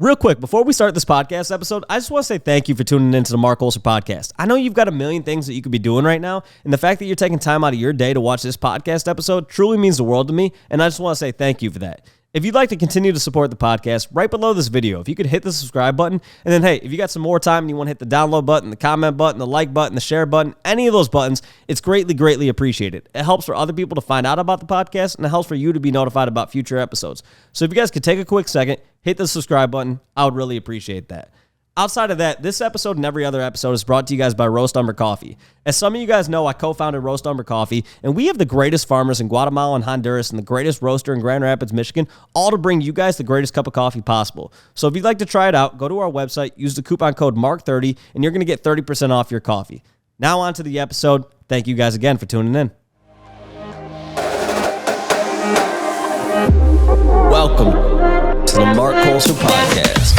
Real quick, before we start this podcast episode, I just want to say thank you for tuning into the Marc Colcer podcast. I know you've got a million things that you could be doing right now, and the fact that you're taking time out of your day to watch this podcast episode truly means the world to me, and I just want to say thank you for that. If you'd like to continue to support the podcast, right below this video, if you could hit the subscribe button, and then, hey, if you got some more time and you want to hit the download button, the comment button, the like button, the share button, any of those buttons, it's greatly, greatly appreciated. It helps for other people to find out about the podcast, and it helps for you to be notified about future episodes. So if you guys could take a quick second, hit the subscribe button, I would really appreciate that. Outside of that, this episode and every other episode is brought to you guys by Roast Umber Coffee. As some of you guys know, I co-founded Roast Umber Coffee, and we have the greatest farmers in Guatemala and Honduras and the greatest roaster in Grand Rapids, Michigan, all to bring you guys the greatest cup of coffee possible. So if you'd like to try it out, go to our website, use the coupon code MARC30, and you're going to get 30% off your coffee. Now on to the episode. Thank you guys again for tuning in. Welcome to the Marc Colcer podcast.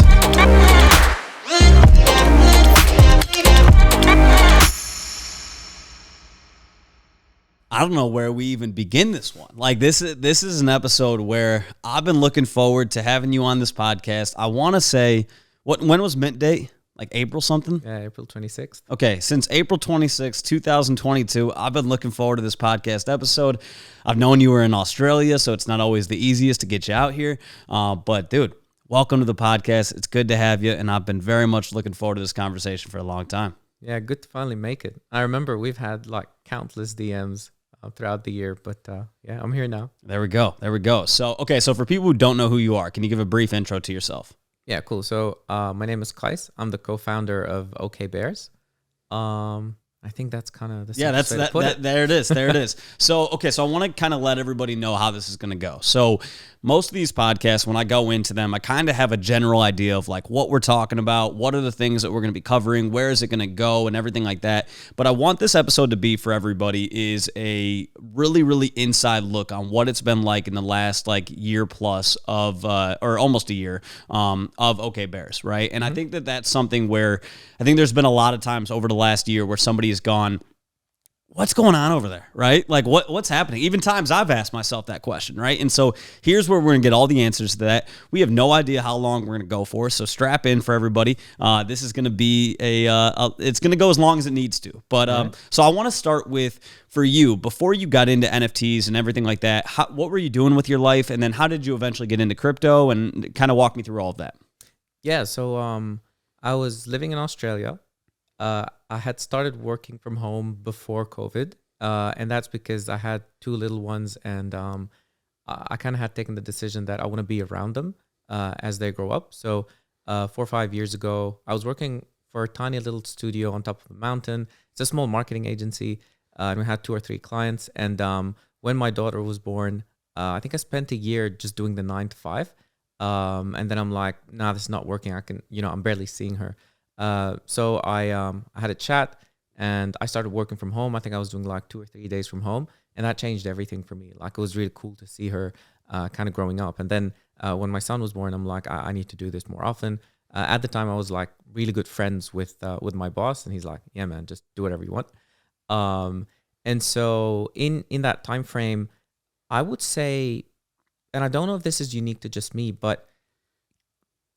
I don't know where we even begin this one. Like this is an episode where I've been looking forward to having you on this podcast. I want to say, when was mint date? Like April something? Yeah, April 26th. Okay, since April 26th, 2022, I've been looking forward to this podcast episode. I've known you were in Australia, so it's not always the easiest to get you out here. But dude, welcome to the podcast. It's good to have you, and I've been very much looking forward to this conversation for a long time. Yeah, good to finally make it. I remember we've had like countless DMs throughout the year, but yeah, I'm here now. There we go. So for people who don't know who you are, can you give a brief intro to yourself? Yeah, cool. So my name is Colcer. I'm the co-founder of OK Bears. I think that's kind of the that's way to put it. There it is. So I want to kind of let everybody know how this is going to go. So most of these podcasts, when I go into them, I kind of have a general idea of like what we're talking about, what are the things that we're going to be covering, where is it going to go, and everything like that. But I want this episode to be for everybody is a really, really inside look on what it's been like in the last like year plus of, or almost a year of OK Bears, right? And I think that that's something where I think there's been a lot of times over the last year where somebody has gone, what's going on over there, right? Like what's happening? Even times I've asked myself that question, right? And so here's where we're going to get all the answers to that. We have no idea how long we're going to go for, so strap in for everybody. This is going to be it's going to go as long as it needs to. But so I want to start with, for you, before you got into NFTs and everything like that, what were you doing with your life? And then how did you eventually get into crypto, and kind of walk me through all of that? Yeah, so I was living in Australia. I had started working from home before COVID, and that's because I had two little ones, and I kind of had taken the decision that I want to be around them as they grow up. So 4 or 5 years ago, I was working for a tiny little studio on top of a mountain. It's a small marketing agency, and we had 2 or 3 clients. And when my daughter was born, I think I spent a year just doing the 9 to 5. And then I'm like, nah, this is not working. I'm barely seeing her. So I had a chat, and I started working from home. I think I was doing like 2 or 3 days from home, and that changed everything for me. Like, it was really cool to see her kind of growing up. And then when my son was born, I'm like, I need to do this more often. At the time, I was like really good friends with my boss, and he's like, yeah, man, just do whatever you want. And so in that time frame, I would say, and I don't know if this is unique to just me, but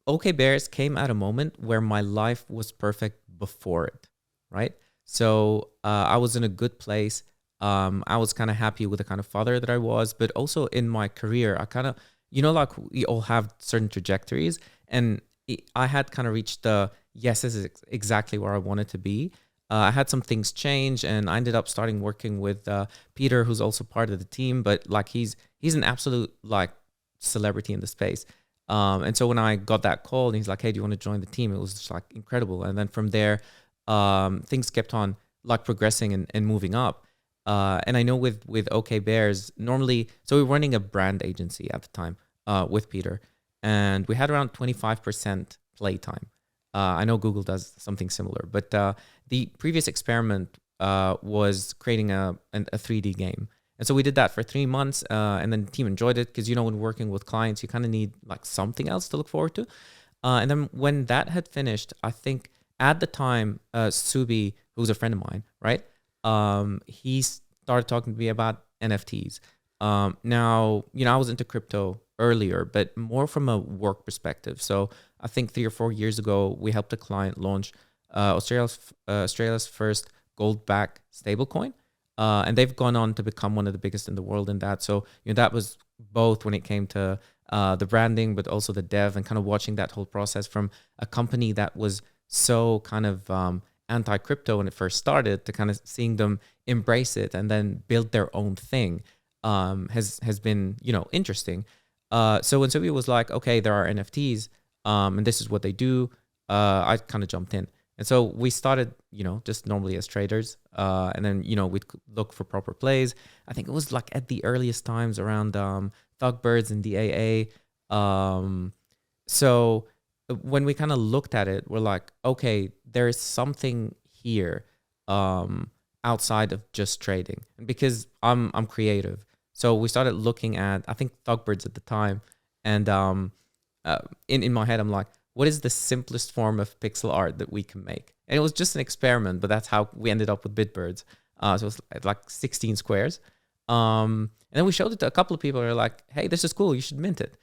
OK Bears came at a moment where my life was perfect before it, right? So I was in a good place. I was kind of happy with the kind of father that I was, but also in my career, I kind of, like we all have certain trajectories, and I had kind of reached yes, this is exactly where I wanted to be. I had some things change, and I ended up starting working with Peter, who's also part of the team, but like he's an absolute like celebrity in the space. And so when I got that call and he's like, hey, do you want to join the team? It was just like incredible. And then from there, things kept on like progressing and moving up. And I know with OK Bears, normally, so we were running a brand agency at the time with Peter, and we had around 25% playtime. I know Google does something similar, but the previous experiment was creating a 3D game. And so we did that for 3 months, and then the team enjoyed it because, when working with clients, you kind of need like something else to look forward to. And then when that had finished, I think at the time, Subi, who's a friend of mine, right? He started talking to me about NFTs. Now, I was into crypto earlier, but more from a work perspective. So I think 3 or 4 years ago, we helped a client launch Australia's first gold-backed stablecoin. And they've gone on to become one of the biggest in the world in that. So, that was both when it came to the branding, but also the dev, and kind of watching that whole process from a company that was so kind of anti-crypto when it first started, to kind of seeing them embrace it and then build their own thing has been, interesting. So when Subi was like, okay, there are NFTs, and this is what they do, I kind of jumped in. And so we started, just normally as traders, and then, we'd look for proper plays. I think it was like at the earliest times around Thugbirds and DAA. So when we kind of looked at it, we're like, okay, there is something here outside of just trading. And because I'm creative, so we started looking at, I think, Thugbirds at the time, and in my head, I'm like, what is the simplest form of pixel art that we can make? And it was just an experiment, but that's how we ended up with Bitbirds. So it was like 16 squares. And then we showed it to a couple of people who were like, hey, this is cool, you should mint it.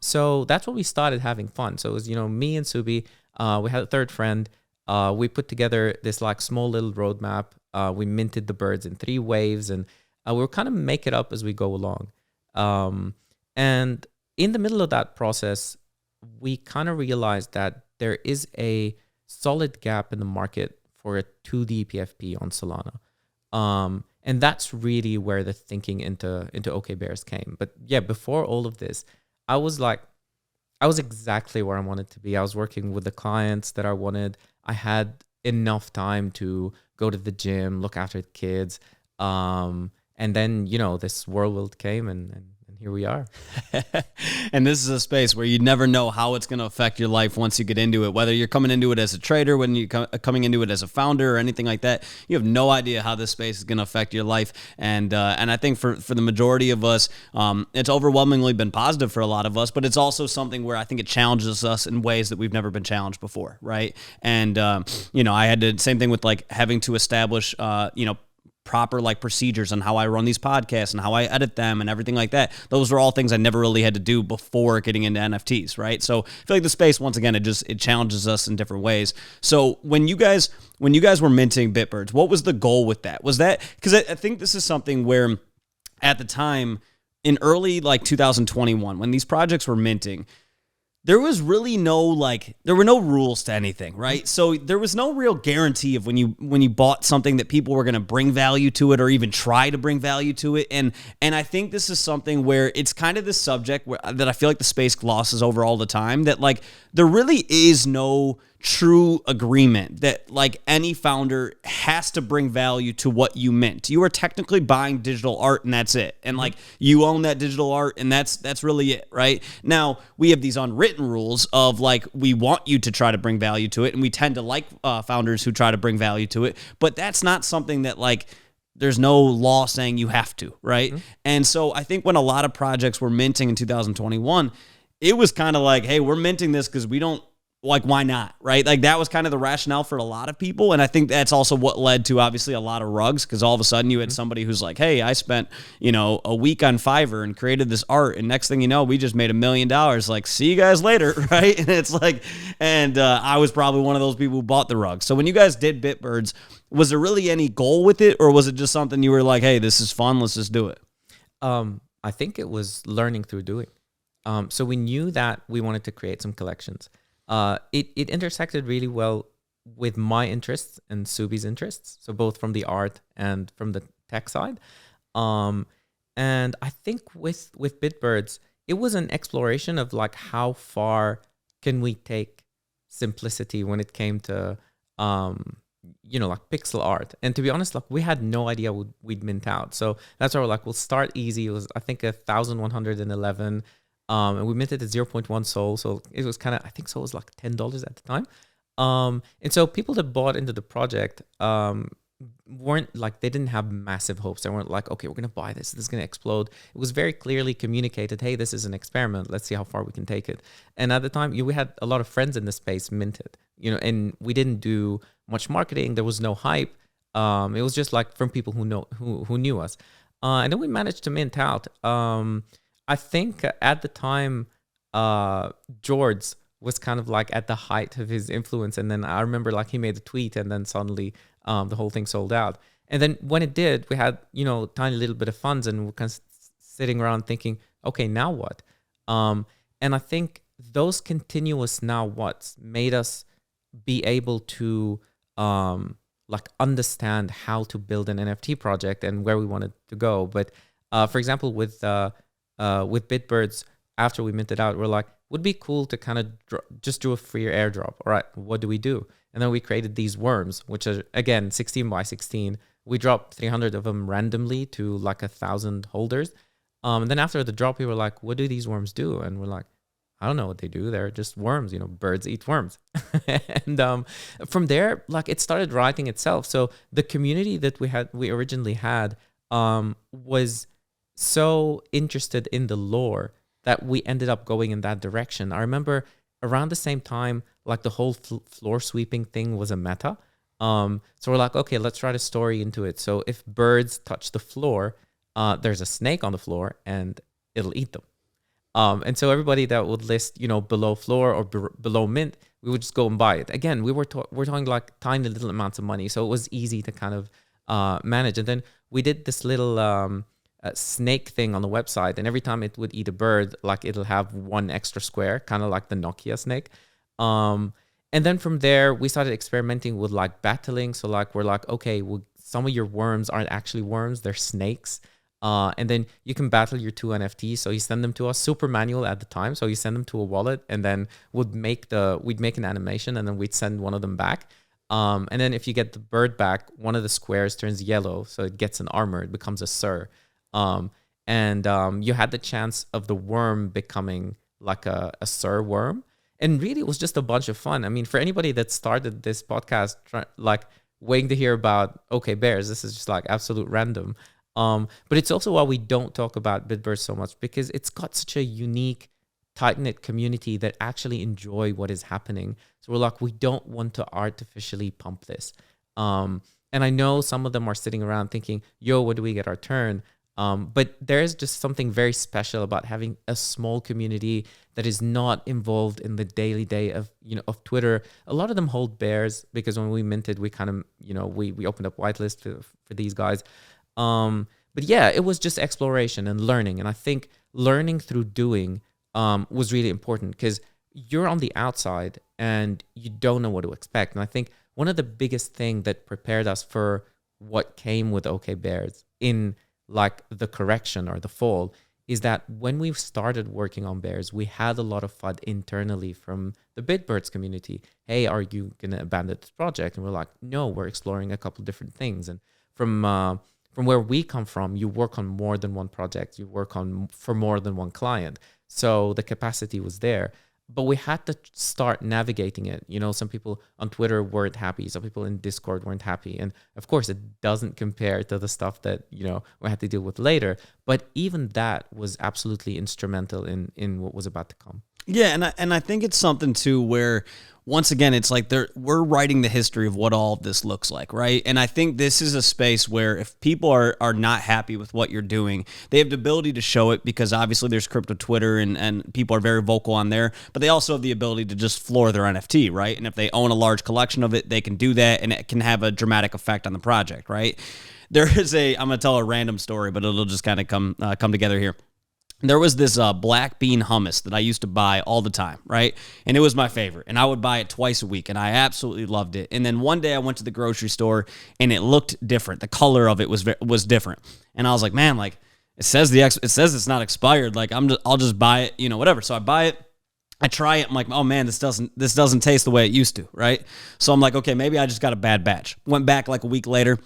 So that's when we started having fun. So it was, me and Subi, we had a third friend. We put together this like small little roadmap. We minted the birds in 3 waves, and we were kind of make it up as we go along. And in the middle of that process, we kind of realized that there is a solid gap in the market for a 2D PFP on Solana. And that's really where the thinking into OK Bears came. But yeah, before all of this, I was exactly where I wanted to be. I was working with the clients that I wanted. I had enough time to go to the gym, look after the kids. And then, this whirlwind came, and here we are. And this is a space where you never know how it's going to affect your life once you get into it. Whether you're coming into it as a trader, when you're coming into it as a founder, or anything like that, you have no idea how this space is going to affect your life. And I think for the majority of us, it's overwhelmingly been positive for a lot of us, but it's also something where I think it challenges us in ways that we've never been challenged before, right? And I had to, same thing with like having to establish proper like procedures on how I run these podcasts and how I edit them and everything like that. Those are all things I never really had to do before getting into NFTs, right? So I feel like the space, once again, it challenges us in different ways. So when you guys were minting Bitbirds, what was the goal with that? Was that, because I think this is something where at the time in early like 2021, when these projects were minting, there was really there were no rules to anything, right? So there was no real guarantee of when you bought something that people were going to bring value to it or even try to bring value to it. And I think this is something where it's kind of this subject that I feel like the space glosses over all the time, that like there really is no true agreement that like any founder has to bring value to what you mint. You are technically buying digital art and that's it. And like you own that digital art and that's really it, right? Now we have these unwritten rules of like we want you to try to bring value to it, and we tend to like founders who try to bring value to it, but that's not something that like there's no law saying you have to, right? Mm-hmm. And so I think when a lot of projects were minting in 2021, it was kind of like, hey, we're minting this because we don't, like, why not, right? Like that was kind of the rationale for a lot of people. And I think that's also what led to obviously a lot of rugs, because all of a sudden you had somebody who's like, hey, I spent, a week on Fiverr and created this art. And next thing you know, we just made $1 million. Like, see you guys later, right? And it's like, I was probably one of those people who bought the rug. So when you guys did Bitbirds, was there really any goal with it? Or was it just something you were like, hey, this is fun, let's just do it? I think it was learning through doing. So we knew that we wanted to create some collections. It intersected really well with my interests and Subi's interests, so both from the art and from the tech side. And I think with Bitbirds, it was an exploration of like how far can we take simplicity when it came to like pixel art. And to be honest, like we had no idea we'd mint out, so that's why we're like, we'll start easy. It was, I think, 1,111. And we minted at 0.1 Sol, so it was kind of, I think Sol was like $10 at the time. And so people that bought into the project weren't like, they didn't have massive hopes. They weren't like, okay, we're going to buy this is going to explode. It was very clearly communicated, hey, this is an experiment. Let's see how far we can take it. And at the time, we had a lot of friends in the space minted, and we didn't do much marketing. There was no hype. It was just like from people who knew us. And then we managed to mint out. I think at the time, George was kind of like at the height of his influence. And then I remember like he made a tweet and then suddenly the whole thing sold out. And then when it did, we had, tiny little bit of funds and we're kind of sitting around thinking, okay, now what? And I think those continuous now what's made us be able to like understand how to build an NFT project and where we wanted to go. But for example, with Bitbirds, after we minted out, we're like, would be cool to kind of just do a free airdrop. All right, what do we do? And then we created these worms, which are, again, 16 by 16. We dropped 300 of them randomly to like 1,000 holders. And then after the drop, we were like, what do these worms do? And we're like, I don't know what they do. They're just worms, birds eat worms. And from there, like it started writing itself. So the community that we originally had was so interested in the lore that we ended up going in that direction. I remember around the same time, like the whole floor sweeping thing was a meta. So we're like, okay, let's write a story into it. So if birds touch the floor, there's a snake on the floor and it'll eat them. And so everybody that would list, below floor or below mint, we would just go and buy it. Again, we're talking like tiny little amounts of money. So it was easy to kind of manage. And then we did this little snake thing on the website. And every time it would eat a bird, like it'll have one extra square, kind of like the Nokia snake. And then from there, we started experimenting with like battling. So like, we're like, okay, well, some of your worms aren't actually worms, they're snakes. And then you can battle your 2 NFTs. So you send them to us, super manual at the time. So you send them to a wallet and then we'd make an animation and then we'd send one of them back. And then if you get the bird back, one of the squares turns yellow. So it gets an armor, it becomes a Sir. And you had the chance of the worm becoming like a Sir worm. And really it was just a bunch of fun. I mean, for anybody that started this podcast, waiting to hear about OK Bears, this is just like absolute random. But it's also why we don't talk about Bitbirds so much, because it's got such a unique, tight-knit community that actually enjoy what is happening. So we're like, we don't want to artificially pump this. And I know some of them are sitting around thinking, yo, what do we get our turn? But there's just something very special about having a small community that is not involved in the daily day of Twitter. A lot of them hold bears because when we minted, we kind of, we opened up whitelist for these guys. But yeah, it was just exploration and learning. And I think learning through doing was really important because you're on the outside and you don't know what to expect. And I think one of the biggest thing that prepared us for what came with OK Bears in like the correction or the fall is that when we started working on bears, we had a lot of FUD internally from the Bitbirds community. Hey, are you going to abandon this project? And we're like, no, we're exploring a couple of different things. And from where we come from, you work on more than one project. You work for more than one client. So the capacity was there. But we had to start navigating it. Some people on Twitter weren't happy. Some people in Discord weren't happy. And of course, it doesn't compare to the stuff that, we had to deal with later. But even that was absolutely instrumental in what was about to come. Yeah, and I think it's something too where once again it's like we're writing the history of what all of this looks like, right? And I think this is a space where if people are not happy with what you're doing, they have the ability to show it because obviously there's crypto Twitter and people are very vocal on there, but they also have the ability to just floor their NFT, right? And if they own a large collection of it, they can do that and it can have a dramatic effect on the project, right? There is I'm going to tell a random story, but it'll just kind of come together here. There was this black bean hummus that I used to buy all the time, right? And it was my favorite. And I would buy it twice a week, and I absolutely loved it. And then one day I went to the grocery store, and it looked different. The color of it was different. And I was like, man, like it says it's not expired. Like I'll just buy it, whatever. So I buy it. I try it. I'm like, oh man, this doesn't taste the way it used to, right? So I'm like, okay, maybe I just got a bad batch. Went back like a week later.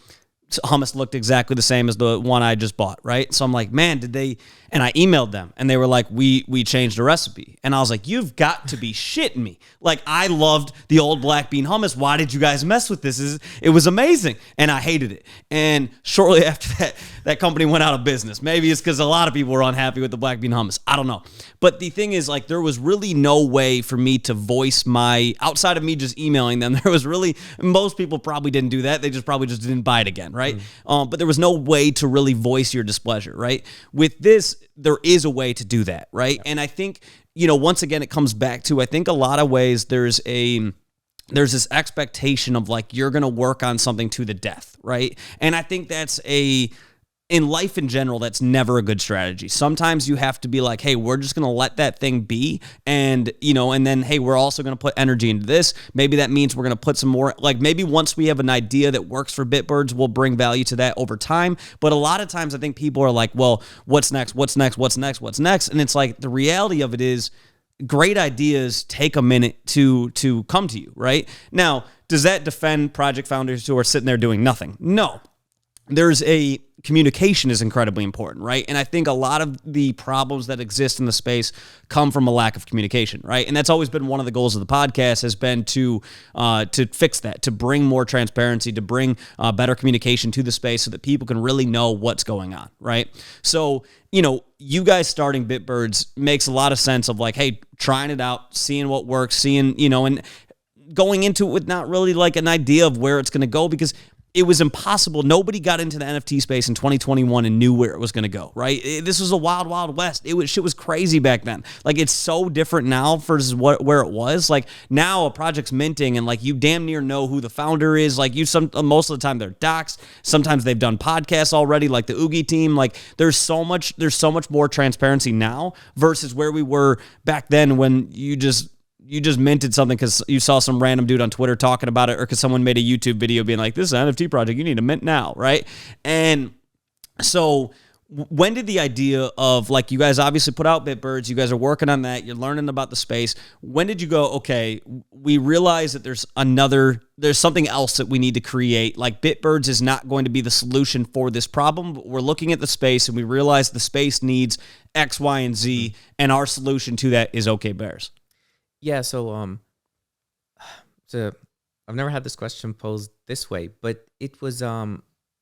Hummus looked exactly the same as the one I just bought, right? So I'm like, man, did they? And I emailed them, and they were like, we changed the recipe. And I was like, you've got to be shitting me. Like, I loved the old black bean hummus. Why did you guys mess with this? It was amazing, and I hated it. And shortly after that company went out of business. Maybe it's because a lot of people were unhappy with the black bean hummus. I don't know. But the thing is, like, there was really no way for me to voice outside of me just emailing them, there was really, most people probably didn't do that. They probably just didn't buy it again, right? But there was no way to really voice your displeasure, right? With this, there is a way to do that, right? Yeah. And I think, once again, it comes back to, I think a lot of ways there's this expectation of like, you're going to work on something to the death, right? And I think that's in life in general, that's never a good strategy. Sometimes you have to be like, hey, we're just going to let that thing be. And, and then, hey, we're also going to put energy into this. Maybe that means we're going to put some more, like maybe once we have an idea that works for Bitbirds, we'll bring value to that over time. But a lot of times I think people are like, well, what's next? What's next? What's next? What's next? And it's like, the reality of it is great ideas take a minute to come to you, right? Now, does that defend project founders who are sitting there doing nothing? No. Communication is incredibly important, right? And I think a lot of the problems that exist in the space come from a lack of communication, right? And that's always been one of the goals of the podcast, has been to fix that, to bring more transparency, to bring better communication to the space so that people can really know what's going on, right? So, you guys starting Bitbirds makes a lot of sense of like, hey, trying it out, seeing what works, seeing, and going into it with not really like an idea of where it's going to go, because it was impossible. Nobody got into the NFT space in 2021 and knew where it was going to go, right? This was a wild, wild west. Shit was crazy back then. Like, it's so different now versus where it was. Like, now a project's minting and like you damn near know who the founder is. Like, most of the time they're doxed. Sometimes they've done podcasts already, like the Oogie team. Like, there's so much more transparency now versus where we were back then, when you just minted something because you saw some random dude on Twitter talking about it, or because someone made a YouTube video being like, this is an NFT project, you need to mint now, right? And so when did the idea of, like, you guys obviously put out Bitbirds, you guys are working on that, you're learning about the space. When did you go, okay, we realize that there's something else that we need to create? Like, Bitbirds is not going to be the solution for this problem, but we're looking at the space and we realize the space needs X, Y, and Z, and our solution to that is OK Bears. Yeah, so I've never had this question posed this way, but it was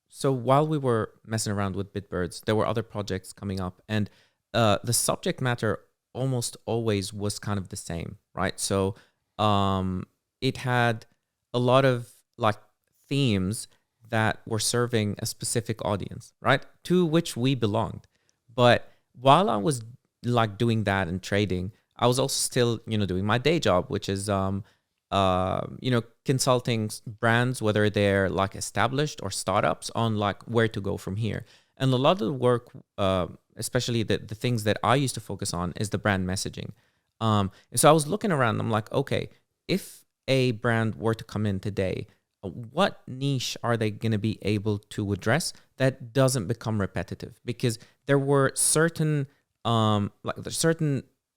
so while we were messing around with Bitbirds, there were other projects coming up, and the subject matter almost always was kind of the same, right? So it had a lot of like themes that were serving a specific audience, right? To which we belonged. But while I was like doing that and trading, I was also still, doing my day job, which is, consulting brands, whether they're like established or startups, on like where to go from here. And a lot of the work, especially the things that I used to focus on, is the brand messaging. And so I was looking around, I'm like, okay, if a brand were to come in today, what niche are they going to be able to address that doesn't become repetitive? Because there were certain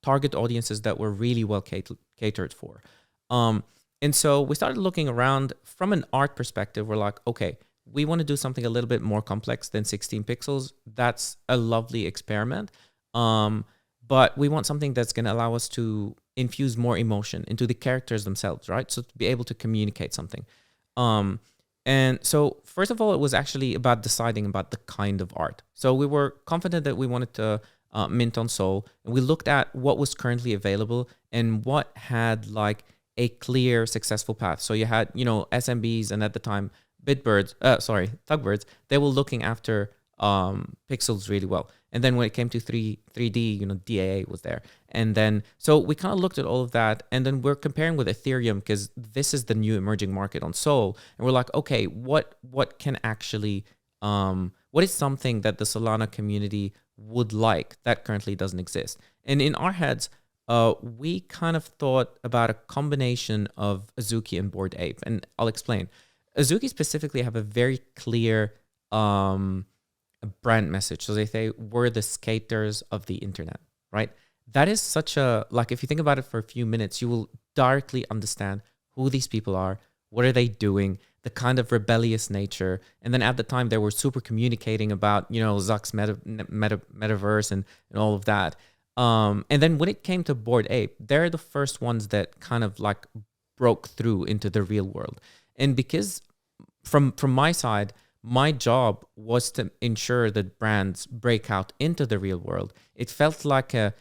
target audiences that were really well catered for. And so we started looking around from an art perspective. We're like, okay, we want to do something a little bit more complex than 16 pixels. That's a lovely experiment. But we want something that's going to allow us to infuse more emotion into the characters themselves, right? So to be able to communicate something. And so first of all, it was actually about deciding about the kind of art. So we were confident that we wanted to mint on Sol, and we looked at what was currently available and what had like a clear successful path. So you had, SMBs, and at the time Thugbirds, they were looking after pixels really well. And then when it came to 3D, DAA was there. And then, so we kind of looked at all of that, and then we're comparing with Ethereum because this is the new emerging market on Sol. And we're like, okay, what can actually, what is something that the Solana community would like that currently doesn't exist? And in our heads, we kind of thought about a combination of Azuki and Bored Ape, and I'll explain. Azuki specifically have a very clear brand message. So they say, we're the skaters of the internet, right? That is such a, like, if you think about it for a few minutes, you will directly understand who these people are, what are they doing, the kind of rebellious nature. And then at the time, they were super communicating about, Zuck's metaverse and all of that. And then when it came to Bored Ape, they're the first ones that kind of like broke through into the real world. And because from my side, my job was to ensure that brands break out into the real world. It felt like an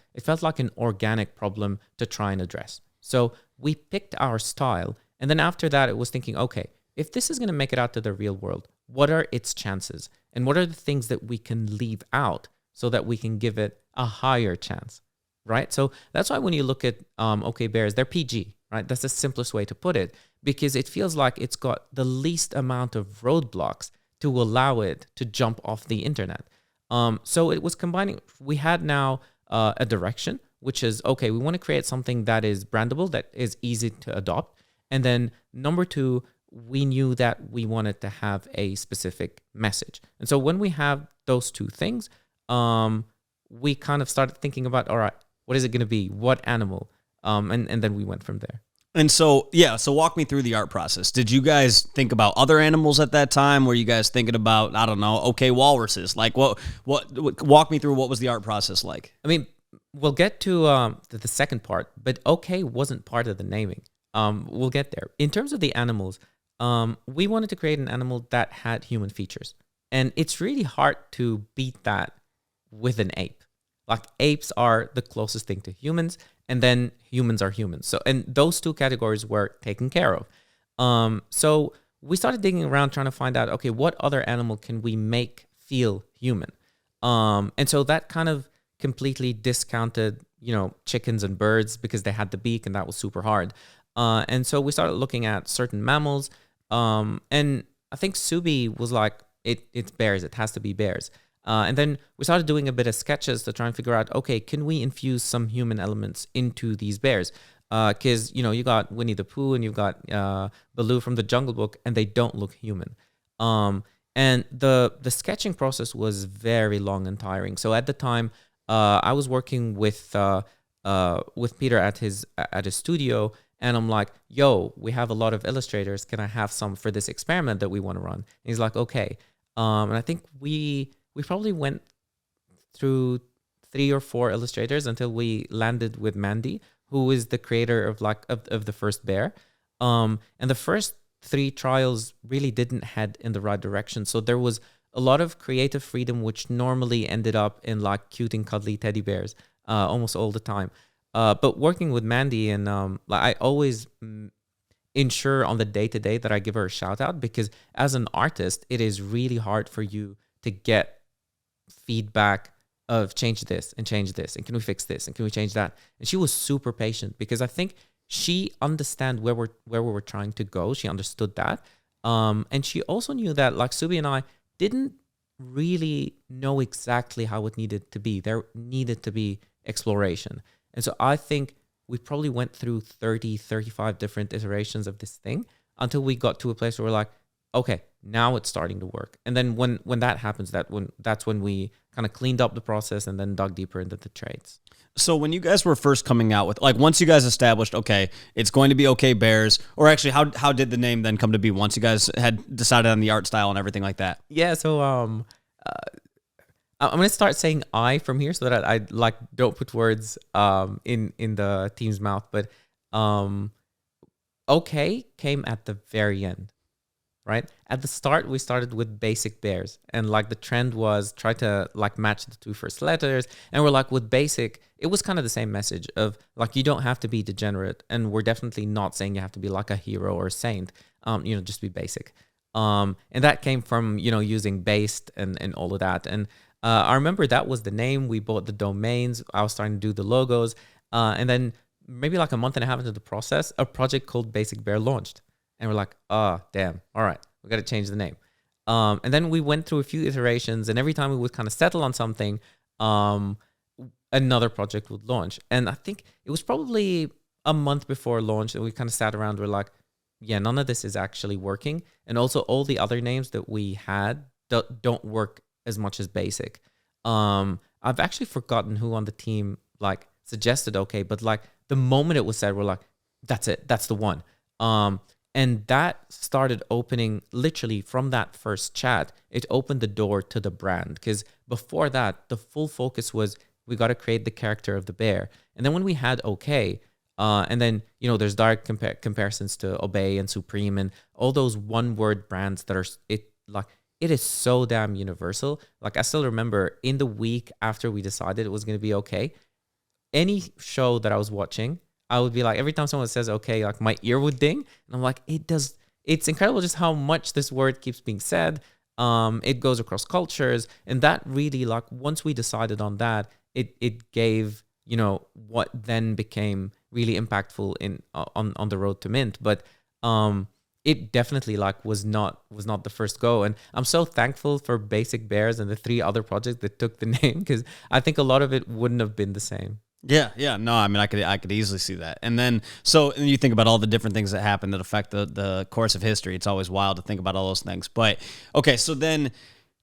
organic problem to try and address. So we picked our style, and then after that, it was thinking, okay, if this is going to make it out to the real world, what are its chances, and what are the things that we can leave out so that we can give it a higher chance, right? So that's why when you look at OK Bears, they're PG, right? That's the simplest way to put it, because it feels like it's got the least amount of roadblocks to allow it to jump off the internet. So it was combining. We had now a direction, which is, okay, we want to create something that is brandable, that is easy to adopt. And then number two, we knew that we wanted to have a specific message. And so when we have those two things, we kind of started thinking about, all right, what is it going to be? What animal? And then we went from there. And so, yeah, so walk me through the art process. Did you guys think about other animals at that time? Were you guys thinking about, I don't know, okay, walruses? Like, what walk me through what was the art process like? I mean, we'll get to the second part, but okay wasn't part of the naming. We'll get there. In terms of the animals, we wanted to create an animal that had human features. And it's really hard to beat that with an ape. Like, apes are the closest thing to humans, and then humans are humans. So, and those two categories were taken care of. So we started digging around trying to find out, okay, what other animal can we make feel human? And so that kind of completely discounted, chickens and birds, because they had the beak and that was super hard. And so we started looking at certain mammals. And I think Subi was like, it's bears. It has to be bears. And then we started doing a bit of sketches to try and figure out, okay, can we infuse some human elements into these bears? Because, you got Winnie the Pooh and you've got Baloo from the Jungle Book, and they don't look human. And the sketching process was very long and tiring. So at the time, I was working with Peter at his studio, and I'm like, yo, we have a lot of illustrators. Can I have some for this experiment that we want to run? And he's like, okay. And I think we probably went through 3 or 4 illustrators until we landed with Mandy, who is the creator of the first bear. And the first 3 trials really didn't head in the right direction. So there was a lot of creative freedom, which normally ended up in like cute and cuddly teddy bears almost all the time. But working with Mandy, and I always ensure on the day-to-day that I give her a shout out, because as an artist, it is really hard for you to get feedback of change this and can we fix this and can we change that. And she was super patient, because I think she understand where we were trying to go. She understood that. And she also knew that, like, Subi and I didn't really know exactly how it needed to be. There needed to be exploration. And so I think we probably went through 30, 35 different iterations of this thing until we got to a place where we're like, okay, now it's starting to work. And then when that happens, that's when we kind of cleaned up the process and then dug deeper into the traits. So when you guys were first coming out with, like, once you guys established, okay, it's going to be OK Bears, or actually how did the name then come to be once you guys had decided on the art style and everything like that? Yeah, so I'm going to start saying I from here so that I like don't put words in the team's mouth, but OK came at the very end. Right? At the start, we started with basic bears, and like the trend was try to like match the 2 first letters. And we're like, with basic, it was kind of the same message of like, you don't have to be degenerate. And we're definitely not saying you have to be like a hero or a saint, just be basic. And that came from, using based and all of that. And I remember that was the name. We bought the domains. I was starting to do the logos. And then maybe like a month and a half into the process, a project called Basic Bear launched. And we're like, damn, all right, we got to change the name. And then we went through a few iterations, and every time we would kind of settle on something, another project would launch. And I think it was probably a month before launch that we kind of sat around. We're like, yeah, none of this is actually working. And also all the other names that we had don't work as much as basic. I've actually forgotten who on the team like suggested OK, but like the moment it was said, we're like, that's it, that's the one. And that started opening, literally from that first chat, it opened the door to the brand. Because before that, the full focus was we got to create the character of the bear. And then when we had OK, and then, there's direct comparisons to Obey and Supreme and all those one-word brands that are, it is so damn universal. Like, I still remember in the week after we decided it was going to be OK, any show that I was watching, I would be like, every time someone says OK, like my ear would ding. And I'm like, it's incredible just how much this word keeps being said. It goes across cultures, and that really, like, once we decided on that, it gave, what then became really impactful on the road to mint. But it definitely, like, was not the first go, and I'm so thankful for Basic Bears and the 3 other projects that took the name, because I think a lot of it wouldn't have been the same. Yeah. No, I mean, I could easily see that. And then, and you think about all the different things that happen that affect the course of history. It's always wild to think about all those things. But okay, so then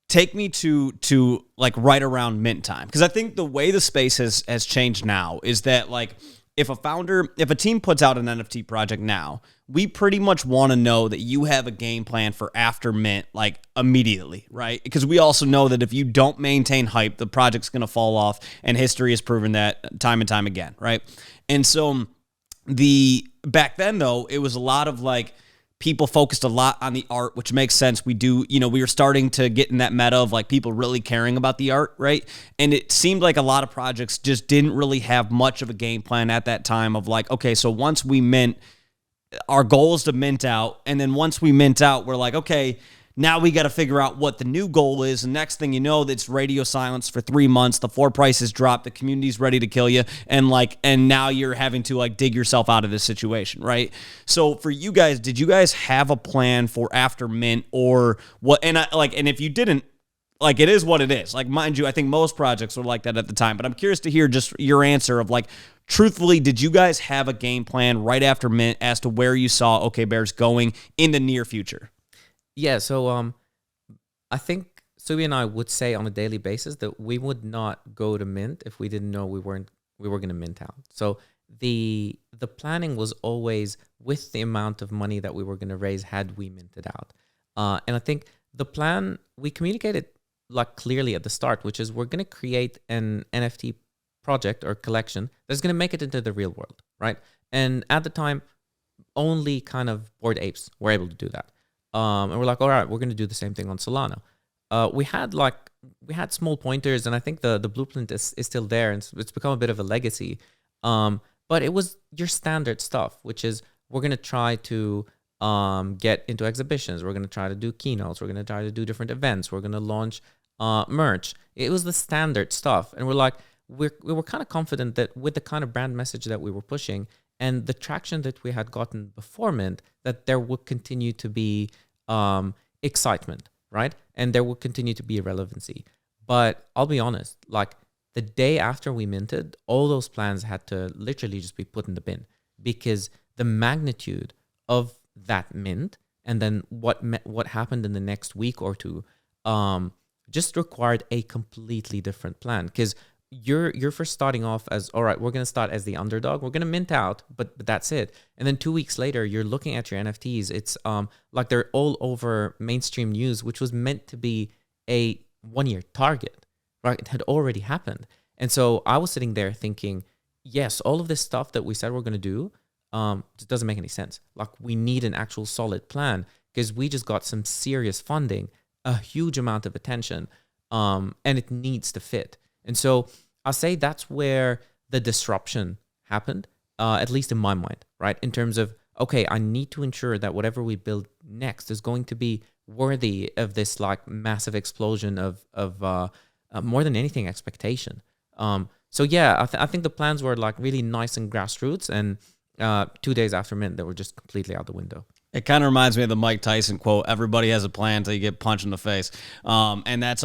take me to like right around mint time, because I think the way the space has changed now is that, like, if a team puts out an NFT project now, we pretty much want to know that you have a game plan for after mint, like, immediately, right? Because we also know that if you don't maintain hype, the project's going to fall off, and history has proven that time and time again, right? And so back then, though, it was a lot of, like, people focused a lot on the art, which makes sense. We were starting to get in that meta of, like, people really caring about the art, right? And it seemed like a lot of projects just didn't really have much of a game plan at that time of, like, okay, so once we mint, our goal is to mint out, and then once we mint out, we're like, okay, now we got to figure out what the new goal is. And next thing you know, it's radio silence for 3 months. The floor prices drop. The community's ready to kill you. And now you're having to, like, dig yourself out of this situation, right? So for you guys, did you guys have a plan for after mint, or what? And if you didn't, like, it is what it is. Like, mind you, I think most projects were like that at the time, but I'm curious to hear just your answer of, like, truthfully, did you guys have a game plan right after mint as to where you saw OK Bears going in the near future? Yeah, so I think Subi and I would say on a daily basis that we would not go to mint if we didn't know we were going to mint out. So the planning was always with the amount of money that we were going to raise had we minted out. And I think the plan, we communicated, like, clearly at the start, which is we're going to create an NFT project or collection that's going to make it into the real world, right? And at the time, only kind of Bored Apes were able to do that. And we're like, all right, we're going to do the same thing on Solana. We had small pointers, and I think the blueprint is still there, and it's become a bit of a legacy. But it was your standard stuff, which is we're going to try to get into exhibitions. We're going to try to do keynotes. We're going to try to do different events. We're going to launch merch. It was the standard stuff. And we're like, we were kind of confident that with the kind of brand message that we were pushing and the traction that we had gotten before mint, that there would continue to be excitement, right? And there would continue to be a relevancy. But I'll be honest, like, the day after we minted, all those plans had to literally just be put in the bin, because the magnitude of that mint and then what happened in the next week or two just required a completely different plan. Because you're first starting off as, all right, we're going to start as the underdog. We're going to mint out, but that's it. And then 2 weeks later, you're looking at your NFTs. It's like they're all over mainstream news, which was meant to be a 1-year target, right? It had already happened. And so I was sitting there thinking, yes, all of this stuff that we said we're going to do just doesn't make any sense. Like, we need an actual solid plan, because we just got some serious funding, a huge amount of attention, and it needs to fit. And so I'll say that's where the disruption happened, at least in my mind, right? In terms of, okay, I need to ensure that whatever we build next is going to be worthy of this, like, massive explosion of more than anything, expectation. So yeah, I think the plans were, like, really nice and grassroots, and 2 days after mint, they were just completely out the window. It kind of reminds me of the Mike Tyson quote, everybody has a plan until you get punched in the face. And that's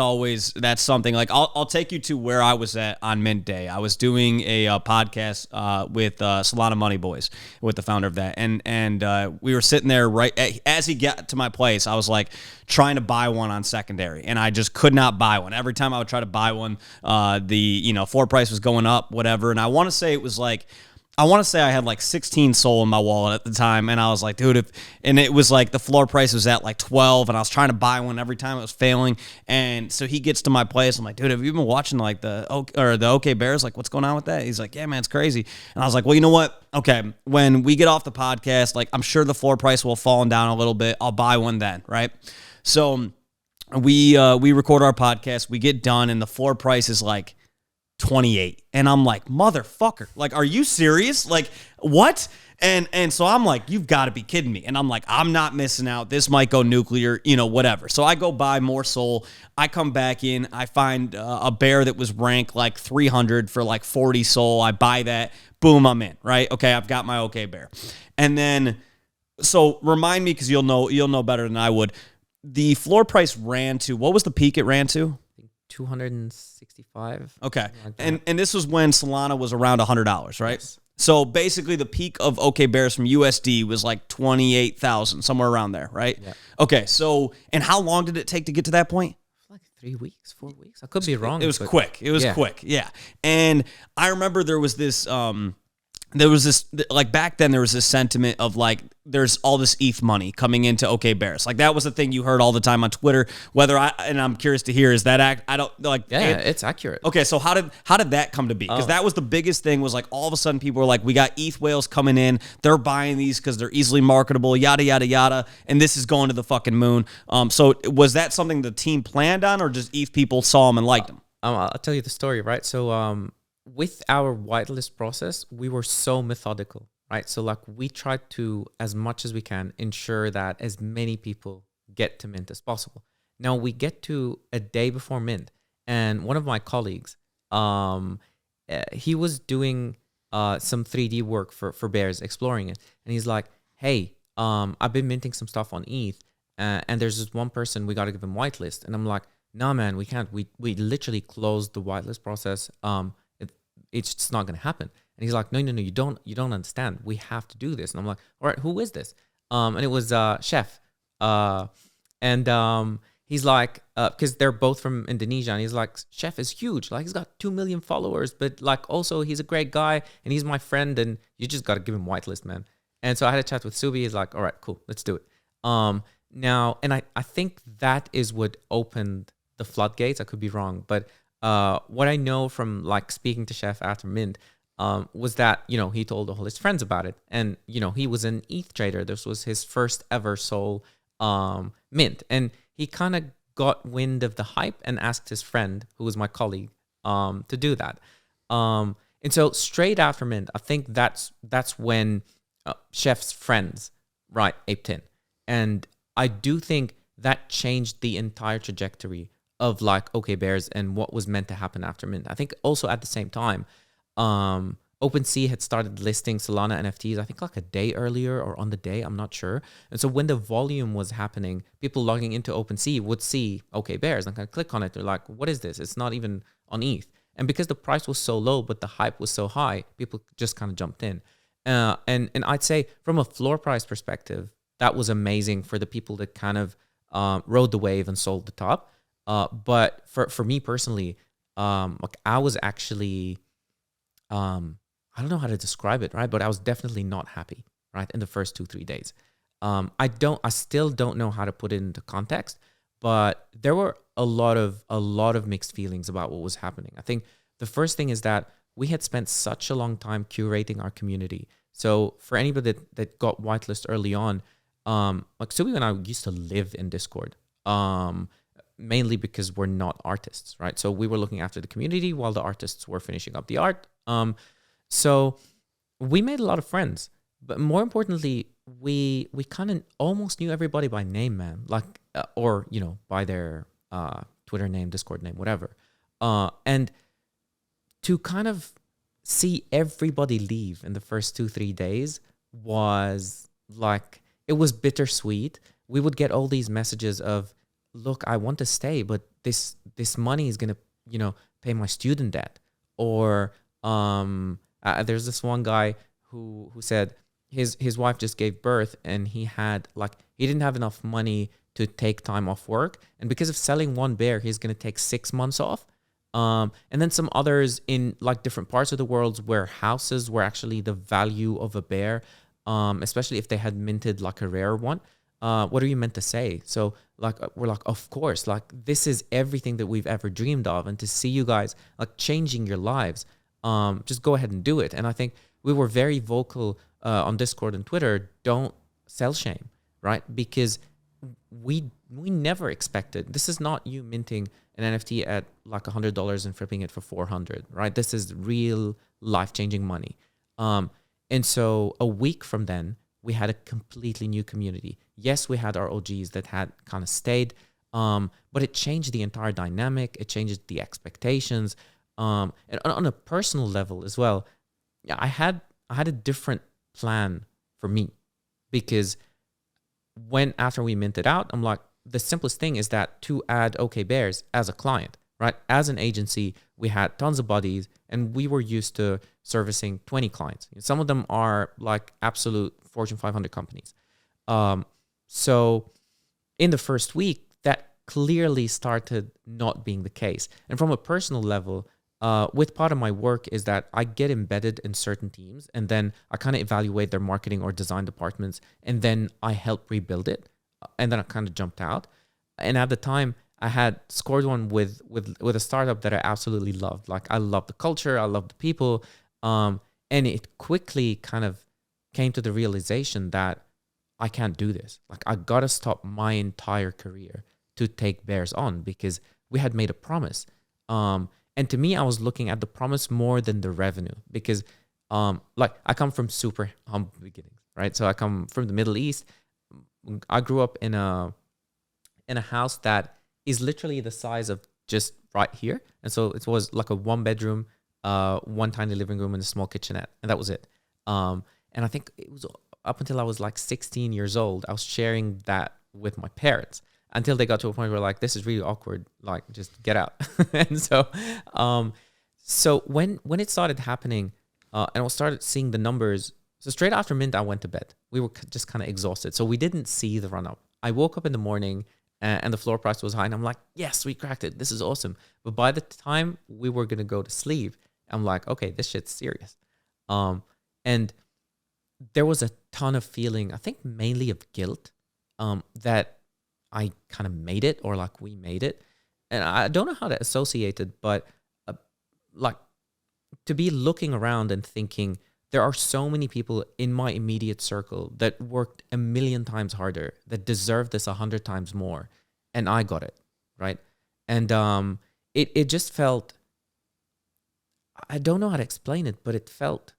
something, like, I'll take you to where I was at on mint day. I was doing a podcast with Solana Money Boys, with the founder of that. And we were sitting there right as he got to my place. I was, like, trying to buy one on secondary, and I just could not buy one. Every time I would try to buy one, the floor price was going up, whatever. And I want to say I had like 16 SOL in my wallet at the time, and I was like, dude, and it was like the floor price was at like 12, and I was trying to buy one every time it was failing. And so he gets to my place. I'm like, dude, have you been watching, like, the OK Bears? Like, what's going on with that? He's like, yeah, man, it's crazy. And I was like, well, you know what? Okay, when we get off the podcast, like, I'm sure the floor price will have fallen down a little bit. I'll buy one then, right? So we record our podcast, we get done, and the floor price is like 28. And I'm like, motherfucker, like, are you serious? Like, what? And so I'm like, you've got to be kidding me. And I'm like, I'm not missing out. This might go nuclear, whatever. So I go buy more Sol. I come back in. I find a bear that was ranked like 300 for like 40 Sol. I buy that. Boom, I'm in, right? Okay, I've got my okay bear. And then, so remind me, because you'll know better than I would. The floor price ran to, what was the peak it ran to? 265. Okay. Like and this was when Solana was around $100, right? Yes. So basically the peak of OK Bears from USD was like 28,000, somewhere around there, right? Yeah. Okay. So, and how long did it take to get to that point? Like 3 weeks, 4 weeks. I could be wrong. It was quick. It was quick. Yeah. And I remember there was this, like back then there was this sentiment of like, there's all this ETH money coming into OK Bears. Like that was the thing you heard all the time on Twitter, and I'm curious to hear, is that I don't like. Yeah, it's accurate. Okay. So how did that come to be? Because that was the biggest thing, was like all of a sudden people were like, we got ETH whales coming in. They're buying these because they're easily marketable, yada, yada, yada. And this is going to the fucking moon. So was that something the team planned on, or just ETH people saw them and liked them? I'll tell you the story, right? So, with our whitelist process, we were so methodical, right? So like we tried to, as much as we can, ensure that as many people get to mint as possible. Now we get to a day before mint, and one of my colleagues, he was doing some 3D work for bears, exploring it. And he's like, hey, I've been minting some stuff on ETH, and there's this one person, we got to give him whitelist. And I'm like, nah, man, we can't. We literally closed the whitelist process. It's just not going to happen. And he's like, no, you don't understand. We have to do this. And I'm like, all right, who is this? And it was Chef. He's like, because they're both from Indonesia, and he's like, Chef is huge. Like, he's got 2 million followers, but like also he's a great guy and he's my friend, and you just got to give him whitelist, man. And so I had a chat with Subi. He's like, all right, cool, let's do it. Now, and I think that is what opened the floodgates. I could be wrong, but what I know from like speaking to Chef after mint was that, he told all his friends about it. And, he was an ETH trader. This was his first ever Sol mint. And he kind of got wind of the hype and asked his friend, who was my colleague, to do that. And so straight after mint, I think that's when Chef's friends, right, aped in. And I do think that changed the entire trajectory of like OK Bears and what was meant to happen after mint. I think also at the same time, OpenSea had started listing Solana NFTs, I think like a day earlier or on the day, I'm not sure. And so when the volume was happening, people logging into OpenSea would see OK Bears and kind of click on it. They're like, what is this? It's not even on ETH. And because the price was so low, but the hype was so high, people just kind of jumped in. And I'd say from a floor price perspective, that was amazing for the people that kind of rode the wave and sold the top. But for me personally, like I was actually, I don't know how to describe it, right? But I was definitely not happy, right? In the first 2-3 days. I still don't know how to put it into context, but there were a lot of mixed feelings about what was happening. I think the first thing is that we had spent such a long time curating our community. So for anybody that got whitelist early on, like Subi and I used to live in Discord. Mainly because we're not artists, right? So we were looking after the community while the artists were finishing up the art. So we made a lot of friends, but more importantly, we kind of almost knew everybody by name, man. Like, or by their Twitter name, Discord name, whatever. And to kind of see everybody leave in the first 2-3 days was like, it was bittersweet. We would get all these messages of, look, I want to stay, but this money is gonna, pay my student debt. Or there's this one guy who said his wife just gave birth, and he didn't have enough money to take time off work, and because of selling one bear, he's gonna take 6 months off. And then some others in like different parts of the world where houses were actually the value of a bear, especially if they had minted like a rare one. What are you meant to say? So like, we're like, of course, like this is everything that we've ever dreamed of. And to see you guys like changing your lives, just go ahead and do it. And I think we were very vocal on Discord and Twitter, don't sell shame, right? Because we never expected, this is not you minting an NFT at like $100 and flipping it for 400, right? This is real life-changing money. And so a week from then, we had a completely new community. Yes, we had our OGs that had kind of stayed, but it changed the entire dynamic. It changed the expectations. And on a personal level as well, yeah, I had a different plan for me, because after we minted out, I'm like, the simplest thing is that to add OK Bears as a client, right? As an agency, we had tons of buddies and we were used to servicing 20 clients. Some of them are like absolute Fortune 500 companies. So in the first week, that clearly started not being the case. And from a personal level, with part of my work is that I get embedded in certain teams and then I kind of evaluate their marketing or design departments, and then I help rebuild it. And then I kind of jumped out. And at the time, I had scored one with a startup that I absolutely loved. Like, I love the culture, I love the people. And it quickly kind of came to the realization that I can't do this. Like, I got to stop my entire career to take Bears on, because we had made a promise. And to me, I was looking at the promise more than the revenue, because like, I come from super humble beginnings, right? So I come from the Middle East. I grew up in a house that is literally the size of just right here. And so it was like a 1-bedroom, one tiny living room and a small kitchenette. And that was it. And I think it was up until I was like 16 years old, I was sharing that with my parents, until they got to a point where like, this is really awkward. Like, just get out. And so, so when it started happening, and I started seeing the numbers, so straight after mint, I went to bed. We were just kind of exhausted. So we didn't see the run up. I woke up in the morning and the floor price was high. And I'm like, yes, we cracked it. This is awesome. But by the time we were going to go to sleep, I'm like, okay, this shit's serious. And there was a ton of feeling, I think mainly of guilt, that I kind of made it, or like we made it. And I don't know how to associate it, but like, to be looking around and thinking, there are so many people in my immediate circle that worked a million times harder, that deserve this 100 times more, and I got it, right? And it just felt, I don't know how to explain it, but it felt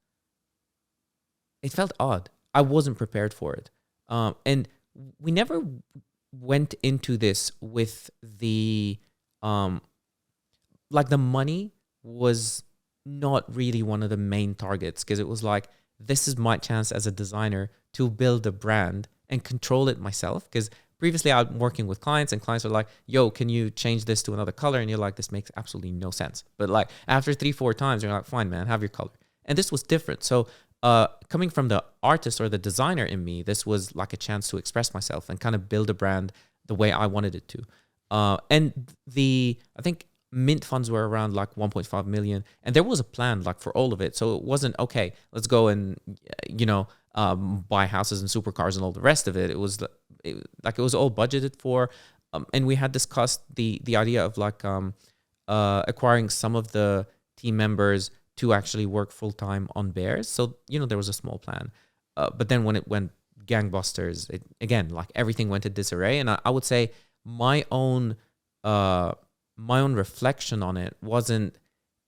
odd. I wasn't prepared for it, and we never went into this with the like, the money was not really one of the main targets, because it was like, this is my chance as a designer to build a brand and control it myself. Because previously I'm working with clients and clients are like, yo, can you change this to another color? And you're like, this makes absolutely no sense. But like, after 3-4 times, you're like, fine, man, have your color. And this was different. So coming from the artist or the designer in me, this was like a chance to express myself and kind of build a brand the way I wanted it to. And I think mint funds were around like 1.5 million, and there was a plan like for all of it. So it wasn't, okay, let's go and buy houses and supercars and all the rest of it. It was it was all budgeted for, and we had discussed the idea of like acquiring some of the team members to actually work full time on Bears. So there was a small plan, but then when it went gangbusters, again, like, everything went to disarray. And I would say my own reflection on it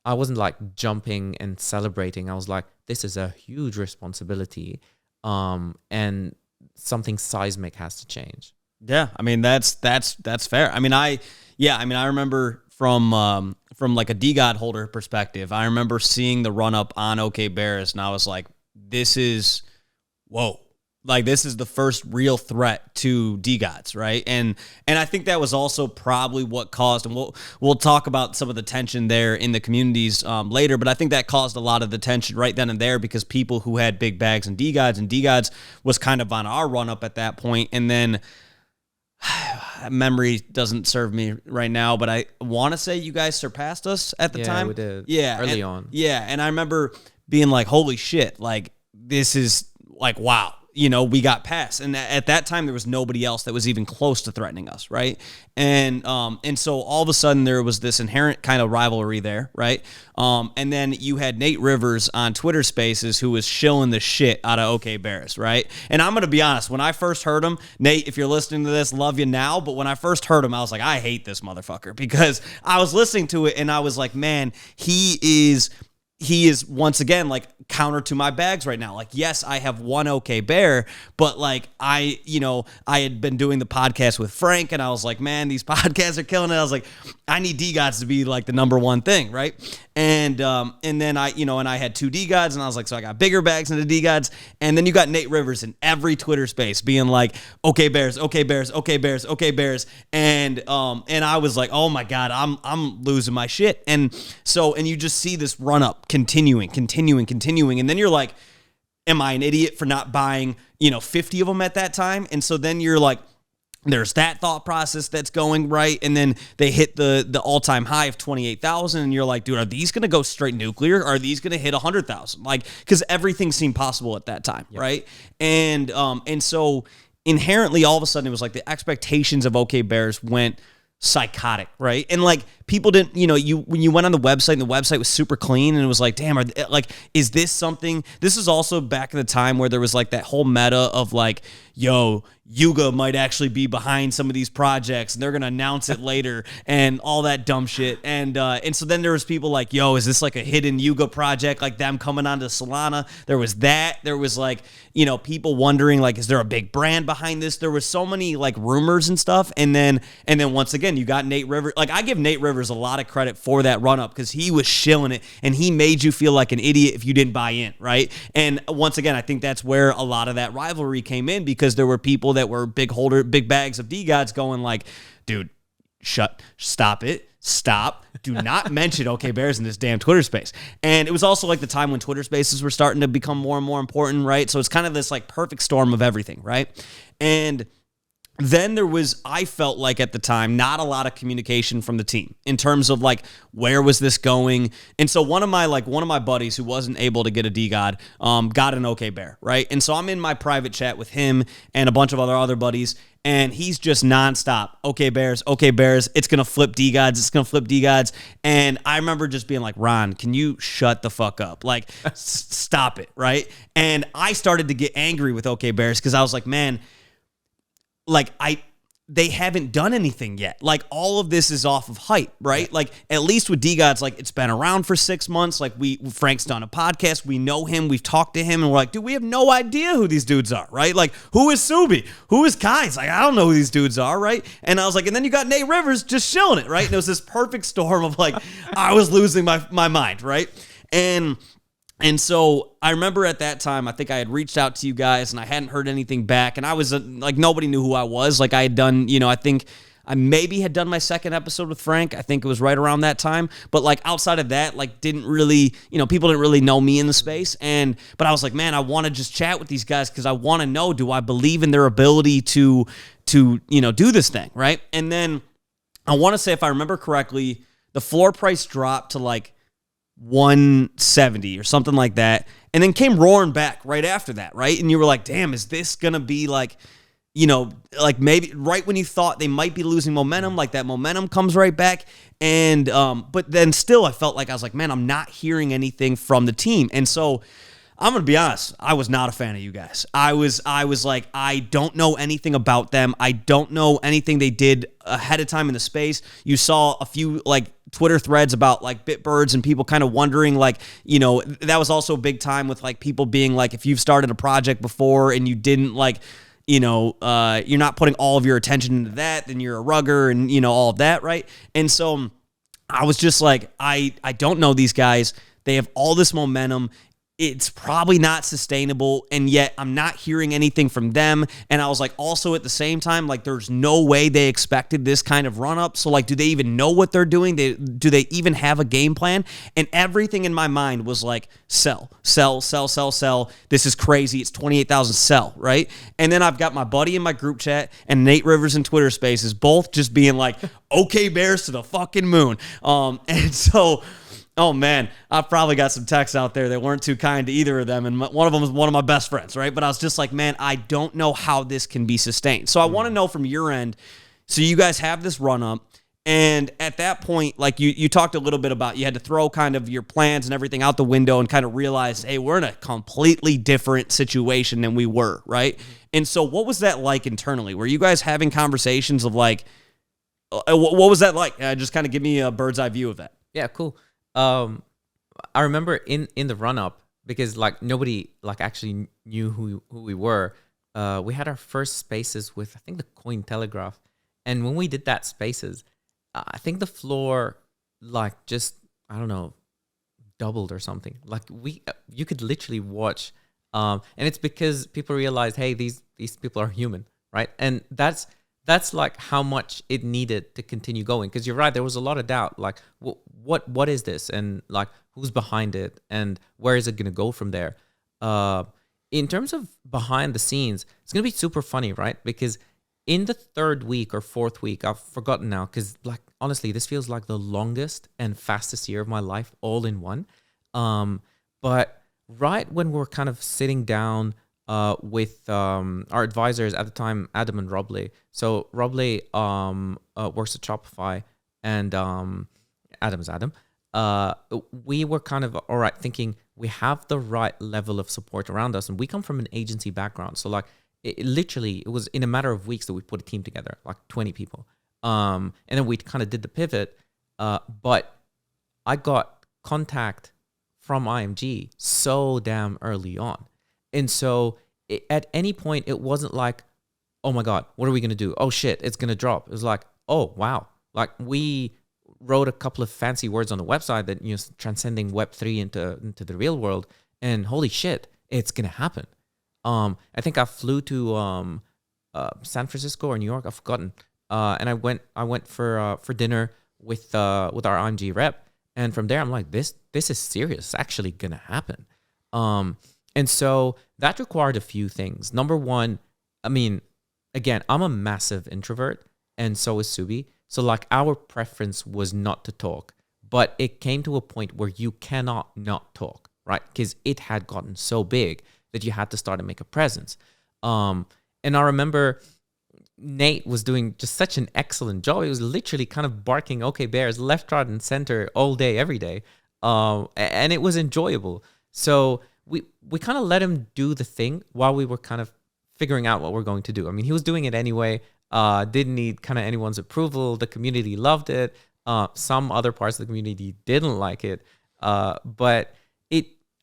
I wasn't like jumping and celebrating. I was like, this is a huge responsibility, and something seismic has to change. Yeah, I mean, that's fair. I mean, I remember from like a DGOD holder perspective, I remember seeing the run up on OK Bears, and I was like, this is whoa. Like, this is the first real threat to DGODs, right? And I think that was also probably what caused, and we'll talk about some of the tension there in the communities later, but I think that caused a lot of the tension right then and there, because people who had big bags and DGODs was kind of on our run up at that point. And then memory doesn't serve me right now, but I want to say you guys surpassed us at the time. Yeah, we did. Yeah, early on. Yeah, and I remember being like, holy shit, like, this is like, wow. We got past. And at that time, there was nobody else that was even close to threatening us, right? And so all of a sudden, there was this inherent kind of rivalry there, right? And then you had Nate Rivers on Twitter Spaces, who was shilling the shit out of OK Bears, right? And I'm going to be honest, when I first heard him, Nate, if you're listening to this, love you now, but when I first heard him, I was like, I hate this motherfucker, because I was listening to it, and I was like, man, he he is once again like counter to my bags right now. Like, yes, I have one okay bear, but like I had been doing the podcast with Frank and I was like, man, these podcasts are killing it. I was like, I need D-Gods to be like the number one thing, right? And then I had 2 D-Gods and I was like, so I got bigger bags than the D-Gods. And then you got Nate Rivers in every Twitter space being like, okay bears, okay bears, okay bears, okay bears. And I was like, oh my God, I'm losing my shit. And you just see this run up continuing. And then you're like, am I an idiot for not buying, 50 of them at that time? And so then you're like, there's that thought process that's going right. And then they hit the all-time high of 28,000. And you're like, dude, are these going to go straight nuclear? Are these going to hit 100,000? Like, because everything seemed possible at that time. Yep. Right. And so inherently all of a sudden it was like the expectations of OK Bears went psychotic, right? And like people didn't, when you went on the website and the website was super clean and it was like, damn, is this something? This is also back in the time where there was like that whole meta of like, yo, Yuga might actually be behind some of these projects and they're going to announce it later and all that dumb shit. And so then there was people like, yo, is this like a hidden Yuga project? Like them coming onto Solana. There was that. There was like, people wondering like, is there a big brand behind this? There was so many like rumors and stuff. And then once again, you got Nate Rivers. Like I give Nate Rivers a lot of credit for that run up because he was shilling it and he made you feel like an idiot if you didn't buy in. Right. And once again, I think that's where a lot of that rivalry came in because there were people that were big bags of D-Gods going like, dude, stop it. Stop. Do not mention OK Bears in this damn Twitter space. And it was also like the time when Twitter spaces were starting to become more and more important, right? So it's kind of this like perfect storm of everything, right? And then there was, I felt like at the time, not a lot of communication from the team in terms of like, where was this going? And so one of my buddies who wasn't able to get a D-God, got an OK Bear, right? And so I'm in my private chat with him and a bunch of other buddies, and he's just nonstop, OK Bears, it's going to flip D-Gods, And I remember just being like, Ron, can you shut the fuck up? Like, stop it, right? And I started to get angry with OK Bears because I was like, man, like they haven't done anything yet. Like all of this is off of hype, right? Like at least with D-Gods, like it's been around for 6 months. Like Frank's done a podcast. We know him. We've talked to him and we're like, dude, we have no idea who these dudes are, right? Like who is Subi? Who is Kai? It's like, I don't know who these dudes are, right? And I was like, and then you got Nate Rivers just shilling it, right? And it was this perfect storm of like, I was losing my mind, right? And so I remember at that time, I think I had reached out to you guys and I hadn't heard anything back. And I was like, nobody knew who I was. Like I had done, I think I maybe had done my second episode with Frank. I think it was right around that time. But like outside of that, like didn't really, people didn't really know me in the space. But I was like, man, I want to just chat with these guys because I want to know, do I believe in their ability to do this thing, right? And then I want to say, if I remember correctly, the floor price dropped to like 170 or something like that, and then came roaring back right after that, right? And you were like, damn, is this gonna be like, like maybe right when you thought they might be losing momentum, like that momentum comes right back. And but then still I felt like I was like, man, I'm not hearing anything from the team. And so I'm going to be honest, I was not a fan of you guys. I was like, I don't know anything about them. I don't know anything they did ahead of time in the space. You saw a few like Twitter threads about like Bitbirds and people kind of wondering like, that was also a big time with like people being like, if you've started a project before and you didn't like, you're not putting all of your attention into that, then you're a rugger and, all of that, right? And so I was just like, I don't know these guys. They have all this momentum. It's probably not sustainable, and yet I'm not hearing anything from them. And I was like, also at the same time, like there's no way they expected this kind of run up. So like, do they even know what they're doing? Do they even have a game plan? And everything in my mind was like, sell. This is crazy. It's 28,000, sell, right? And then I've got my buddy in my group chat and Nate Rivers in Twitter Spaces, both just being like, okay, Bears to the fucking moon. And so, oh man, I've probably got some texts out there that weren't too kind to either of them, and one of them was one of my best friends, right? But I was just like, man, I don't know how this can be sustained. So I want to know from your end, so you guys have this run up, and at that point, like you talked a little bit about, you had to throw kind of your plans and everything out the window and kind of realize, hey, we're in a completely different situation than we were, right? And so what was that like internally? Were you guys having conversations of like, what was that like? Just kind of give me a bird's eye view of that. Yeah, cool. I remember in the run up, because like nobody like actually knew who we were. We had our first spaces with, I think, the Cointelegraph, and when we did that spaces, I think the floor like just, I don't know, doubled or something. Like you could literally watch, and it's because people realized, hey, these people are human, right? And that's like how much it needed to continue going. Because you're right, there was a lot of doubt, like what is this, and like who's behind it, and where is it going to go from there. In terms of behind the scenes, it's going to be super funny, right? Because in the third week or fourth week, I've forgotten now, because like honestly, this feels like the longest and fastest year of my life all in one. But right when we're kind of sitting down with our advisors at the time, Adam and Robley. So Robley works at Shopify, and Adam's Adam. We were kind of, all right, thinking we have the right level of support around us, and we come from an agency background. So like it was in a matter of weeks that we put a team together, like 20 people. And then we kind of did the pivot. But I got contact from IMG so damn early on. And so at any point, it wasn't like, oh my God, what are we going to do? Oh shit, it's going to drop. It was like, oh wow. Like we wrote a couple of fancy words on the website that, you know, transcending Web3 into the real world, and holy shit, it's going to happen. I think I flew to San Francisco or New York, I've forgotten. And I went for dinner with our IMG rep. And from there, I'm like, this is serious. It's actually going to happen. And so that required a few things. Number one, I mean, again, I'm a massive introvert, and so is Subi. So like our preference was not to talk, but it came to a point where you cannot not talk, right? Because it had gotten so big that you had to start to make a presence. And I remember Nate was doing just such an excellent job. He was literally kind of barking okay bears left, right, and center all day, every day. And it was enjoyable. So we kind of let him do the thing while we were kind of figuring out what we're going to do. I mean, he was doing it anyway. Didn't need kind of anyone's approval. The community loved it. Some other parts of the community didn't like it. But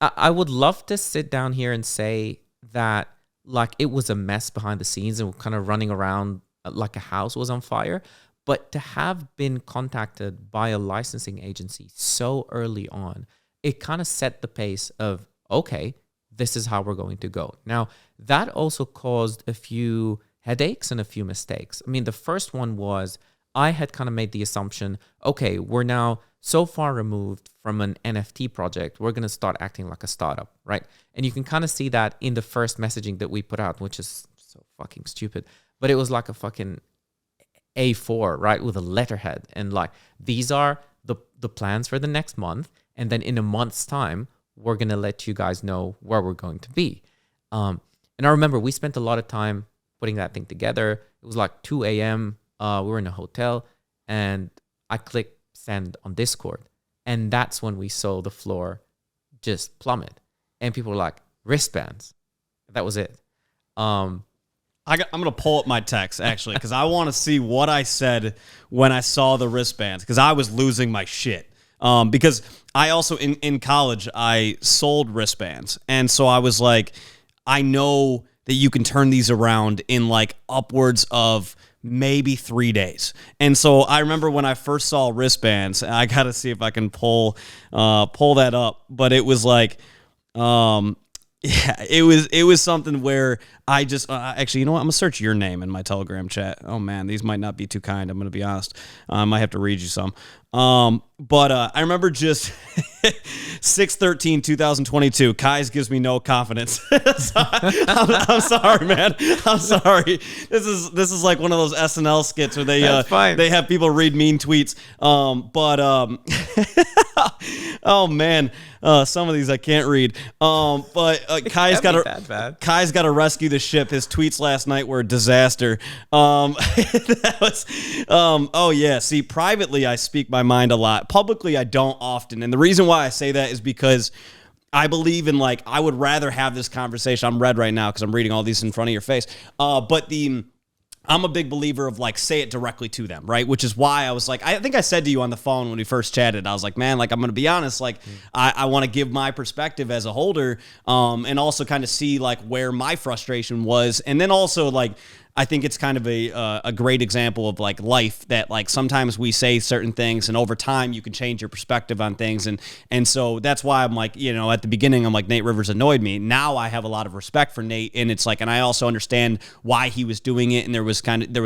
I would love to sit down here and say that like it was a mess behind the scenes and we're kind of running around like a house was on fire. But to have been contacted by a licensing agency so early on, it kind of set the pace of, okay, this is how we're going to go. Now, that also caused a few headaches and a few mistakes. I mean, the first one was I had kind of made the assumption, okay, we're now so far removed from an NFT project, we're going to start acting like a startup, right? And you can kind of see that in the first messaging that we put out, which is so fucking stupid. But it was like a fucking A4, right, with a letterhead. And like, these are the plans for the next month. And then in a month's time, we're going to let you guys know where we're going to be. And I remember we spent a lot of time putting that thing together. It was like 2 a.m. We were in a hotel, and I clicked send on Discord. And that's when we saw the floor just plummet. And people were like, wristbands. That was it. I'm going to pull up my text, actually, because I want to see what I said when I saw the wristbands, because I was losing my shit. Because I also, in college, I sold wristbands. And so I was like, I know that you can turn these around in like upwards of maybe 3 days. And so I remember when I first saw wristbands, I got to see if I can pull that up. But it was like, yeah, it was something where I just actually, you know what? I'm gonna search your name in my Telegram chat. Oh man, these might not be too kind. I'm gonna be honest. I might have to read you some. But I remember just 6/13/2022. Kai's gives me no confidence. I'm sorry, man. I'm sorry. This is like one of those SNL skits where they they have people read mean tweets. Oh man. Some of these I can't read. But Kai's got to rescue the ship. His tweets last night were a disaster. That was oh yeah. See, privately I speak my mind a lot. Publicly I don't often. And the reason why I say that is because I believe in like I would rather have this conversation. I'm red right now because I'm reading all these in front of your face. But I'm a big believer of like say it directly to them, right? Which is why I was like, I think I said to you on the phone when we first chatted, I was like, man, like I'm gonna be honest, like I want to give my perspective as a holder, and also kind of see like where my frustration was, and then also like I think it's kind of a great example of like life that like sometimes we say certain things and over time you can change your perspective on things. And so that's why I'm like, you know, at the beginning, I'm like, Nate Rivers annoyed me. Now I have a lot of respect for Nate. And it's like, and I also understand why he was doing it. And there was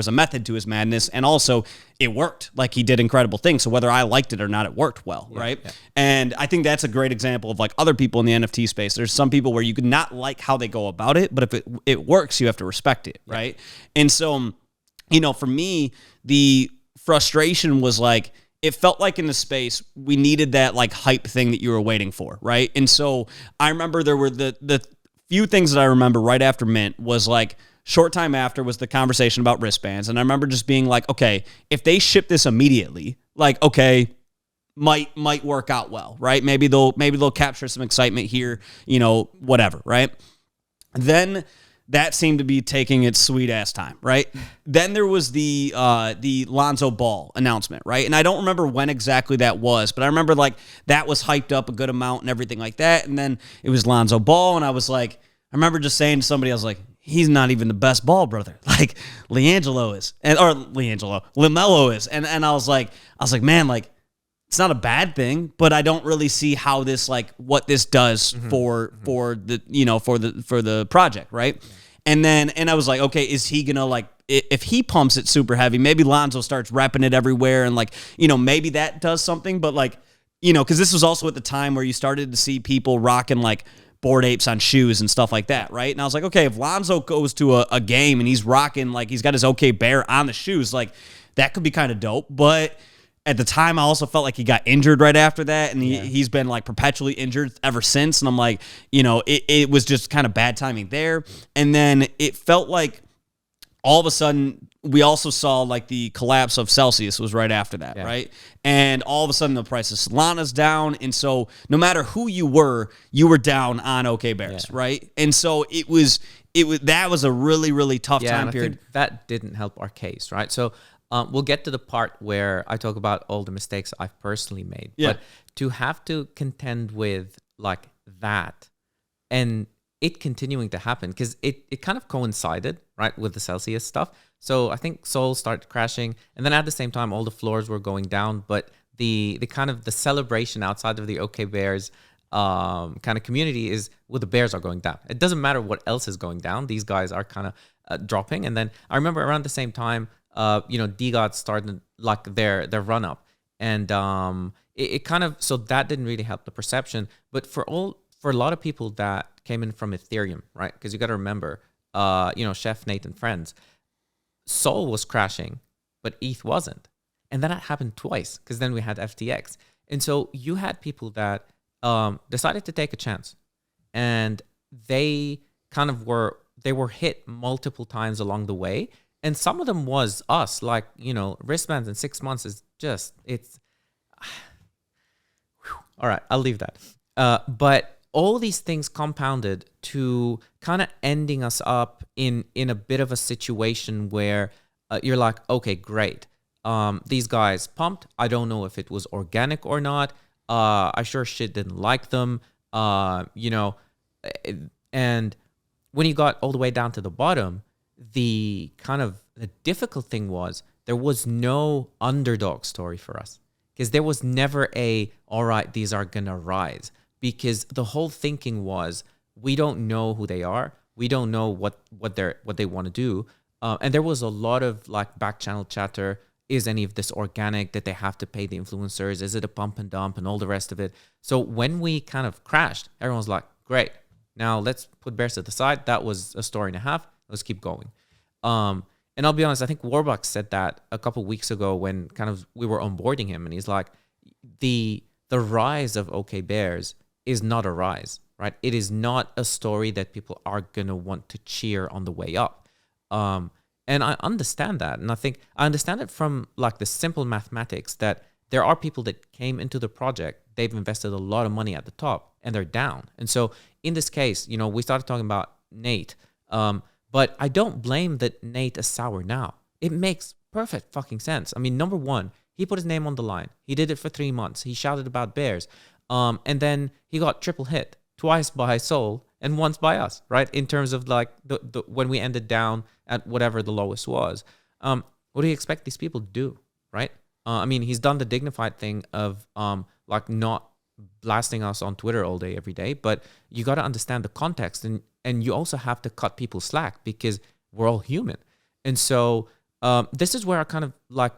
a method to his madness. And also it worked. Like he did incredible things. So whether I liked it or not, it worked well. Yeah, right. Yeah. And I think that's a great example of like other people in the NFT space. There's some people where you could not like how they go about it, but if it works, you have to respect it. Yeah. Right. And so, you know, for me, the frustration was like, it felt like in the space, we needed that like hype thing that you were waiting for. Right. And so I remember there were the few things that I remember right after Mint was like, short time after was the conversation about wristbands. And I remember just being like, okay, if they ship this immediately, like, okay, might work out well, right? Maybe they'll capture some excitement here, you know, whatever, right? Then that seemed to be taking its sweet ass time, right? Then there was the Lonzo Ball announcement, right? And I don't remember when exactly that was, but I remember like that was hyped up a good amount and everything like that. And then it was Lonzo Ball, and I was like, I remember just saying to somebody, I was like, he's not even the best ball brother. Like LiMelo is. LaMelo is. And I was like, man, like it's not a bad thing, but I don't really see how this like what this does for the, you know, for the project, right? Yeah. And I was like, okay, is he gonna like if he pumps it super heavy, maybe Lonzo starts repping it everywhere and like, you know, maybe that does something, but like, you know, because this was also at the time where you started to see people rocking like Bored Apes on shoes and stuff like that, right? And I was like, okay, if Lonzo goes to a game and he's rocking, like he's got his OK Bear on the shoes, like that could be kind of dope. But at the time, I also felt like he got injured right after that, and he's been like perpetually injured ever since. And I'm like, you know, it was just kind of bad timing there. And then it felt like all of a sudden, we also saw like the collapse of Celsius was right after that, right? And all of a sudden the price of Solana's down. And so no matter who you were down on OK Bears, right? And so that was a really, really tough time period. I think that didn't help our case, right? So we'll get to the part where I talk about all the mistakes I've personally made. Yeah. But to have to contend with like that and it continuing to happen, because it kind of coincided, right, with the Celsius stuff. So I think Sol started crashing, and then at the same time, all the floors were going down. But the kind of the celebration outside of the OK Bears kind of community is, well, the Bears are going down. It doesn't matter what else is going down. These guys are kind of dropping. And then I remember around the same time, you know, D-God started like their run up, and it kind of, so that didn't really help the perception. But for a lot of people that came in from Ethereum, right? Because you got to remember, you know, Chef Nate and friends, Sol was crashing, but ETH wasn't. And then that happened twice, because then we had FTX. And so you had people that decided to take a chance, and they kind of were hit multiple times along the way. And some of them was us, like, you know, wristbands in 6 months is just, it's, all right, I'll leave that. But all these things compounded to kind of ending us up in a bit of a situation where you're like, okay, great. These guys pumped. I don't know if it was organic or not. I sure shit didn't like them. You know, and when you got all the way down to the bottom, the difficult thing was there was no underdog story for us, because there was never all right, these are gonna rise. Because the whole thinking was, we don't know who they are. We don't know what they want to do. And there was a lot of like back channel chatter. Is any of this organic? That they have to pay the influencers? Is it a pump and dump and all the rest of it? So when we kind of crashed, everyone was like, great. Now let's put bears to the side. That was a story and a half. Let's keep going. And I'll be honest, I think Warbucks said that a couple weeks ago when kind of we were onboarding him, and he's like, the rise of OK Bears is not a rise, right? It is not a story that people are going to want to cheer on the way up. And I understand that. And I think I understand it from like the simple mathematics that there are people that came into the project, they've invested a lot of money at the top, and they're down. And so in this case, you know, we started talking about Nate, But I don't blame that Nate is sour now. It makes perfect fucking sense. I mean, number one, he put his name on the line. He did it for 3 months. He shouted about bears. And then he got triple hit, twice by Soul and once by us, right? In terms of like the when we ended down at whatever the lowest was. What do you expect these people to do, right? I mean, he's done the dignified thing of like not blasting us on Twitter all day, every day, but you got to understand the context, and you also have to cut people slack because we're all human. And so this is where I kind of like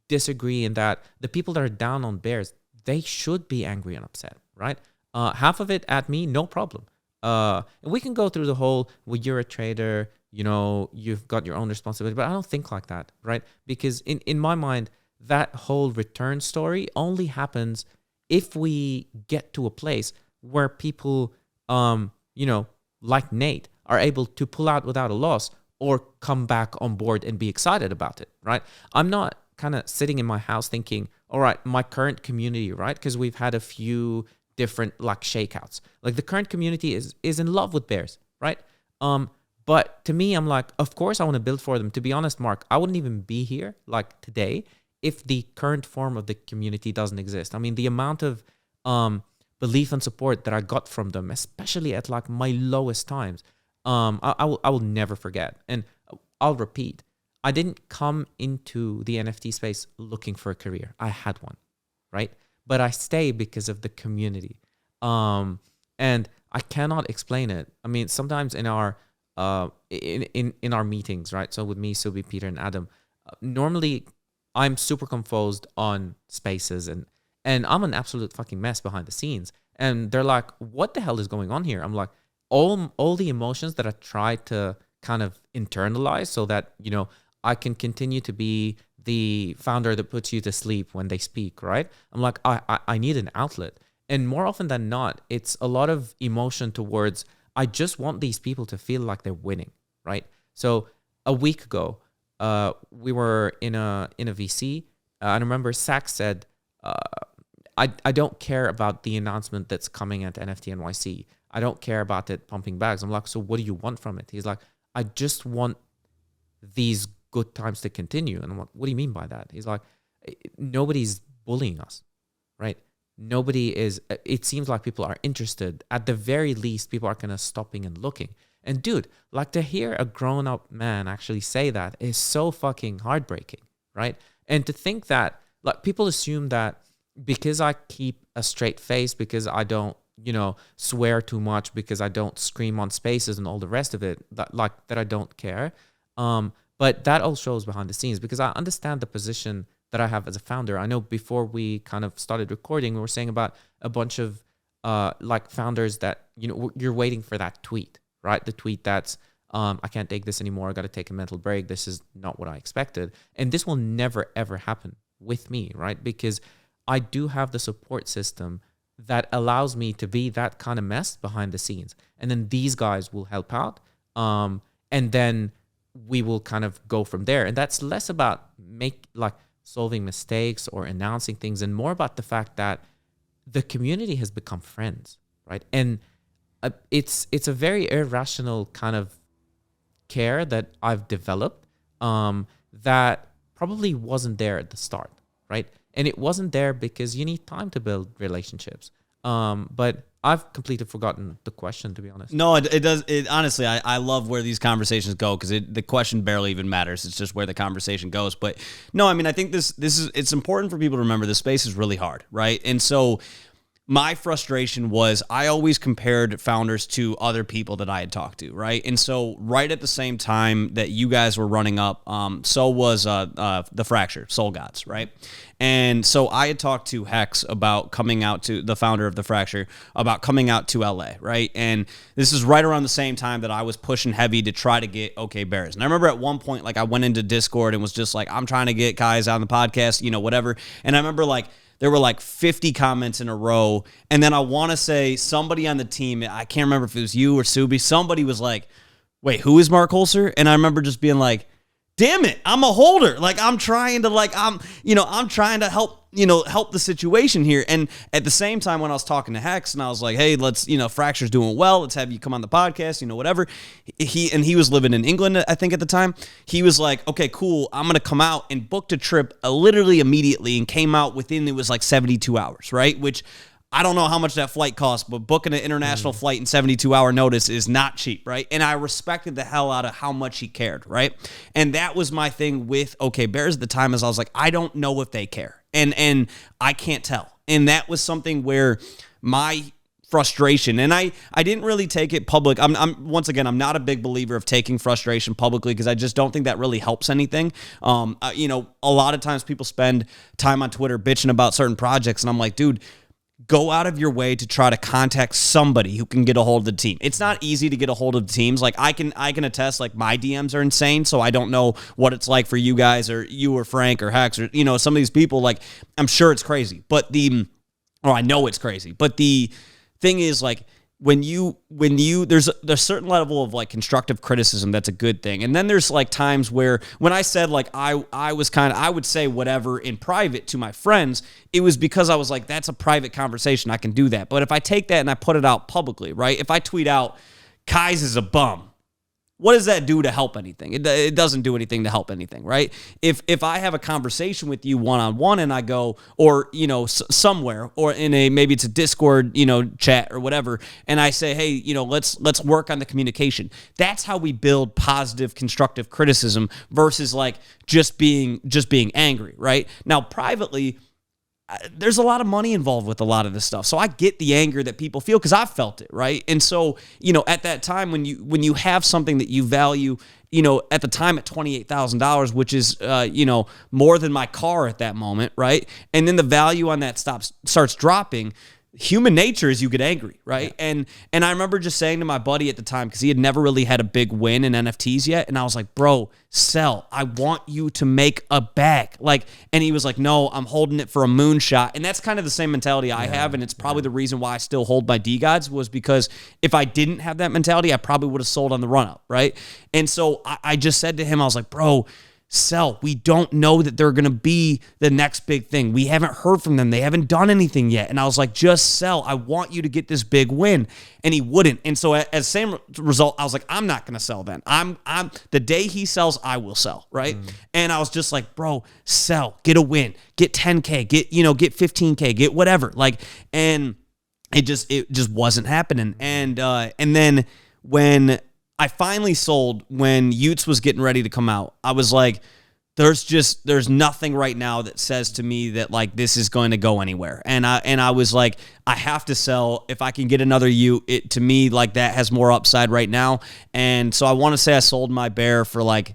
disagree in that the people that are down on bears, they should be angry and upset, right? Half of it at me, no problem. And we can go through the whole, well, you're a trader, you know, you've got your own responsibility, but I don't think like that, right? Because in my mind, that whole return story only happens if we get to a place where people, you know, like Nate, are able to pull out without a loss or come back on board and be excited about it, right? I'm not kind of sitting in my house thinking, all right, my current community, right? Because we've had a few different like shakeouts. Like the current community is in love with bears, right? But to me, I'm like, of course I want to build for them. To be honest, Mark, I wouldn't even be here like today if the current form of the community doesn't exist. I mean, the amount of belief and support that I got from them, especially at like my lowest times, I will never forget. And I'll repeat, I didn't come into the NFT space looking for a career. I had one, right? But I stay because of the community. And I cannot explain it. I mean, sometimes in our in our meetings, right? So with me, Subi, Peter, and Adam, normally I'm super composed on spaces, and I'm an absolute fucking mess behind the scenes. And they're like, what the hell is going on here? I'm like, all the emotions that I try to kind of internalize so that, you know, I can continue to be the founder that puts you to sleep when they speak, right? I'm like, I need an outlet. And more often than not, it's a lot of emotion towards, I just want these people to feel like they're winning, right? So a week ago, we were in a VC. I remember Zach said, I don't care about the announcement that's coming at NFT NYC. I don't care about it pumping bags. I'm like, so what do you want from it? He's like, I just want these good times to continue. And I'm like, what do you mean by that? He's like, nobody's bullying us, right? Nobody is, it seems like people are interested. At the very least, people are kind of stopping and looking. And dude, like to hear a grown-up man actually say that is so fucking heartbreaking, right? And to think that, like, people assume that because I keep a straight face, because I don't, you know, swear too much, because I don't scream on spaces and all the rest of it, that I don't care. But that all shows behind the scenes, because I understand the position that I have as a founder. I know before we kind of started recording, we were saying about a bunch of like founders that, you know, you're waiting for that tweet, right? The tweet that's, I can't take this anymore. I got to take a mental break. This is not what I expected. And this will never, ever happen with me, right? Because I do have the support system that allows me to be that kind of mess behind the scenes. And then these guys will help out. And then we will kind of go from there. And that's less about solving mistakes or announcing things, and more about the fact that the community has become friends, right? And it's a very irrational kind of care that I've developed that probably wasn't there at the start, right? And it wasn't there because you need time to build relationships. But I've completely forgotten the question, to be honest. No, it does. Honestly, I love where these conversations go, because the question barely even matters. It's just where the conversation goes. But no, I mean, I think this is, it's important for people to remember this space is really hard, right? And so my frustration was I always compared founders to other people that I had talked to, right? And so right at the same time that you guys were running up, so was the Fracture, Soul Gods, right? And so I had talked to Hex about coming out to, the founder of the Fracture, about coming out to LA, right? And this is right around the same time that I was pushing heavy to try to get OK Bears. And I remember at one point, like, I went into Discord and was just like, I'm trying to get guys on the podcast, you know, whatever. And I remember, like, there were like 50 comments in a row. And then I want to say somebody on the team, I can't remember if it was you or Subi, somebody was like, wait, who is Marc Colcer? And I remember just being like, damn it, I'm a holder. Like I'm trying to help the situation here. And at the same time, when I was talking to Hex and I was like, hey, let's, Fracture's doing well. Let's have you come on the podcast, whatever. He was living in England, I think at the time. He was like, okay, cool. I'm going to come out, and booked a trip literally immediately and came out within, it was like 72 hours, right? Which I don't know how much that flight costs, but booking an international flight in 72-hour notice is not cheap, right? And I respected the hell out of how much he cared, right? And that was my thing with OK Bears at the time, is I was like, I don't know if they care. And I can't tell. And that was something where my frustration, and I didn't really take it public. I'm once again, I'm not a big believer of taking frustration publicly, because I just don't think that really helps anything. A lot of times people spend time on Twitter bitching about certain projects, and I'm like, dude, go out of your way to try to contact somebody who can get a hold of the team. It's not easy to get a hold of teams. Like I can attest, like my DMs are insane. So I don't know what it's like for you guys, or you or Frank or Hex, or, some of these people. Like I'm sure it's crazy, I know it's crazy. But the thing is, like, when you there's a certain level of like constructive criticism that's a good thing, and then there's like times where when I said like I would say whatever in private to my friends, it was because I was like, that's a private conversation, I can do that. But if I take that and I put it out publicly, right? If I tweet out Kai's is a bum, what does that do to help anything? It doesn't do anything to help anything, right? If I have a conversation with you one-on-one and I go, or, somewhere, or maybe it's a Discord, chat or whatever, and I say, hey, let's work on the communication. That's how we build positive, constructive criticism versus like just being angry, right? Now, privately, there's a lot of money involved with a lot of this stuff. So I get the anger that people feel, because I've felt it, right? And so, at that time when you have something that you value, at the time at $28,000, which is, more than my car at that moment, right? And then the value on that starts dropping. Human nature is you get angry, right? Yeah. And I remember just saying to my buddy at the time, because he had never really had a big win in NFTs yet, and I was like, bro, sell. I want you to make a bag. Like, and he was like, no, I'm holding it for a moonshot. And that's kind of the same mentality I have, and it's probably the reason why I still hold my D-Gods, was because if I didn't have that mentality, I probably would have sold on the run-up, right? And so I just said to him, I was like, bro, sell. We don't know that they're going to be the next big thing. We haven't heard from them. They haven't done anything yet. And I was like, just sell. I want you to get this big win. And he wouldn't. And so as same result, I was like, I'm not going to sell then. I'm the day he sells, I will sell. Right. And I was just like, bro, sell, get a win, get 10K, get 15K, get whatever. Like, and it just wasn't happening. And then when I finally sold, when Utes was getting ready to come out, I was like, there's nothing right now that says to me that like this is going to go anywhere. And I was like, I have to sell. If I can get another Ute, it to me like that has more upside right now. And so I want to say I sold my bear for like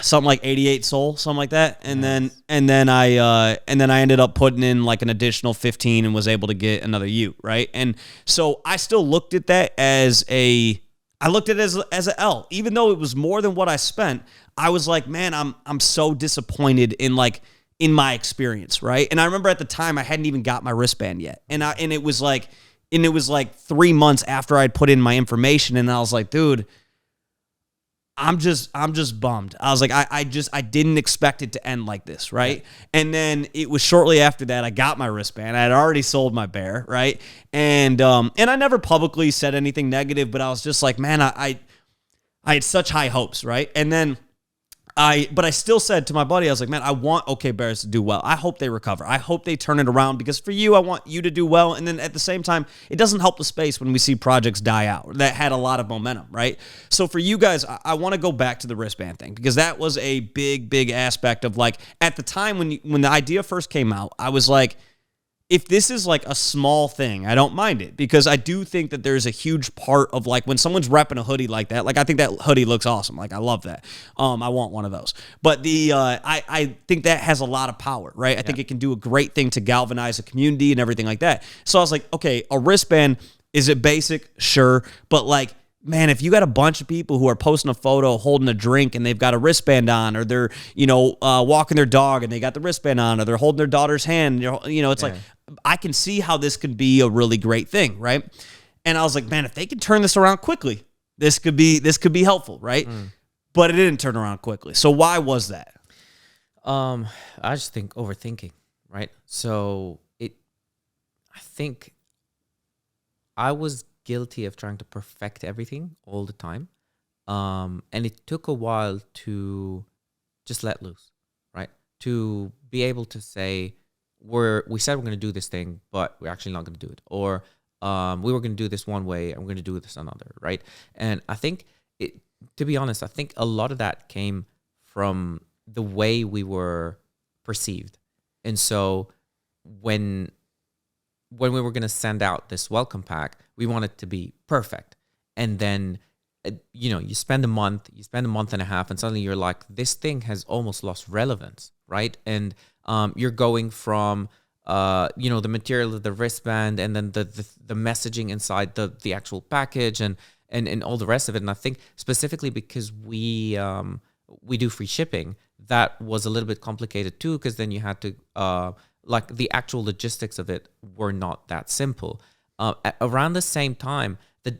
something like 88 SOL, something like that. And then I ended up putting in like an additional 15 and was able to get another Ute, right? And so I still looked at that as a L, even though it was more than what I spent. I was like, man, I'm so disappointed in my experience, right? And I remember at the time I hadn't even got my wristband yet, and it was like 3 months after I'd put in my information, and I was like, dude, I'm just bummed. I was like, I didn't expect it to end like this, right? Yeah. And then it was shortly after that I got my wristband. I had already sold my bear, right? And I never publicly said anything negative, but I was just like, man, I had such high hopes, right? And then but I still said to my buddy, I was like, man, I want OK Bears to do well. I hope they recover. I hope they turn it around, because for you, I want you to do well. And then at the same time, it doesn't help the space when we see projects die out that had a lot of momentum, right? So for you guys, I want to go back to the wristband thing, because that was a big, big aspect of like, at the time when the idea first came out, I was like, if this is like a small thing, I don't mind it, because I do think that there's a huge part of like when someone's repping a hoodie like that, like I think that hoodie looks awesome. Like I love that. I want one of those. But I think that has a lot of power, right? I think it can do a great thing to galvanize a community and everything like that. So I was like, okay, a wristband, is it basic? Sure. But like, man, if you got a bunch of people who are posting a photo holding a drink and they've got a wristband on, or they're, walking their dog and they got the wristband on, or they're holding their daughter's hand, it's like, I can see how this could be a really great thing, right? And I was like, man, if they could turn this around quickly, this could be helpful, right? but it didn't turn around quickly. So why was that? I just think overthinking, right? So I think I was guilty of trying to perfect everything all the time. And it took a while to just let loose, right? To be able to say, we said we're going to do this thing, but we're actually not going to do it. Or we were going to do this one way and we're going to do this another, right? And I think, to be honest, I think a lot of that came from the way we were perceived. And so when we were going to send out this welcome pack, we wanted it to be perfect. And then, you spend a month and a half, and suddenly you're like, this thing has almost lost relevance, right? And you're going from, the material of the wristband and then the messaging inside the actual package and all the rest of it. And I think specifically because we do free shipping, that was a little bit complicated too, because then you had to, the actual logistics of it were not that simple. Around the same time, the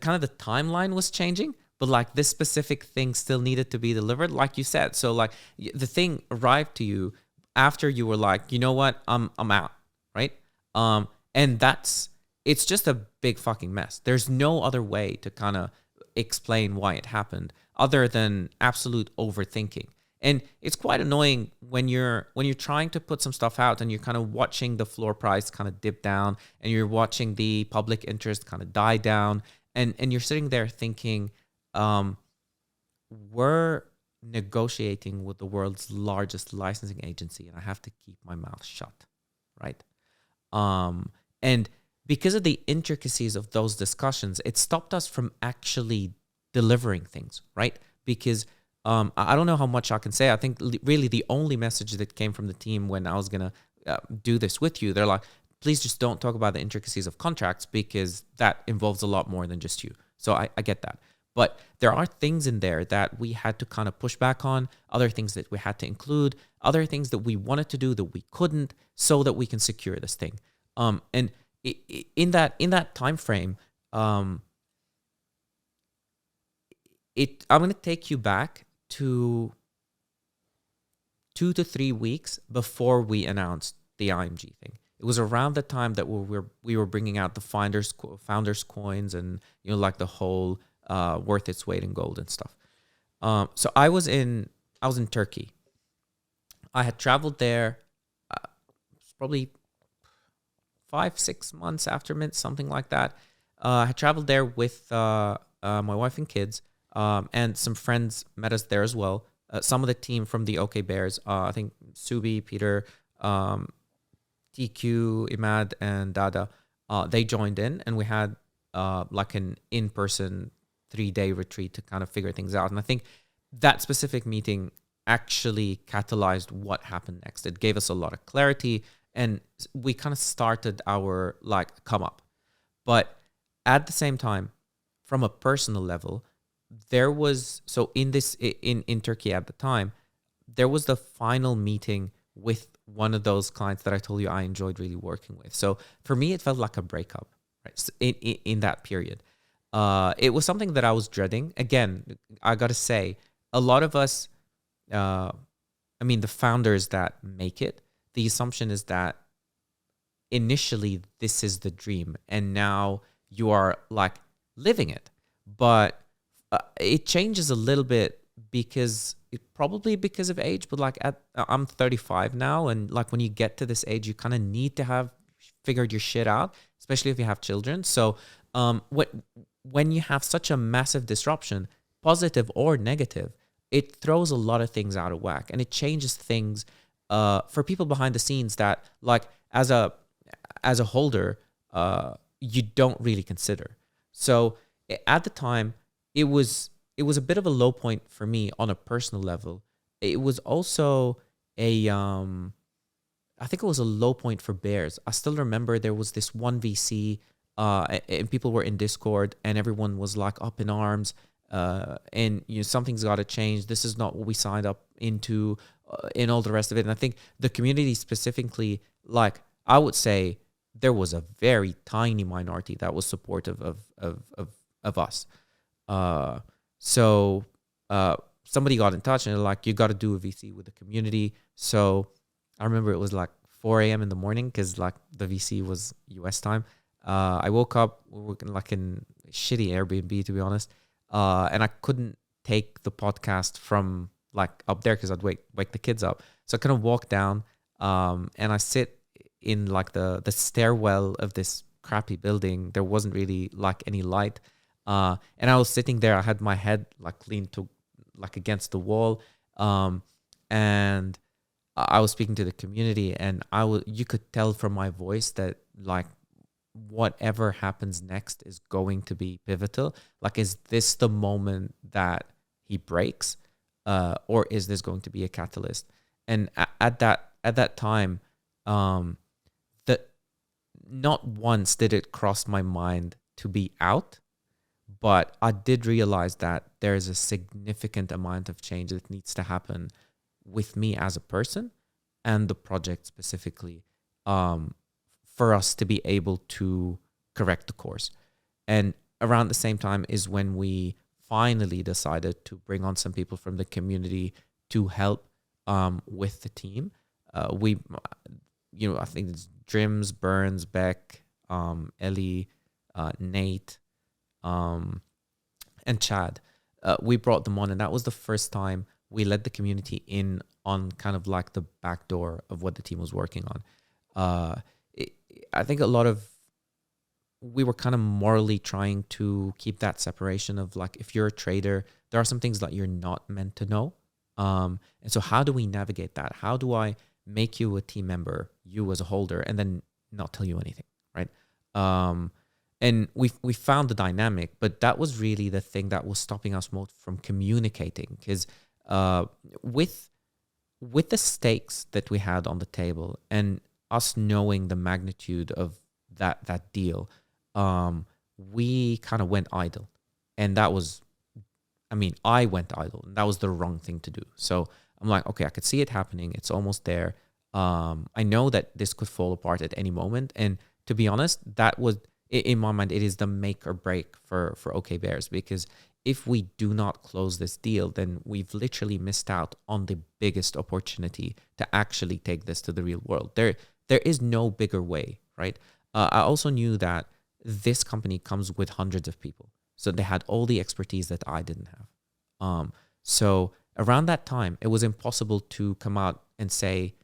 kind of the timeline was changing, but like this specific thing still needed to be delivered, like you said. So like the thing arrived to you after you were like, you know what, I'm out, right? And it's just a big fucking mess. There's no other way to kind of explain why it happened other than absolute overthinking. And it's quite annoying when you're trying to put some stuff out and you're kind of watching the floor price kind of dip down and you're watching the public interest kind of die down and you're sitting there thinking, we're negotiating with the world's largest licensing agency and I have to keep my mouth shut, right? And because of the intricacies of those discussions, it stopped us from actually delivering things, right? Because I don't know how much I can say. I think really the only message that came from the team when I was going to do this with you, they're like, please just don't talk about the intricacies of contracts because that involves a lot more than just you. So I get that. But there are things in there that we had to kind of push back on, other things that we had to include, other things that we wanted to do that we couldn't so that we can secure this thing. And in that time frame, I'm going to take you back to 2 to 3 weeks before we announced the IMG thing. It was around the time that we were bringing out the founders coins and like the whole worth its weight in gold and stuff. So I was in Turkey. I had traveled there probably 5-6 months after Mint, something like that. I had traveled there with my wife and kids. And some friends met us there as well. Some of the team from the OK Bears, I think Subi, Peter, TQ, Imad, and Dada, they joined in, and we had like an in-person 3-day retreat to kind of figure things out. And I think that specific meeting actually catalyzed what happened next. It gave us a lot of clarity, and we kind of started our come up. But at the same time, from a personal level, there was, so in Turkey at the time, there was the final meeting with one of those clients that I told you I enjoyed really working with. So for me, it felt like a breakup, right? So in that period. It was something that I was dreading. Again, I got to say, a lot of us, the founders that make it, the assumption is that initially this is the dream and now you are like living it. But it changes a little bit because of age, but I'm 35 now, and like when you get to this age, you kind of need to have figured your shit out, especially if you have children. So when you have such a massive disruption, positive or negative, it throws a lot of things out of whack, and it changes things for people behind the scenes that, like, as a holder, you don't really consider. So at the time, it was a bit of a low point for me on a personal level. It was also I think it was a low point for Bears. I still remember there was this one VC, and people were in Discord, and everyone was like up in arms, and something's got to change. This is not what we signed up into, and all the rest of it. And I think the community specifically, like, I would say there was a very tiny minority that was supportive of us. So somebody got in touch and they're like, you got to do a VC with the community. So I remember it was like 4 a.m. in the morning because like the VC was US time. I woke up, we were like in shitty Airbnb, to be honest. And I couldn't take the podcast from like up there because I'd wake the kids up. So I kind of walk down and I sit in like the stairwell of this crappy building. There wasn't really like any light. And I was sitting there. I had my head like leaned to like against the wall. And I was speaking to the community, and you could tell from my voice that like whatever happens next is going to be pivotal. Like, is this the moment that he breaks, or is this going to be a catalyst? And at that time, that not once did it cross my mind to be out, but I did realize that there is a significant amount of change that needs to happen with me as a person and the project specifically, for us to be able to correct the course. And around the same time is when we finally decided to bring on some people from the community to help with the team. I think it's Drims, Burns, Beck, Ellie, Nate, and Chad. We brought them on, and that was the first time we let the community in on kind of like the back door of what the team was working on. I think we were kind of morally trying to keep that separation of like, if you're a trader, there are some things that you're not meant to know. And so how do we navigate that? How do I make you a team member, you as a holder, and then not tell you anything, right? And we found the dynamic, but that was really the thing that was stopping us most from communicating, because with the stakes that we had on the table and us knowing the magnitude of that deal, we kind of went idle. And that was, I went idle, and that was the wrong thing to do. So I'm like, okay, I could see it happening. It's almost there. I know that this could fall apart at any moment. And to be honest, that was, in my mind, it is the make or break for OK Bears, because if we do not close this deal, then we've literally missed out on the biggest opportunity to actually take this to the real world. There is no bigger way, right? I also knew that this company comes with hundreds of people. So they had all the expertise that I didn't have. So around that time, it was impossible to come out and say,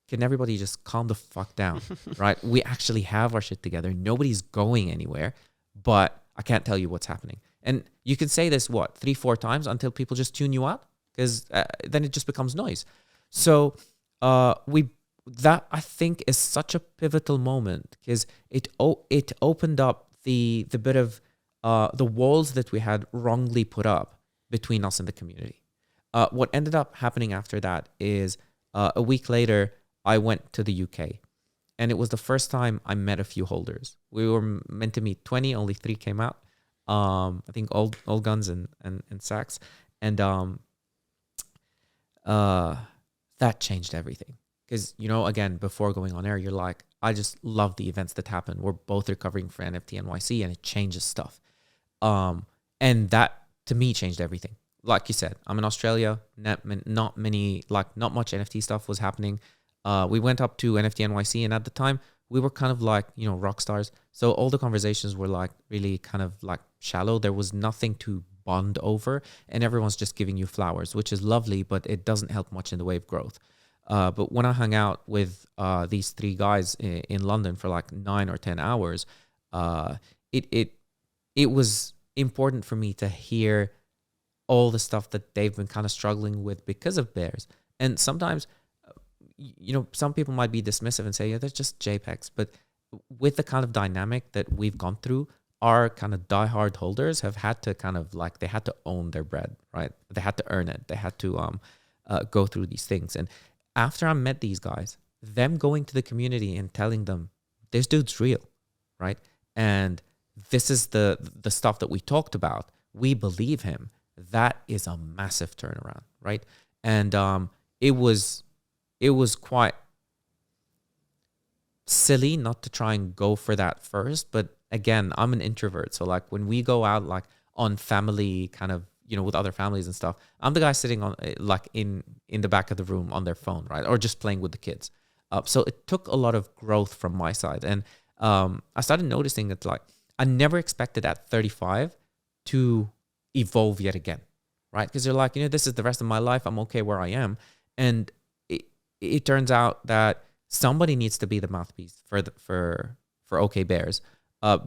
can everybody just calm the fuck down, right? We actually have our shit together. Nobody's going anywhere, but I can't tell you what's happening. And you can say this, 3-4 times until people just tune you out, because then it just becomes noise. So that I think is such a pivotal moment, because it opened up the bit of the walls that we had wrongly put up between us and the community. What ended up happening after that is a week later, I went to the UK, and it was the first time I met a few holders. We were meant to meet 20, only 3 came out. I think all guns and sacks. And that changed everything. Because, again, before going on air, you're like, I just love the events that happen. We're both recovering for NFT NYC, and it changes stuff. And that, to me, changed everything. Like you said, I'm in Australia. Not much NFT stuff was happening. We went up to NFT NYC, and at the time, we were kind of like, rock stars. So all the conversations were like really kind of like shallow. There was nothing to bond over, and everyone's just giving you flowers, which is lovely, but it doesn't help much in the way of growth. But when I hung out with these 3 guys in London for like 9 or 10 hours, it was important for me to hear all the stuff that they've been kind of struggling with because of bears. And sometimes, some people might be dismissive and say, yeah, that's just JPEGs. But with the kind of dynamic that we've gone through, our kind of diehard holders have had to kind of like, they had to own their bread, right? They had to earn it. They had to go through these things. And after I met these guys, them going to the community and telling them, this dude's real, right? And this is the stuff that we talked about. We believe him. That is a massive turnaround, right? And it was quite silly not to try and go for that first. But again, I'm an introvert. So like when we go out like on family kind of, with other families and stuff, I'm the guy sitting on like in the back of the room on their phone, right? Or just playing with the kids. So it took a lot of growth from my side. And I started noticing that like I never expected at 35 to evolve yet again, right? Because you're like, this is the rest of my life. I'm okay where I am. And it turns out that somebody needs to be the mouthpiece for OK Bears.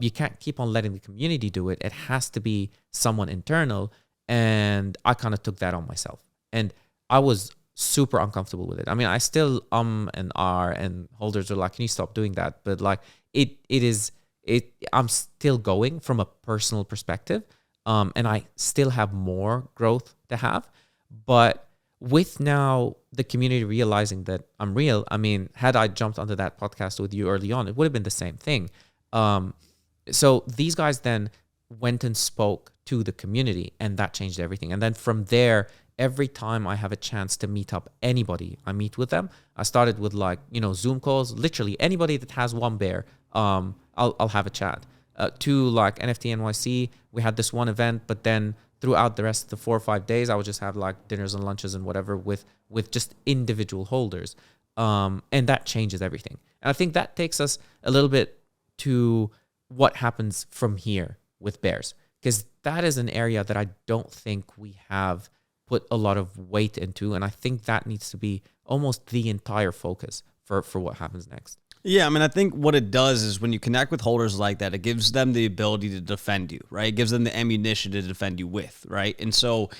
You can't keep on letting the community do it. It has to be someone internal. And I kind of took that on myself. And I was super uncomfortable with it. I mean, I still and R, and holders are like, can you stop doing that? But like I'm still going from a personal perspective. And I still have more growth to have. But with now the community realizing that I'm real, I mean, had I jumped onto that podcast with you early on, it would have been the same thing. So these guys then went and spoke to the community, and that changed everything. And then from there, every time I have a chance to meet up anybody, I meet with them. I started with like, Zoom calls, literally anybody that has one bear, I'll have a chat. To like NFT NYC, we had this one event, but then throughout the rest of the 4 or 5 days, I would just have like dinners and lunches and whatever with just individual holders. And that changes everything. And I think that takes us a little bit to what happens from here with bears, because that is an area that I don't think we have put a lot of weight into. And I think that needs to be almost the entire focus for what happens next. Yeah, I mean, I think what it does is when you connect with holders like that, it gives them the ability to defend you, right? It gives them the ammunition to defend you with, right? And so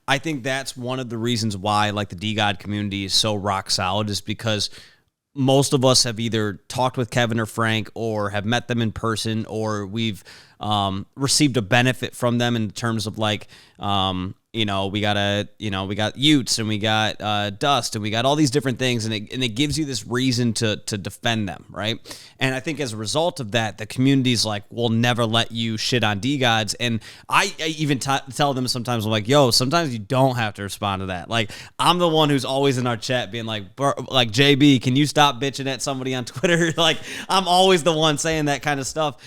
I think that's one of the reasons why like the DGOD community is so rock solid, is because most of us have either talked with Kevin or Frank or have met them in person, or we've received a benefit from them in terms of like, we got Utes and we got Dust and we got all these different things, and it gives you this reason to defend them, right? And I think as a result of that, the community's like, we'll never let you shit on DGODs. And I even tell them sometimes, I'm like, yo, sometimes you don't have to respond to that. Like, I'm the one who's always in our chat being like, JB, can you stop bitching at somebody on Twitter? Like, I'm always the one saying that kind of stuff.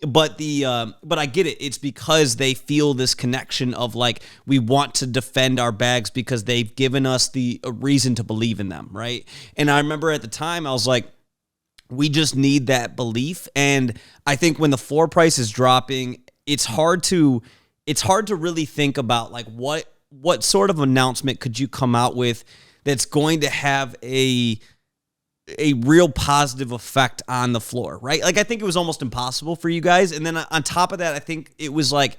But I get it. It's because they feel this connection of like, we want to defend our bags because they've given us a reason to believe in them, right? And I remember at the time I was like, we just need that belief. And I think when the floor price is dropping, it's hard to really think about like what sort of announcement could you come out with that's going to have a real positive effect on the floor, right? Like, I think it was almost impossible for you guys. And then on top of that, I think it was like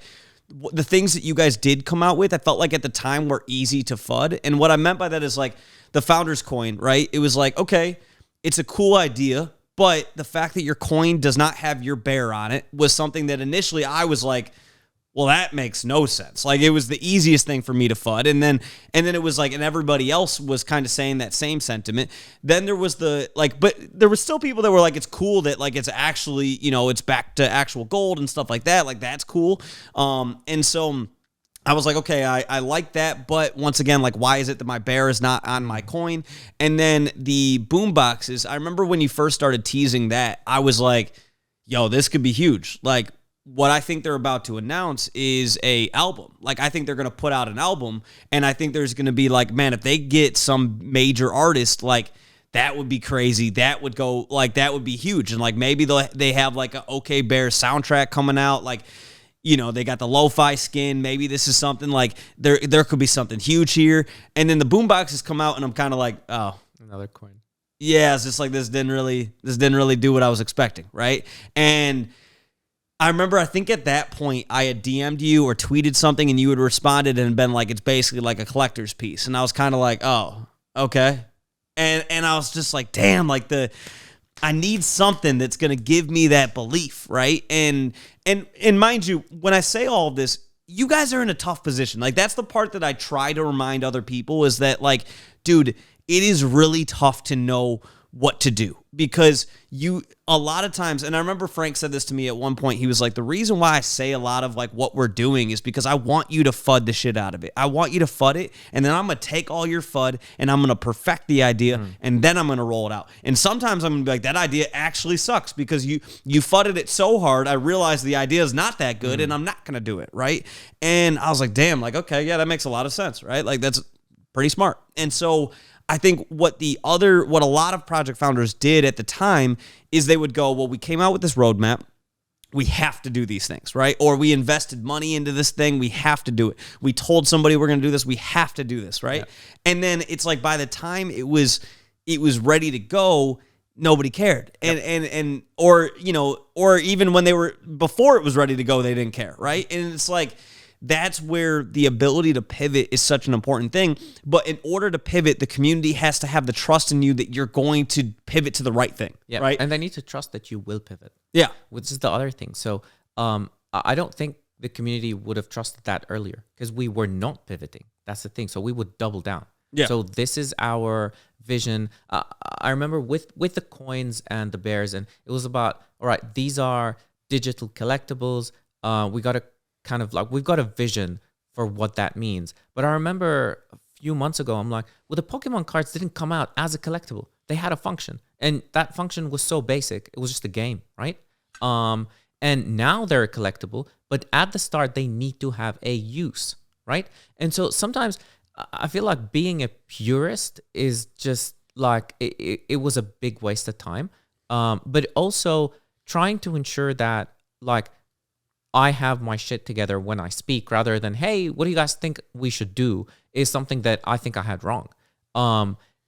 the things that you guys did come out with, I felt like at the time were easy to FUD. And what I meant by that is like the founder's coin, right? It was like, okay, it's a cool idea, but the fact that your coin does not have your bear on it was something that initially I was like, well, that makes no sense. Like, it was the easiest thing for me to FUD. And then it was like, and everybody else was kind of saying that same sentiment. Then there was but there were still people that were like, it's cool that like, it's actually, it's back to actual gold and stuff like that. Like, that's cool. And so I was like, okay, I like that. But once again, like, why is it that my bear is not on my coin? And then the boom boxes, I remember when you first started teasing that, I was like, yo, this could be huge. Like, what I think they're about to announce is a album. Like, I think they're going to put out an album, and I think there's going to be like, man, if they get some major artist, like, that would be crazy. That would go, like, that would be huge. And like, maybe they have like a OK Bear soundtrack coming out. Like, they got the lo-fi skin. Maybe this is something like there could be something huge here. And then the boomboxes come out, and I'm kind of like, oh, another coin. Yeah, it's just like this didn't really do what I was expecting, right? And I remember, I think at that point, I had DM'd you or tweeted something, and you had responded and been like, it's basically like a collector's piece. And I was kind of like, oh, okay. And I was just like, damn, like I need something that's going to give me that belief, right? And mind you, when I say all of this, you guys are in a tough position. Like, that's the part that I try to remind other people, is that like, dude, it is really tough to know what to do, because a lot of times, and I remember Frank said this to me at one point, he was like, the reason why I say a lot of like what we're doing is because I want you to FUD the shit out of it. I want you to FUD it, and then I'm going to take all your FUD and I'm going to perfect the idea, and then I'm going to roll it out. And sometimes I'm going to be like, that idea actually sucks because you FUDded it so hard, I realized the idea is not that good and I'm not going to do it, right? And I was like, damn, like, okay, yeah, that makes a lot of sense, right? Like, that's pretty smart. And so I think what a lot of project founders did at the time is they would go, well, we came out with this roadmap. We have to do these things, right? Or we invested money into this thing. We have to do it. We told somebody we're going to do this. We have to do this, right? Yeah. And then it's like by the time it was ready to go, nobody cared. And or even when before it was ready to go, they didn't care, right? And it's like, that's where the ability to pivot is such an important thing. But in order to pivot, the community has to have the trust in you that you're going to pivot to the right thing, right? And they need to trust that you will pivot. Yeah. Which is the other thing. So I don't think the community would have trusted that earlier because we were not pivoting. That's the thing. So we would double down. Yeah. So this is our vision. I remember with the coins and the bears, and it was about, all right, these are digital collectibles. We got to kind of like, we've got a vision for what that means. But I remember a few months ago, I'm like, well, the Pokemon cards didn't come out as a collectible. They had a function, and that function was so basic. It was just a game, right? And now they're a collectible, but at the start, they need to have a use, right? And so sometimes I feel like being a purist is just like, it was a big waste of time. But also trying to ensure that like, I have my shit together when I speak, rather than, hey, what do you guys think we should do, is something that I think I had wrong.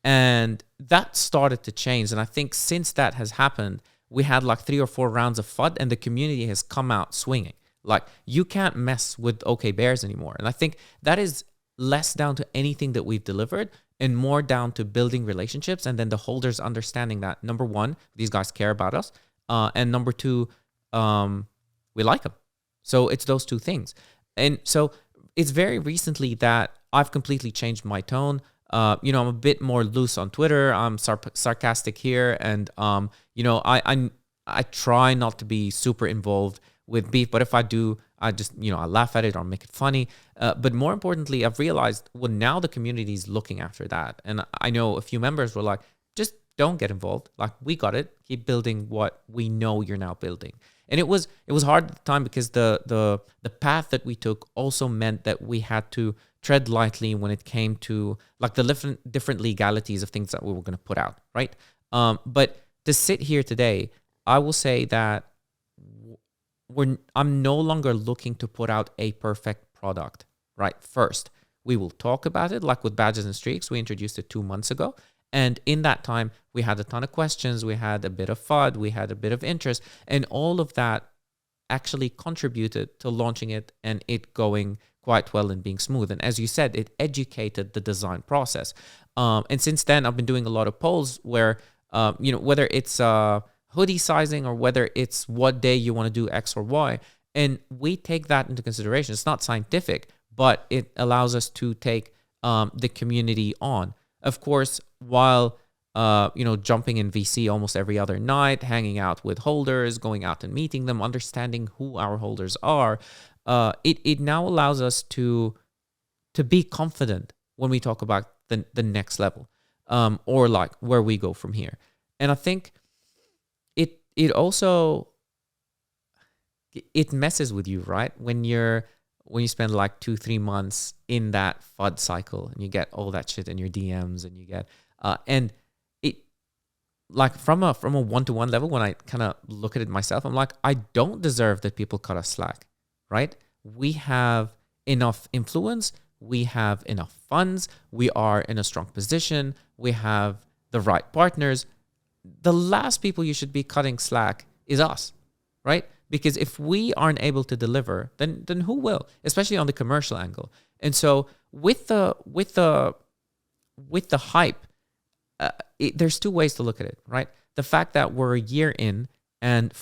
And that started to change. And I think since that has happened, we had like 3 or 4 rounds of FUD, and the community has come out swinging. Like, you can't mess with OK Bears anymore. And I think that is less down to anything that we've delivered and more down to building relationships, and then the holders understanding that, number one, these guys care about us, and number two, we like them. So it's those two things. And so it's very recently that I've completely changed my tone. I'm a bit more loose on Twitter. I'm sarcastic here. And, I try not to be super involved with beef. But if I do, I just, I laugh at it or make it funny. But more importantly, I've realized, well, now the community is looking after that. And I know a few members were like, just don't get involved. Like, we got it. Keep building what we know you're now building. And it was hard at the time because the path that we took also meant that we had to tread lightly when it came to like the different legalities of things that we were going to put out, right? But to sit here today, I will say that I'm no longer looking to put out a perfect product, right? First, we will talk about it, like with Badges and Streaks. We introduced it 2 months ago. And in that time, we had a ton of questions, we had a bit of FUD, we had a bit of interest, and all of that actually contributed to launching it and it going quite well and being smooth. And as you said, it educated the design process. And since then, I've been doing a lot of polls where, whether it's hoodie sizing or whether it's what day you want to do X or Y, and we take that into consideration. It's not scientific, but it allows us to take the community on. Of course, while jumping in VC almost every other night, hanging out with holders, going out and meeting them, understanding who our holders are, it now allows us to be confident when we talk about the next level, or like where we go from here. And I think it also messes with you, right? When you spend like 2-3 months in that FUD cycle and you get all that shit in your DMs and you get and it like from a one-to-one level, when I kind of look at it myself, I'm like, I don't deserve that people cut us slack, right? We have enough influence, we have enough funds, we are in a strong position, we have the right partners. The last people you should be cutting slack is us, right? Because if we aren't able to deliver, then who will? Especially on the commercial angle. And so with the hype, there's 2 ways to look at it, right? The fact that we're a year in, and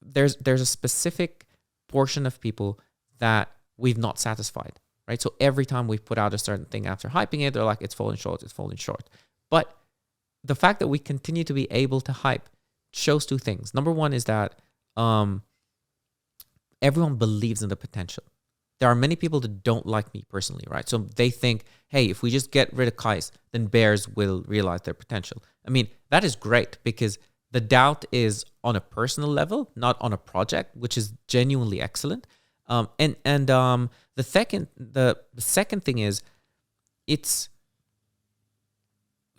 there's a specific portion of people that we've not satisfied, right? So every time we've put out a certain thing after hyping it, they're like, it's falling short. But the fact that we continue to be able to hype shows two things. Number one is that everyone believes in the potential. There are many people that don't like me personally, right? So they think, hey, if we just get rid of Kais, then bears will realize their potential. I mean, that is great because the doubt is on a personal level, not on a project, which is genuinely excellent. The second thing is, it's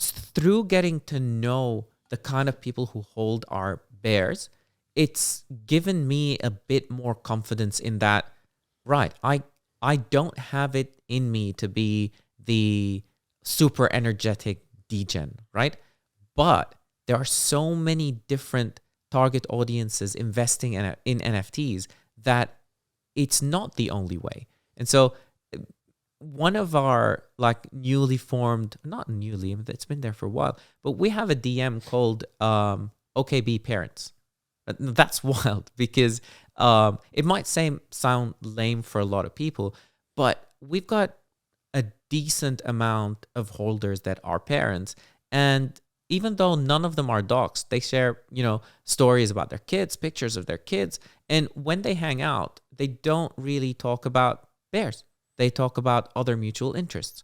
through getting to know the kind of people who hold our bears, it's given me a bit more confidence in that, right, I don't have it in me to be the super energetic degen, right? But there are so many different target audiences investing in NFTs that it's not the only way. And so one of our like newly formed, not newly, it's been there for a while, but we have a DM called OKB Parents. That's wild because it might sound lame for a lot of people, but we've got a decent amount of holders that are parents. And even though none of them are docs, they share, stories about their kids, pictures of their kids. And when they hang out, they don't really talk about bears. They talk about other mutual interests.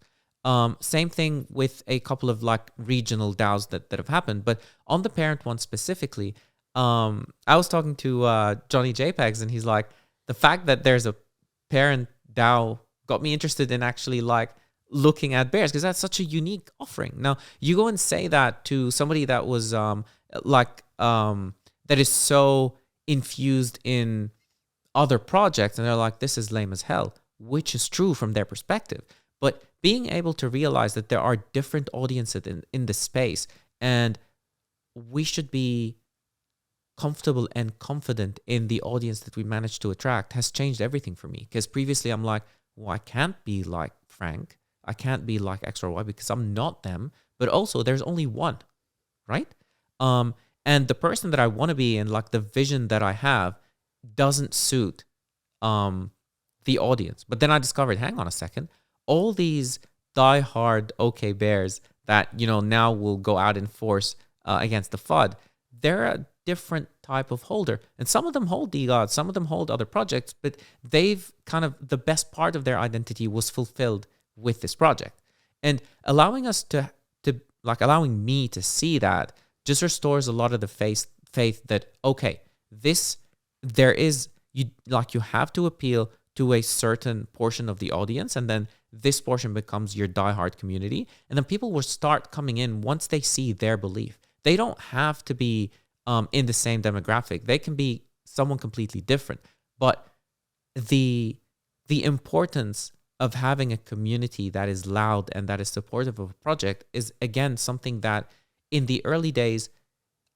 Same thing with a couple of like regional DAOs that have happened. But on the parent one specifically, I was talking to Johnny JPEGs, and he's like, the fact that there's a parent DAO got me interested in actually like looking at bears, because that's such a unique offering. Now, you go and say that to somebody that was that is so infused in other projects, and they're like, this is lame as hell, which is true from their perspective. But being able to realize that there are different audiences in the space, and we should be comfortable and confident in the audience that we managed to attract has changed everything for me. Because previously I'm like, well, I can't be like Frank. I can't be like X or Y because I'm not them. But also there's only one, right? And the person that I want to be and like the vision that I have doesn't suit the audience. But then I discovered, hang on a second, all these diehard OK Bears that, now will go out in force against the FUD, they're a different type of holder. And some of them hold DeGod, some of them hold other projects, but they've kind of, the best part of their identity was fulfilled with this project. And allowing us allowing me to see that just restores a lot of the faith that, okay, you have to appeal to a certain portion of the audience, and then this portion becomes your diehard community. And then people will start coming in once they see their belief. They don't have to be in the same demographic. They can be someone completely different. But the importance of having a community that is loud and that is supportive of a project is, again, something that in the early days,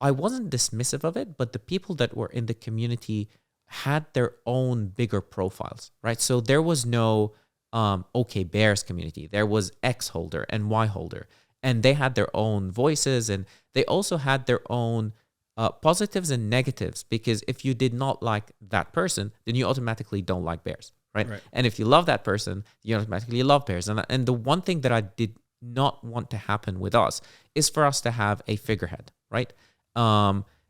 I wasn't dismissive of it, but the people that were in the community had their own bigger profiles, right? So there was no OK Bears community. There was X holder and Y holder, and they had their own voices, and they also had their own positives and negatives, because if you did not like that person, then you automatically don't like bears, right? And if you love that person, you automatically love bears. And the one thing that I did not want to happen with us is for us to have a figurehead, right?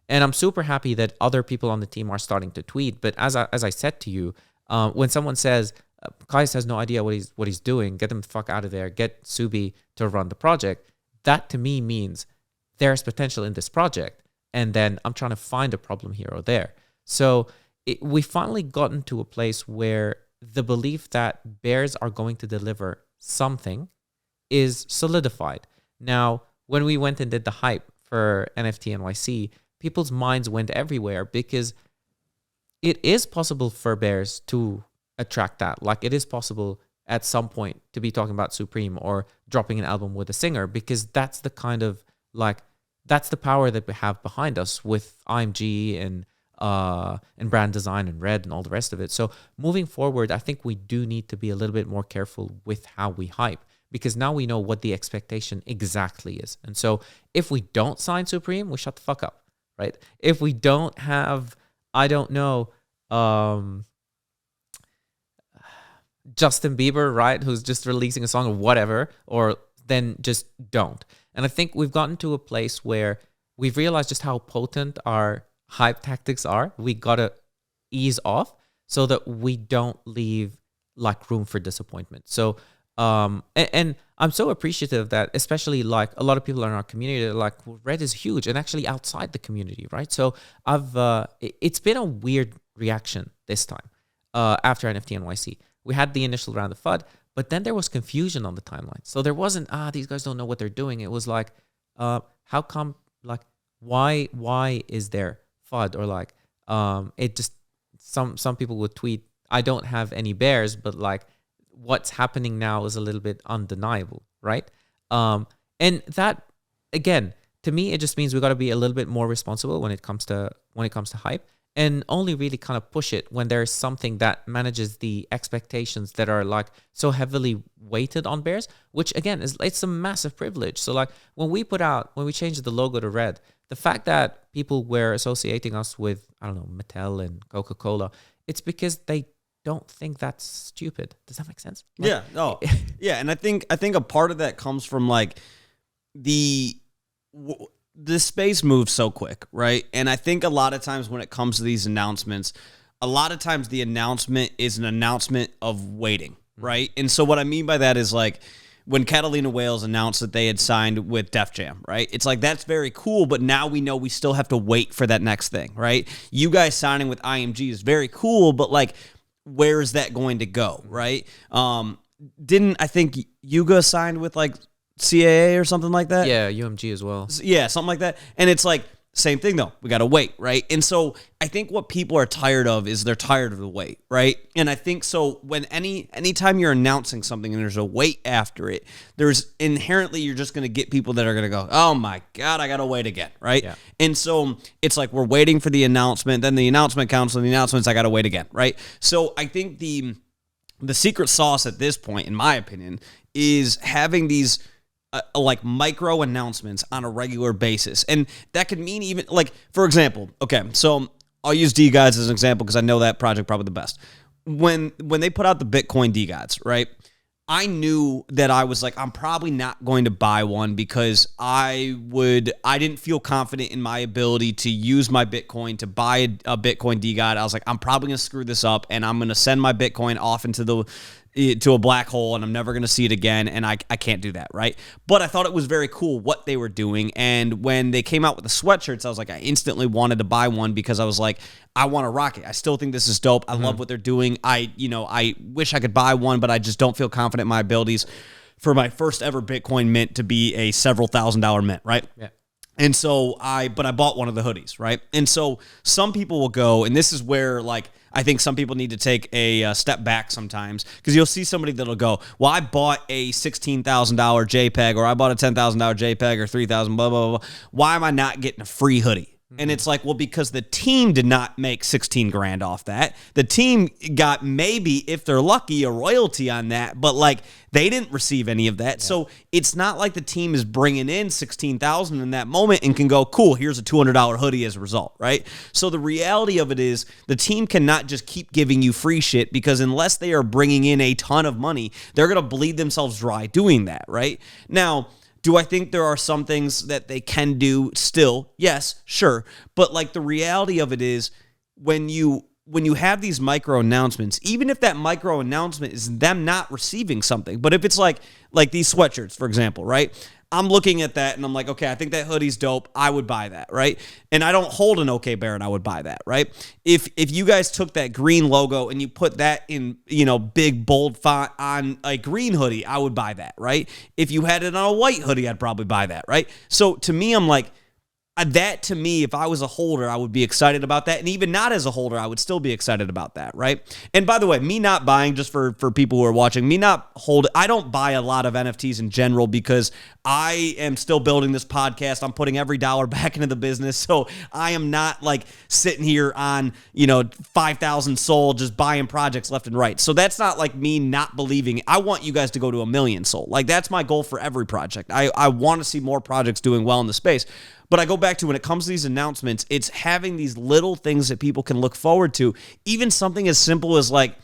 And I'm super happy that other people on the team are starting to tweet. But as I said to you, when someone says, Kais has no idea what he's doing, get him the fuck out of there, get Subi to run the project, that to me means there's potential in this project. And then I'm trying to find a problem here or there. So we finally gotten to a place where the belief that bears are going to deliver something is solidified. Now, when we went and did the hype for NFT NYC, people's minds went everywhere, because it is possible for bears to attract that. Like, it is possible at some point to be talking about Supreme or dropping an album with a singer, because that's the kind of that's the power that we have behind us with IMG and brand design and Red and all the rest of it. So moving forward, I think we do need to be a little bit more careful with how we hype, because now we know what the expectation exactly is. And so if we don't sign Supreme, we shut the fuck up, right? If we don't have, I don't know, Justin Bieber, right, who's just releasing a song or whatever, or then just don't. And I think we've gotten to a place where we've realized just how potent our hype tactics are. We got to ease off so that we don't leave like room for disappointment. So, and I'm so appreciative that, especially like a lot of people in our community are like, well, Red is huge, and actually outside the community, right? So it's been a weird reaction this time after NFT NYC. We had the initial round of FUD, but then there was confusion on the timeline. So there wasn't, these guys don't know what they're doing. It was like, how come, like, why is there FUD? Or like, it just, some people would tweet, I don't have any bears, but like, what's happening now is a little bit undeniable, right? And that, again, to me, it just means we got to be a little bit more responsible when it comes to hype, and only really kind of push it when there's something that manages the expectations that are like so heavily weighted on bears, which again it's a massive privilege. So like when we changed the logo to red, the fact that people were associating us with, I don't know, Mattel and Coca-Cola, it's because they don't think that's stupid. Does that make sense? Like, yeah. No. Yeah. And I think a part of that comes from like the space moves so quick, right? And I think a lot of times when it comes to these announcements, a lot of times the announcement is an announcement of waiting, right? And so what I mean by that is like when Catalina Wales announced that they had signed with Def Jam, right? It's like, that's very cool, but now we know we still have to wait for that next thing, right? You guys signing with IMG is very cool, but like, where is that going to go, right? Didn't I think Yuga signed with like CAA or something like that? Yeah, UMG as well. Yeah, something like that. And it's like, same thing though. We got to wait, right? And so I think what people are tired of is they're tired of the wait, right? And I think so when anytime you're announcing something and there's a wait after it, there's inherently, you're just going to get people that are going to go, oh my God, I got to wait again, right? Yeah. And so it's like, we're waiting for the announcement, then the announcement comes, and the announcements, I got to wait again, right? So I think the secret sauce at this point, in my opinion, is having these like micro announcements on a regular basis. And that could mean even like, for example, okay, so I'll use DGods as an example because I know that project probably the best. When they put out the Bitcoin DGods, right? I knew that I was like, I'm probably not going to buy one because I didn't feel confident in my ability to use my Bitcoin to buy a Bitcoin DGod. I was like, I'm probably going to screw this up and I'm going to send my Bitcoin off to a black hole and I'm never going to see it again, and I can't do that, right? But I thought it was very cool what they were doing, and when they came out with the sweatshirts, I was like, I instantly wanted to buy one because I was like, I want to rock it. I still think this is dope. I love what they're doing. I wish I could buy one, but I just don't feel confident in my abilities for my first ever Bitcoin mint to be a several $1,000 mint, right? Yeah. And so I bought one of the hoodies, right? And so some people will go, and this is where like I think some people need to take a step back sometimes, because you'll see somebody that'll go, well, I bought a $16,000 JPEG, or I bought a $10,000 JPEG, or $3,000, blah, blah, blah. Why am I not getting a free hoodie? And it's like, well, because the team did not make 16 grand off that. The team got maybe, if they're lucky, a royalty on that, but like they didn't receive any of that. Yeah. So it's not like the team is bringing in 16,000 in that moment and can go, cool, here's a $200 hoodie as a result, right? So the reality of it is the team cannot just keep giving you free shit, because unless they are bringing in a ton of money, they're going to bleed themselves dry doing that, right? Now, do I think there are some things that they can do still? Yes, sure. But like the reality of it is when you have these micro announcements, even if that micro announcement is them not receiving something, but if it's like these sweatshirts, for example, right? I'm looking at that and I'm like, okay, I think that hoodie's dope. I would buy that, right? And I don't hold an OK Bear and I would buy that, right? If you guys took that green logo and you put that in, big bold font on a green hoodie, I would buy that, right? If you had it on a white hoodie, I'd probably buy that, right? So to me, I'm like, that to me, if I was a holder, I would be excited about that. And even not as a holder, I would still be excited about that, right? And by the way, me not buying, just for people who are watching, I don't buy a lot of NFTs in general because I am still building this podcast. I'm putting every dollar back into the business. So I am not like sitting here on, 5,000 sold, just buying projects left and right. So that's not like me not believing. I want you guys to go to 1 million sold. Like that's my goal for every project. I want to see more projects doing well in the space. But I go back to when it comes to these announcements, it's having these little things that people can look forward to. Even something as simple as like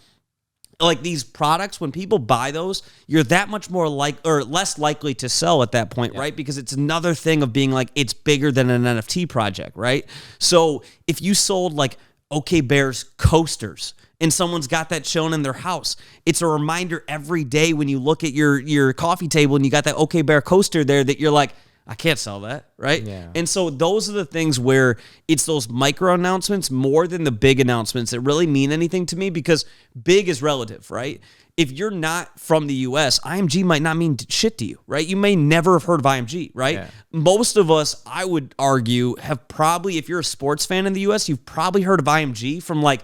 like these products, when people buy those, you're that much more less likely to sell at that point, right? Because it's another thing of being like, it's bigger than an NFT project, right? So if you sold like OK Bear's coasters and someone's got that shown in their house, it's a reminder every day when you look at your coffee table and you got that OK Bear coaster there that you're like, I can't sell that, right? Yeah. And so those are the things where it's those micro announcements more than the big announcements that really mean anything to me, because big is relative, right? If you're not from the US, IMG might not mean shit to you, right? You may never have heard of IMG, right? Yeah. Most of us, I would argue, have probably, if you're a sports fan in the US, you've probably heard of IMG from like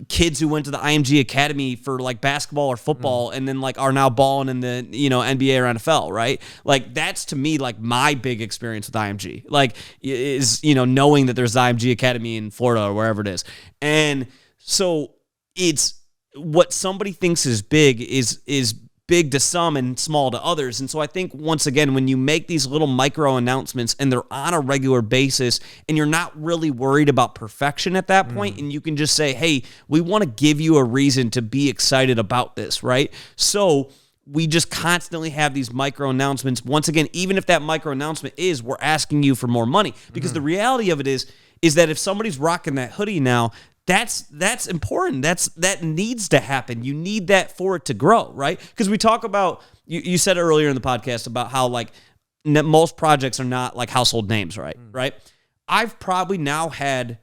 kids who went to the IMG Academy for like basketball or football and then like are now balling in the, NBA or NFL, right? Like that's to me like my big experience with IMG, like is, knowing that there's the IMG Academy in Florida or wherever it is. And so it's what somebody thinks is big is big to some and small to others. And so I think, once again, when you make these little micro announcements and they're on a regular basis and you're not really worried about perfection at that point, and you can just say, hey, we want to give you a reason to be excited about this, right? So we just constantly have these micro announcements. Once again, even if that micro announcement is, we're asking you for more money, because the reality of it is that if somebody's rocking that hoodie now, that's important. That needs to happen. You need that for it to grow, right? Because we talk about, you said earlier in the podcast about how like most projects are not like household names, right? Right. I've probably now had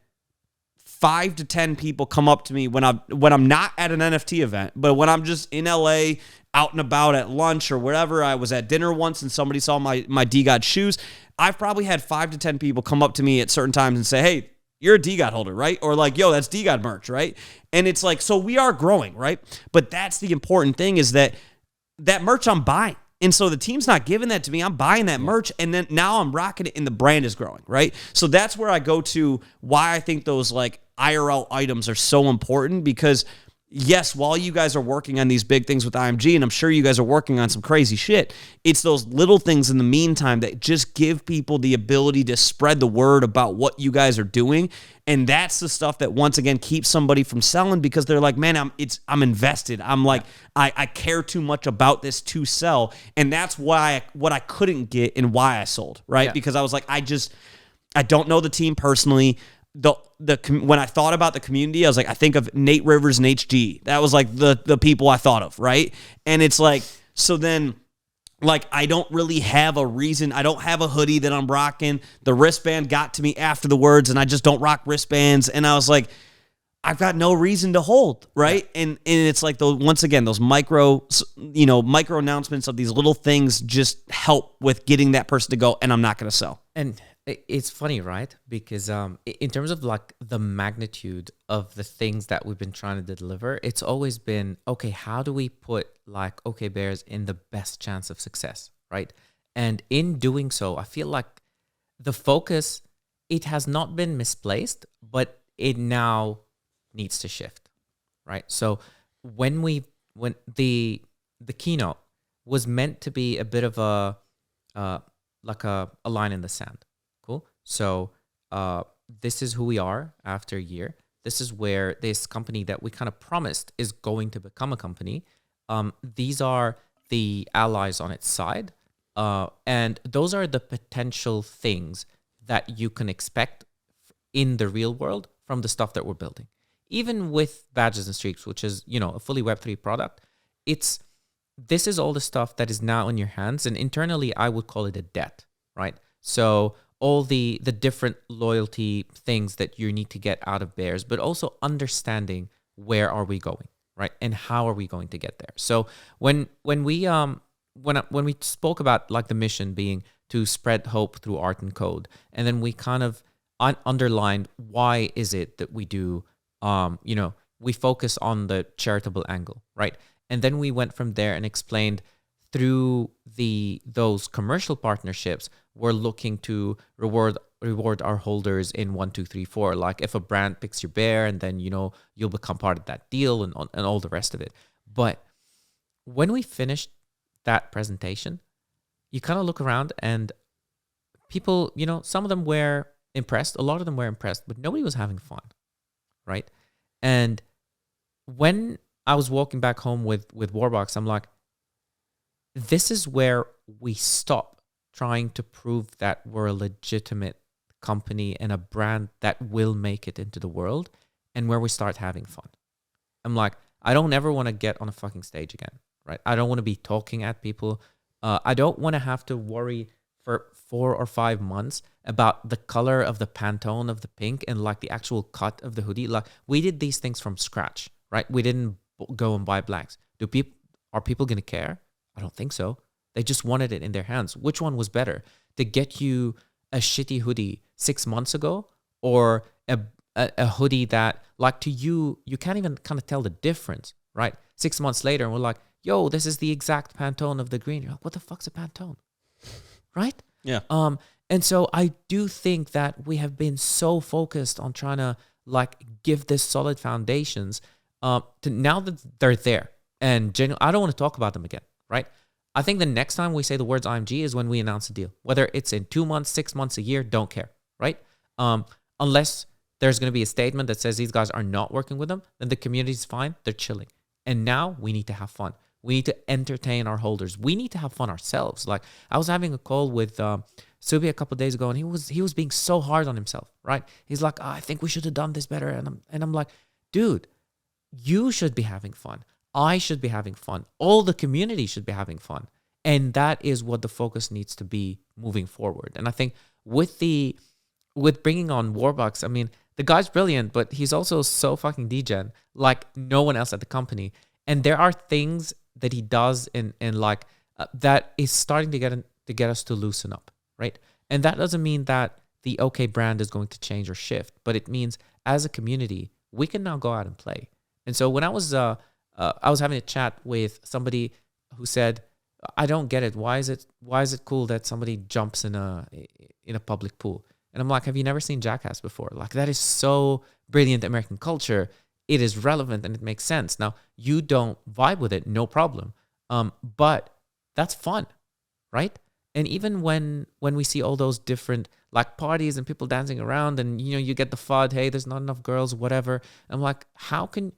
5 to 10 people come up to me when I'm not at an NFT event, but when I'm just in LA out and about at lunch or wherever. I was at dinner once and somebody saw my DGOD shoes. I've probably had 5 to 10 people come up to me at certain times and say, hey, you're a DGOD holder, right? Or like, yo, that's DGOD merch, right? And it's like, so we are growing, right? But that's the important thing, is that merch I'm buying. And so the team's not giving that to me. I'm buying that merch, and then now I'm rocking it and the brand is growing, right? So that's where I go to why I think those like IRL items are so important, because yes, while you guys are working on these big things with IMG, and I'm sure you guys are working on some crazy shit, it's those little things in the meantime that just give people the ability to spread the word about what you guys are doing. And that's the stuff that, once again, keeps somebody from selling, because they're like, man, I'm invested. I'm like, I care too much about this to sell. And that's why what I couldn't get and why I sold, right? Yeah. Because I was like, I don't know the team personally. When I thought about the community, I was like, I think of Nate Rivers and HG. That was like the people I thought of, right? And it's like, so then, like, I don't really have a reason. I don't have a hoodie that I'm rocking. The wristband got to me after the words, and I just don't rock wristbands. And I was like, I've got no reason to hold, right? Yeah. And it's like, once again, those micro announcements of these little things just help with getting that person to go, and I'm not going to sell. And it's funny, right? Because in terms of like the magnitude of the things that we've been trying to deliver, it's always been, okay, how do we put like OK Bears in the best chance of success, right? And in doing so, I feel like the focus, it has not been misplaced, but it now needs to shift, right? So when the keynote was meant to be a bit of a line in the sand. Cool. So this is who we are after a year. This is where this company that we kind of promised is going to become a company. These are the allies on its side. And those are the potential things that you can expect in the real world from the stuff that we're building. Even with Badges and Streaks, which is, a fully Web3 product, this is all the stuff that is now in your hands. And internally, I would call it a debt, right? So all the different loyalty things that you need to get out of Bears, but also understanding where are we going, right? And how are we going to get there? So when we spoke about like the mission being to spread hope through art and code, and then we kind of underlined why is it that we do, we focus on the charitable angle, right? And then we went from there and explained through those commercial partnerships, we're looking to reward our holders in 1, 2, 3, 4. Like if a brand picks your bear, and then you'll become part of that deal and all the rest of it. But when we finished that presentation, you kind of look around and people, some of them were impressed, a lot of them were impressed, but nobody was having fun, right? And when I was walking back home with Warbox. I'm like, this is where we stop trying to prove that we're a legitimate company and a brand that will make it into the world, and where we start having fun. I'm like, I don't ever want to get on a fucking stage again, right? I don't want to be talking at people. I don't want to have to worry for 4 or 5 months about the color of the Pantone of the pink and like the actual cut of the hoodie. Like, we did these things from scratch, right? We didn't go and buy blanks. Are people going to care? I don't think so. They just wanted it in their hands. Which one was better? To get you a shitty hoodie 6 months ago, or a hoodie that, like, to you can't even kind of tell the difference, right? 6 months later, and we're like, yo, this is the exact Pantone of the green. You're like, what the fuck's a Pantone? Right? Yeah. And so I do think that we have been so focused on trying to like give this solid foundations to now that they're there. And I don't want to talk about them again, right? I think the next time we say the words IMG is when we announce a deal. Whether it's in 2 months, 6 months, a year, don't care, right? Unless there's going to be a statement that says these guys are not working with them, then the community's fine. They're chilling. And now we need to have fun. We need to entertain our holders. We need to have fun ourselves. Like, I was having a call with Subi a couple of days ago, and he was being so hard on himself, right? He's like, I think we should have done this better. And I'm like, dude, you should be having fun. I should be having fun. All the community should be having fun. And that is what the focus needs to be moving forward. And I think with bringing on Warbucks, I mean, the guy's brilliant, but he's also so fucking degen, like no one else at the company. And there are things that he does in like that is starting to get us to loosen up, right? And that doesn't mean that the OK brand is going to change or shift, but it means as a community, we can now go out and play. And so when I was having a chat with somebody who said, I don't get it. Why is it cool that somebody jumps in a public pool? And I'm like, have you never seen Jackass before? Like, that is so brilliant American culture. It is relevant and it makes sense. Now, you don't vibe with it, no problem. But that's fun, right? And even when we see all those different like parties and people dancing around, and you get the FUD, hey, there's not enough girls, whatever. I'm like, how can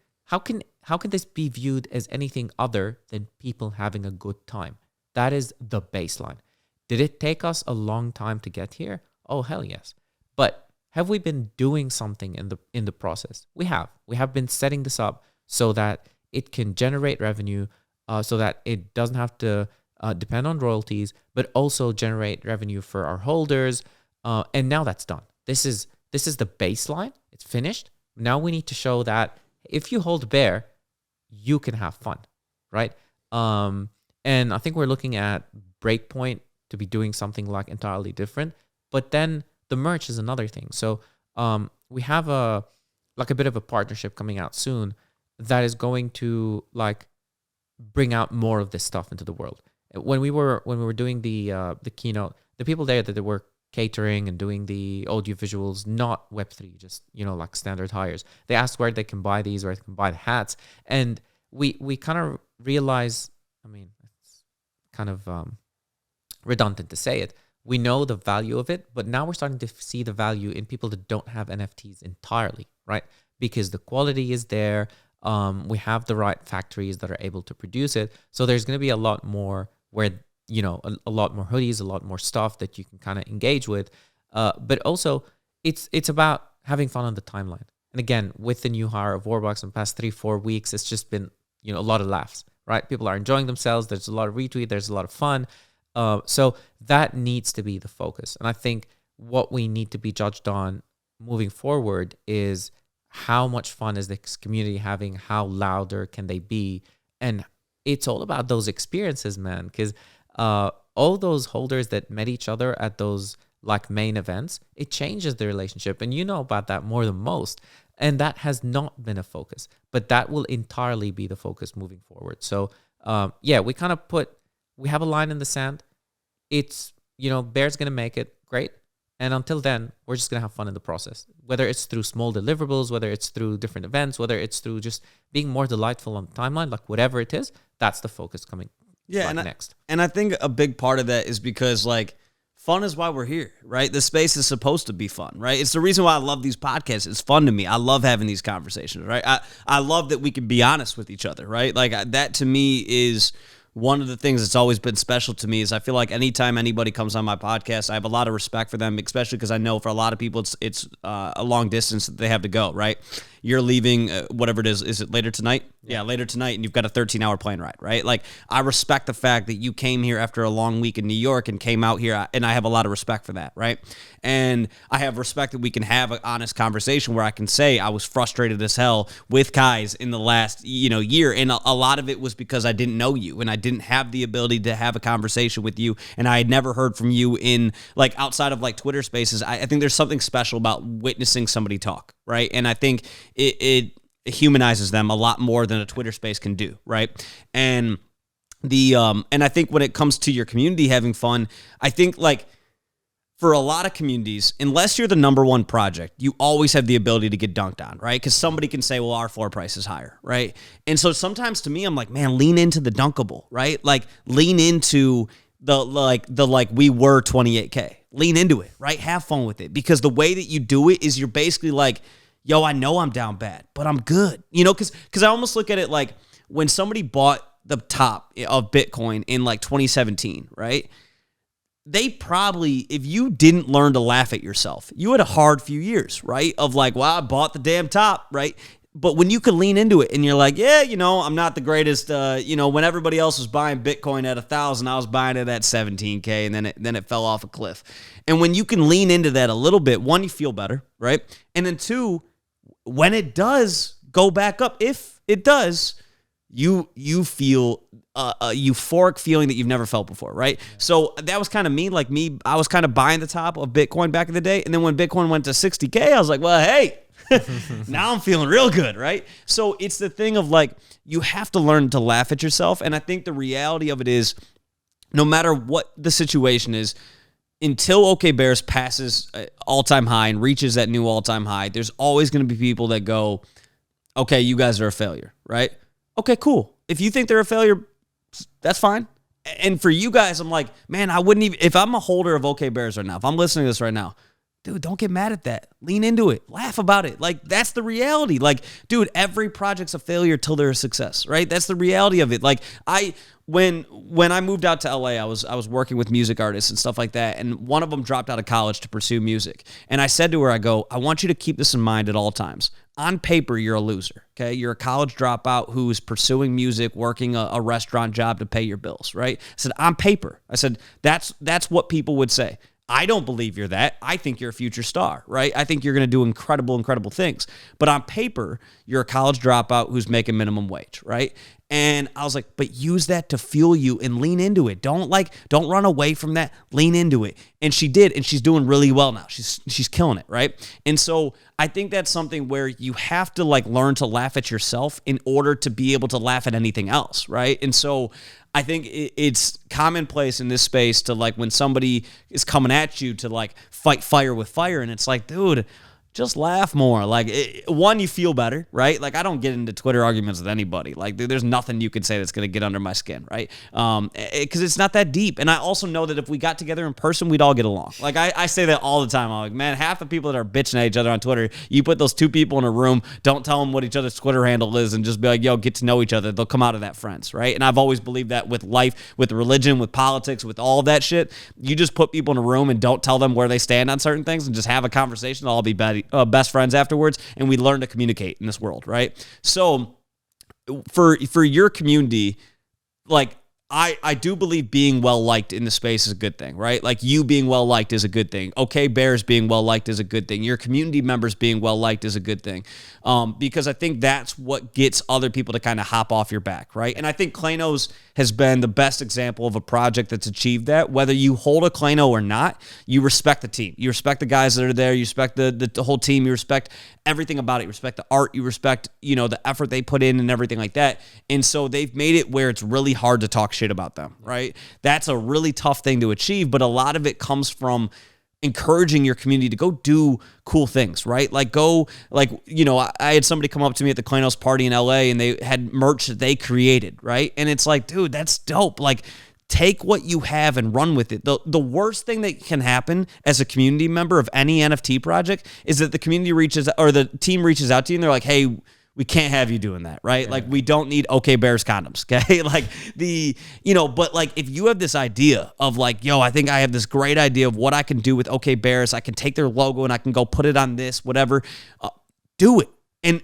this be viewed as anything other than people having a good time? That is the baseline. Did it take us a long time to get here? Oh, hell yes. But have we been doing something in the process? We have. We have been setting this up so that it can generate revenue, so that it doesn't have to depend on royalties, but also generate revenue for our holders. And now that's done. This is the baseline. It's finished. Now we need to show that if you hold Bear, you can have fun, right? And I think we're looking at Breakpoint to be doing something like entirely different. But then the merch is another thing. So we have a bit of a partnership coming out soon that is going to like bring out more of this stuff into the world. When we were doing the keynote, the people there that were catering and doing the audio visuals, not Web3, just like standard hires, they asked where they can buy these, where they can buy the hats, and we kind of realized, I mean, it's kind of redundant to say it. We know the value of it, but now we're starting to see the value in people that don't have NFTs entirely, right? Because the quality is there. We have the right factories that are able to produce it. So there's going to be a lot more where, a lot more hoodies, a lot more stuff that you can kind of engage with. But also it's about having fun on the timeline. And again, with the new hire of Warbucks in the past 3-4 weeks, it's just been, a lot of laughs, right? People are enjoying themselves. There's a lot of retweet. There's a lot of fun. So that needs to be the focus. And I think what we need to be judged on moving forward is how much fun is this community having? How louder can they be? And it's all about those experiences, man. Because all those holders that met each other at those like main events, it changes the relationship. And you know about that more than most. And that has not been a focus. But that will entirely be the focus moving forward. So we kind of we have a line in the sand. It's, Bear's going to make it. Great. And until then, we're just going to have fun in the process. Whether it's through small deliverables, whether it's through different events, whether it's through just being more delightful on the timeline, like whatever it is, that's the focus coming next. And I think a big part of that is because like Fun is why we're here, right? The space is supposed to be fun, right? It's the reason why I love these podcasts. It's fun to me. I love having these conversations, right? I love that we can be honest with each other, right? Like that to me is one of the things that's always been special to me is I feel like anytime anybody comes on my podcast, I have a lot of respect for them, especially because I know for a lot of people it's a long distance that they have to go, right? You're leaving, whatever it is it later tonight? Yeah, later tonight, and you've got a 13-hour plane ride, right? Like, I respect the fact that you came here after a long week in New York and came out here, and I have a lot of respect for that, right? And I have respect that we can have an honest conversation where I can say I was frustrated as hell with guys in the last, year, and a lot of it was because I didn't know you, and I didn't have the ability to have a conversation with you, and I had never heard from you in, like, outside of, like, Twitter Spaces. I think there's something special about witnessing somebody talk, right? And I think it humanizes them a lot more than a Twitter space can do, right? And and I think when it comes to your community having fun, I think like for a lot of communities, unless you're the number one project, you always have the ability to get dunked on, right? Because somebody can say, well, our floor price is higher, right? And so sometimes to me, I'm like, man, lean into the dunkable, right? Like lean into the we were 28K. Lean into it, right? Have fun with it. Because the way that you do it is you're basically like, yo, I know I'm down bad, but I'm good. Because I almost look at it like when somebody bought the top of Bitcoin in like 2017, right? They probably, if you didn't learn to laugh at yourself, you had a hard few years, right? Of like, wow, I bought the damn top, right? But when you can lean into it and you're like, yeah, I'm not the greatest, when everybody else was buying Bitcoin at 1,000, I was buying it at 17K, and then it fell off a cliff. And when you can lean into that a little bit, one, you feel better, right? And then two, when it does go back up, if it does, you feel a euphoric feeling that you've never felt before, right? Yeah. So that was kind of me. Like me, I was kind of buying the top of Bitcoin back in the day. And then when Bitcoin went to 60K, I was like, well, hey, now I'm feeling real good, right? So it's the thing of like, you have to learn to laugh at yourself. And I think the reality of it is, no matter what the situation is, until OK Bears passes all-time high and reaches that new all-time high, there's always going to be people that go, okay, you guys are a failure, right? Okay, cool. If you think they're a failure, that's fine. And for you guys, I'm like, man, I wouldn't even, if I'm a holder of OK Bears right now, if I'm listening to this right now, dude, don't get mad at that. Lean into it. Laugh about it. Like, that's the reality. Like, dude, every project's a failure till they're a success, right? That's the reality of it. Like, when I moved out to LA, I was working with music artists and stuff like that, and one of them dropped out of college to pursue music. And I said to her, I want you to keep this in mind at all times. On paper, you're a loser, okay? You're a college dropout who's pursuing music, working a restaurant job to pay your bills, right? I said, on paper. I said, that's what people would say. I don't believe you're that. I think you're a future star, right? I think you're going to do incredible, incredible things. But on paper, you're a college dropout who's making minimum wage, right? And I was like, but use that to fuel you and lean into it. Don't run away from that. Lean into it. And she did, and she's doing really well now. She's killing it, right? And so I think that's something where you have to like learn to laugh at yourself in order to be able to laugh at anything else, right? And so I think it's commonplace in this space to like when somebody is coming at you to like fight fire with fire, and it's like, dude, just laugh more. Like, one, you feel better, right? Like, I don't get into Twitter arguments with anybody. Like, there's nothing you could say that's going to get under my skin, right? Because it's not that deep. And I also know that if we got together in person, we'd all get along. Like, I say that all the time. I'm like, man, half the people that are bitching at each other on Twitter, you put those two people in a room, don't tell them what each other's Twitter handle is, and just be like, yo, get to know each other. They'll come out of that friends, right? And I've always believed that with life, with religion, with politics, with all of that shit. You just put people in a room and don't tell them where they stand on certain things and just have a conversation. They'll all be best friends afterwards, and we learn to communicate in this world, right? So for your community, like, I do believe being well-liked in the space is a good thing, right? Like, you being well-liked is a good thing. OK Bears being well-liked is a good thing. Your community members being well-liked is a good thing, because I think that's what gets other people to kind of hop off your back, right? And I think Klainos has been the best example of a project that's achieved that. Whether you hold a Klaino or not, you respect the team. You respect the guys that are there. You respect the whole team. You respect everything about it. You respect the art. You respect, the effort they put in and everything like that. And so they've made it where it's really hard to talk shit about them, right? That's a really tough thing to achieve, but a lot of it comes from encouraging your community to go do cool things, right? Like I had somebody come up to me at the Klainos party in LA, and they had merch that they created, right? And it's like, dude, that's dope. Like, take what you have and run with it. The worst thing that can happen as a community member of any NFT project is that the community reaches, or the team reaches out to you and they're like, hey, we can't have you doing that, right? Like, we don't need OK Bears condoms, okay? Like, but like, if you have this idea of like, yo, I think I have this great idea of what I can do with OK Bears. I can take their logo and I can go put it on this, whatever. Do it. And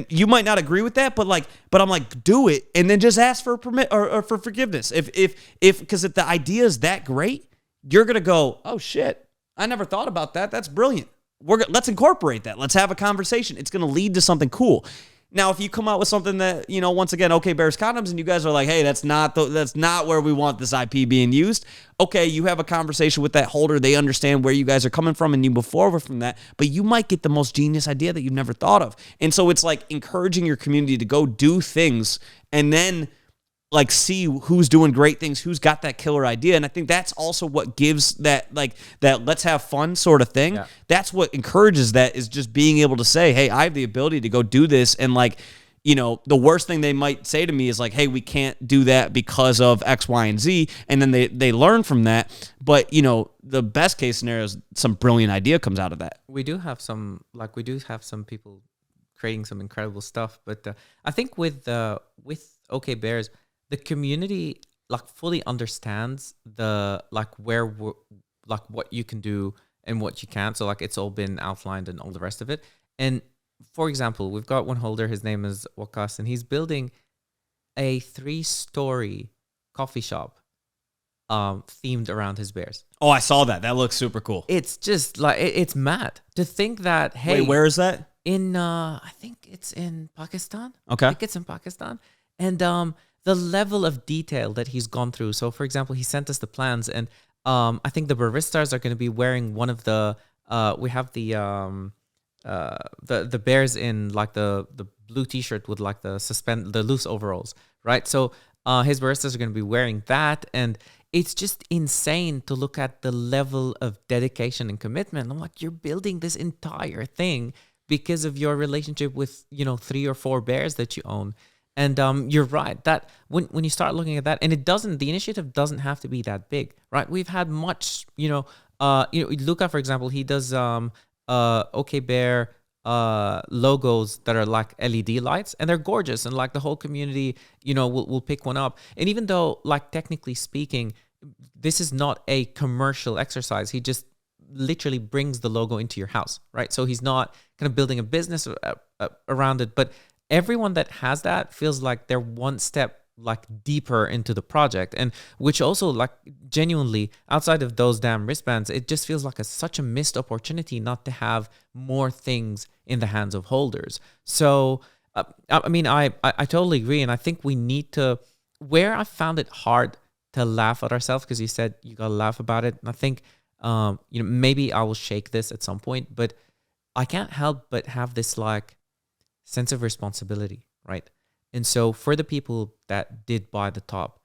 you might not agree with that, but I'm like, do it, and then just ask for permit or for forgiveness. Because if the idea is that great, you're gonna go, oh shit, I never thought about that. That's brilliant. Let's incorporate that. Let's have a conversation. It's gonna lead to something cool. Now, if you come out with something that, once again, OK Bears condoms, and you guys are like, hey, that's not where we want this IP being used. Okay, you have a conversation with that holder. They understand where you guys are coming from, and you move forward from that. But you might get the most genius idea that you've never thought of. And so it's like encouraging your community to go do things and then like see who's doing great things, who's got that killer idea. And I think that's also what gives that let's have fun sort of thing. Yeah. That's what encourages that, is just being able to say, hey, I have the ability to go do this. And the worst thing they might say to me is like, hey, we can't do that because of X, Y, and Z. And then they learn from that. But, the best case scenario is some brilliant idea comes out of that. We do have some people creating some incredible stuff. But I think with OK Bears, the community fully understands where what you can do and what you can't. So it's all been outlined and all the rest of it. And for example, we've got one holder, his name is Wakas, and he's building a 3-story coffee shop themed around his bears. Oh, I saw that. That looks super cool. It's just it's mad to think that, hey. Wait, where is that? In, I think it's in Pakistan. Okay. I think it's in Pakistan. And the level of detail that he's gone through. So, for example, he sent us the plans, and I think the baristas are going to be wearing one of the. We have the bears in the blue T-shirt with the loose overalls, right? So his baristas are going to be wearing that, and it's just insane to look at the level of dedication and commitment. I'm like, you're building this entire thing because of your relationship with 3 or 4 bears that you own. And you're right that when you start looking at that, and the initiative doesn't have to be that big, right? We've had much, Luca, for example, he does OK Bear logos that are like LED lights, and they're gorgeous, and the whole community, will pick one up. And even though technically speaking, this is not a commercial exercise, he just literally brings the logo into your house, right? So he's not kind of building a business around it, but everyone that has that feels like they're one step deeper into the project, and which also genuinely, outside of those damn wristbands, it just feels like such a missed opportunity not to have more things in the hands of holders. So I totally agree, and I think we need to, where I found it hard to laugh at ourselves, because you said you gotta laugh about it, and I think maybe I will shake this at some point, but I can't help but have this sense of responsibility, right? And so for the people that did buy the top,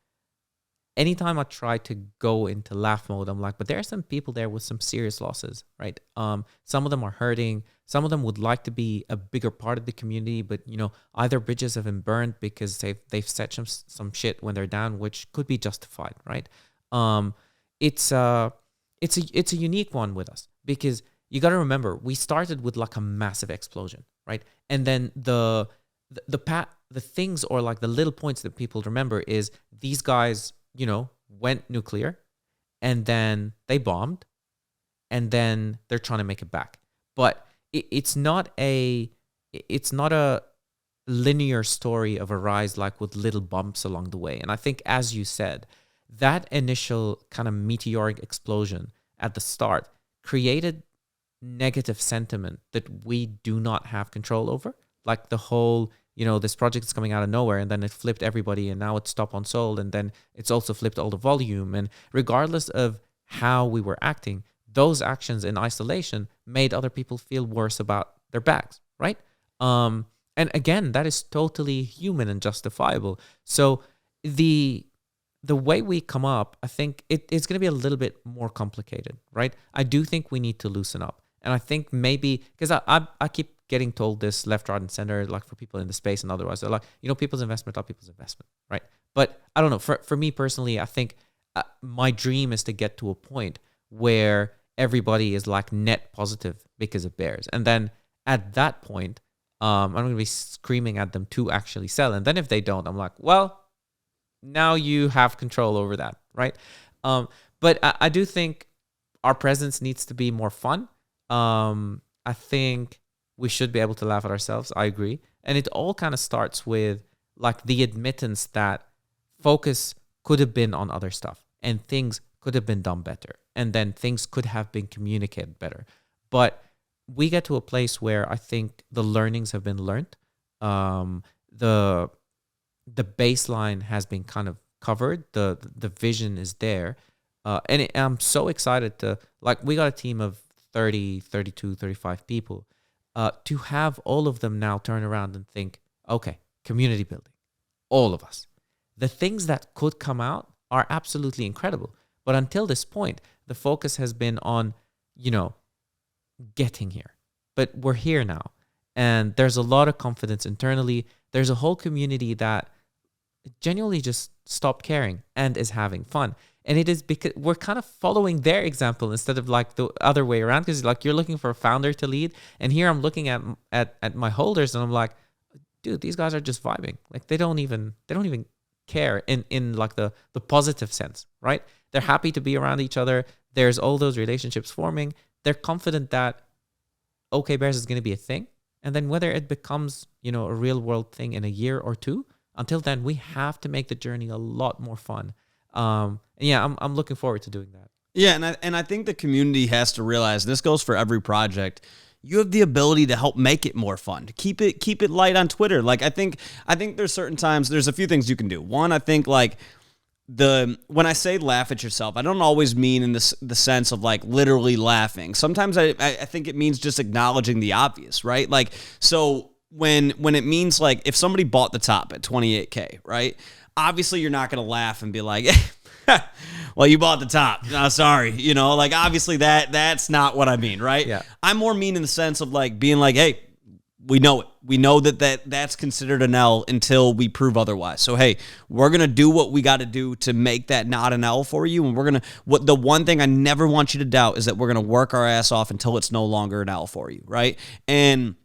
anytime I try to go into laugh mode, I'm like, but there are some people there with some serious losses, right? Some of them are hurting. Some of them would like to be a bigger part of the community, but either bridges have been burned because they've set some shit when they're down, which could be justified, right? It's a unique one with us, because you got to remember, we started with a massive explosion, right? And then the things, or the little points that people remember, is these guys, went nuclear, and then they bombed, and then they're trying to make it back. But it's not a linear story of a rise, with little bumps along the way. And I think, as you said, that initial kind of meteoric explosion at the start created negative sentiment that we do not have control over. The whole, this project is coming out of nowhere, and then it flipped everybody, and now it's stop on sold, and then it's also flipped all the volume. And regardless of how we were acting, those actions in isolation made other people feel worse about their bags, right? And again, that is totally human and justifiable. So the way we come up, I think it's going to be a little bit more complicated, right? I do think we need to loosen up. And I think maybe, because I keep getting told this left, right, and center, for people in the space and otherwise, they're like, people's investment are people's investment, right? But I don't know. For me personally, I think my dream is to get to a point where everybody is like net positive because of bears. And then at that point, I'm going to be screaming at them to actually sell. And then if they don't, I'm like, well, now you have control over that, right? But I do think our presence needs to be more fun. I think we should be able to laugh at ourselves. I agree. And it all kind of starts with like the admittance that focus could have been on other stuff and things could have been done better. And then things could have been communicated better. But we get to a place where I think the learnings have been learned. The baseline has been kind of covered. The vision is there. And I'm so excited to, like, we got a team of 30, 32, 35 people. To have all of them now turn around and think, okay, community building, all of us. The things that could come out are absolutely incredible. But until this point, the focus has been on, getting here. But we're here now. And there's a lot of confidence internally. There's a whole community that genuinely just stopped caring and is having fun. And it is because we're kind of following their example instead of like the other way around. Because like you're looking for a founder to lead. And here I'm looking at my holders and I'm like, dude, these guys are just vibing. Like they don't even care in like the positive sense, right? They're happy to be around each other. There's all those relationships forming. They're confident that OK Bears is going to be a thing. And then whether it becomes, a real world thing in a year or two, until then, we have to make the journey a lot more fun. And yeah, I'm looking forward to doing that. Yeah, and I think the community has to realize, this goes for every project, you have the ability to help make it more fun, to keep it light on Twitter. Like I think there's certain times, there's a few things you can do. One, I think like when I say laugh at yourself, I don't always mean in the sense of like literally laughing. Sometimes I think it means just acknowledging the obvious, right? Like, so when it means like if somebody bought the top at 28K, right? Obviously you're not going to laugh and be like, well, you bought the top. No, sorry. Like obviously that's not what I mean, right? Yeah. I'm more mean in the sense of like being like, hey, we know it. We know that's considered an L until we prove otherwise. So, hey, we're going to do what we got to do to make that not an L for you. And the one thing I never want you to doubt is that we're going to work our ass off until it's no longer an L for you, right? And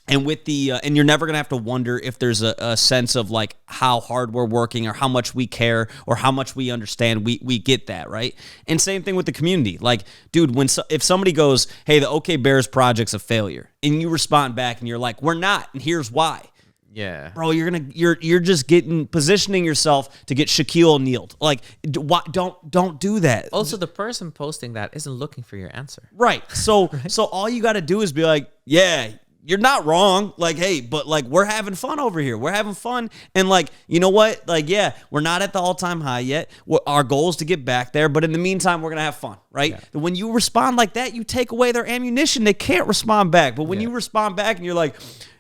with and you're never going to have to wonder if there's a sense of like how hard we're working or how much we care or how much we understand. We get that, right? And same thing with the community. Like, dude, if somebody goes, hey, the OK Bears project's a failure, and you respond back and you're like, we're not, and here's why. Yeah, bro, you're just positioning yourself to get Shaquille O'Neal'd. Like, don't do that. Also, the person posting that isn't looking for your answer, right? So so all you got to do is be like, yeah, you're not wrong. Like, hey, but like we're having fun over here. We're having fun. And like, you know what? Like, yeah, we're not at the all-time high yet. Our goal is to get back there. But in the meantime, we're going to have fun, right? Yeah. When you respond like that, you take away their ammunition. They can't respond back. But when you respond back and you're like,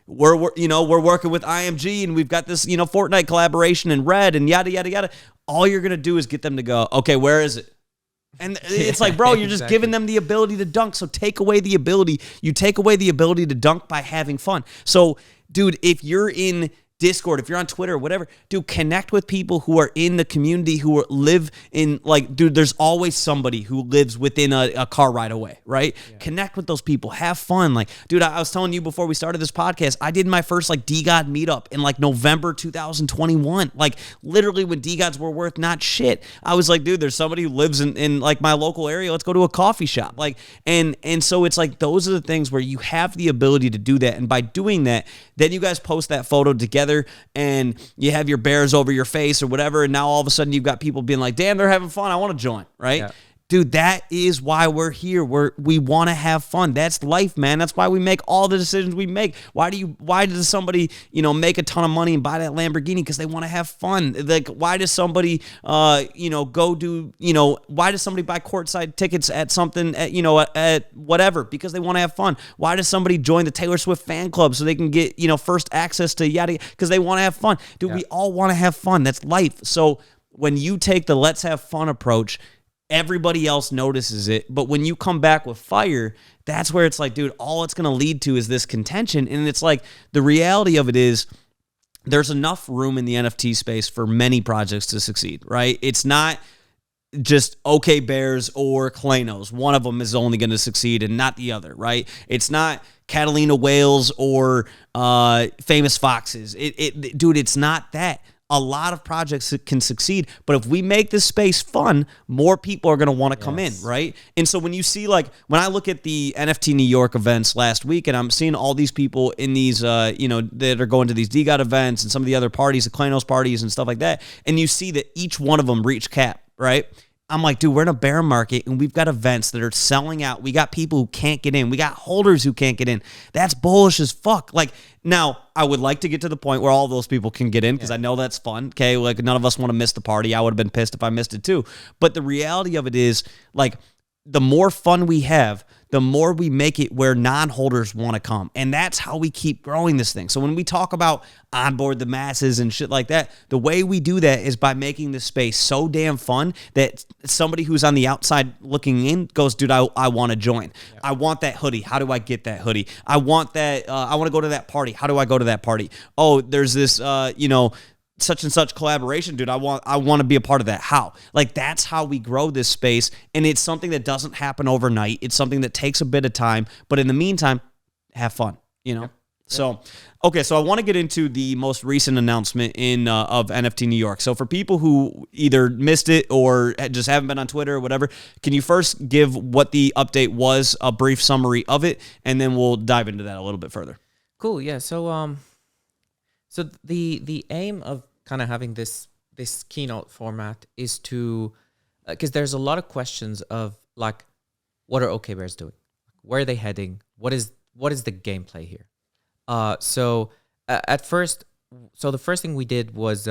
we're working with IMG and we've got this, Fortnite collaboration and Red and yada, yada, yada. All you're going to do is get them to go, okay, where is it? And it's like, bro, you're just giving them the ability to dunk. So take away the ability to dunk by having fun. So, dude, if you're in Discord, if you're on Twitter, whatever, dude, connect with people who are in the community, live in, like, dude, there's always somebody who lives within a car ride away, right? Yeah. Connect with those people. Have fun. Like, dude, I was telling you before we started this podcast, I did my first, like, DGOD meetup in, like, November 2021. Like, literally when DGODs were worth not shit. I was like, dude, there's somebody who lives in like, my local area. Let's go to a coffee shop. Like, and so it's like, those are the things where you have the ability to do that. And by doing that, then you guys post that photo together and you have your bears over your face or whatever, and now all of a sudden you've got people being like, damn, they're having fun, I want to join, right? Yeah. Dude, that is why we're here. We want to have fun. That's life, man. That's why we make all the decisions we make. Why does somebody, make a ton of money and buy that Lamborghini? Because they want to have fun. Like, why does somebody, why does somebody buy courtside tickets at something, at whatever? Because they want to have fun. Why does somebody join the Taylor Swift fan club so they can get, first access to yada? Because they want to have fun. Dude, we all want to have fun. That's life. So when you take the let's have fun approach, everybody else notices it. But when you come back with fire, that's where it's like, dude, all it's going to lead to is this contention. And it's like, the reality of it is there's enough room in the NFT space for many projects to succeed, right? It's not just OK Bears or Kalanos. One of them is only going to succeed and not the other, right? It's not Catalina Whales or Famous Foxes. Dude, it's not that. A lot of projects can succeed, but if we make this space fun, more people are going to want to come in, right? And so when you see, like, when I look at the NFT New York events last week, and I'm seeing all these people in these, that are going to these DGOT events and some of the other parties, the Klanos parties and stuff like that, and you see that each one of them reach cap, right? I'm like, dude, we're in a bear market and we've got events that are selling out. We got people who can't get in. We got holders who can't get in. That's bullish as fuck. Like, now, I would like to get to the point where all those people can get in because I know that's fun. Okay, like none of us want to miss the party. I would have been pissed if I missed it too. But the reality of it is, like, the more fun we have, the more we make it where non-holders want to come. And that's how we keep growing this thing. So when we talk about onboard the masses and shit like that, the way we do that is by making this space so damn fun that somebody who's on the outside looking in goes, dude, I want to join. Yeah. I want that hoodie. How do I get that hoodie? I want that. I want to go to that party. How do I go to that party? Oh, there's this, such and such collaboration, dude. I want to be a part of that. How? Like, that's how we grow this space, and it's something that doesn't happen overnight. It's something that takes a bit of time, but in the meantime, have fun, Yep. So, okay, so I want to get into the most recent announcement of NFT New York. So for people who either missed it or just haven't been on Twitter or whatever, can you first give what the update was, a brief summary of it, and then we'll dive into that a little bit further. Cool. Yeah. So the aim of kind of having this keynote format is to, because there's a lot of questions of, like, what are OK Bears doing? Where are they heading? What is the gameplay here? So the first thing we did was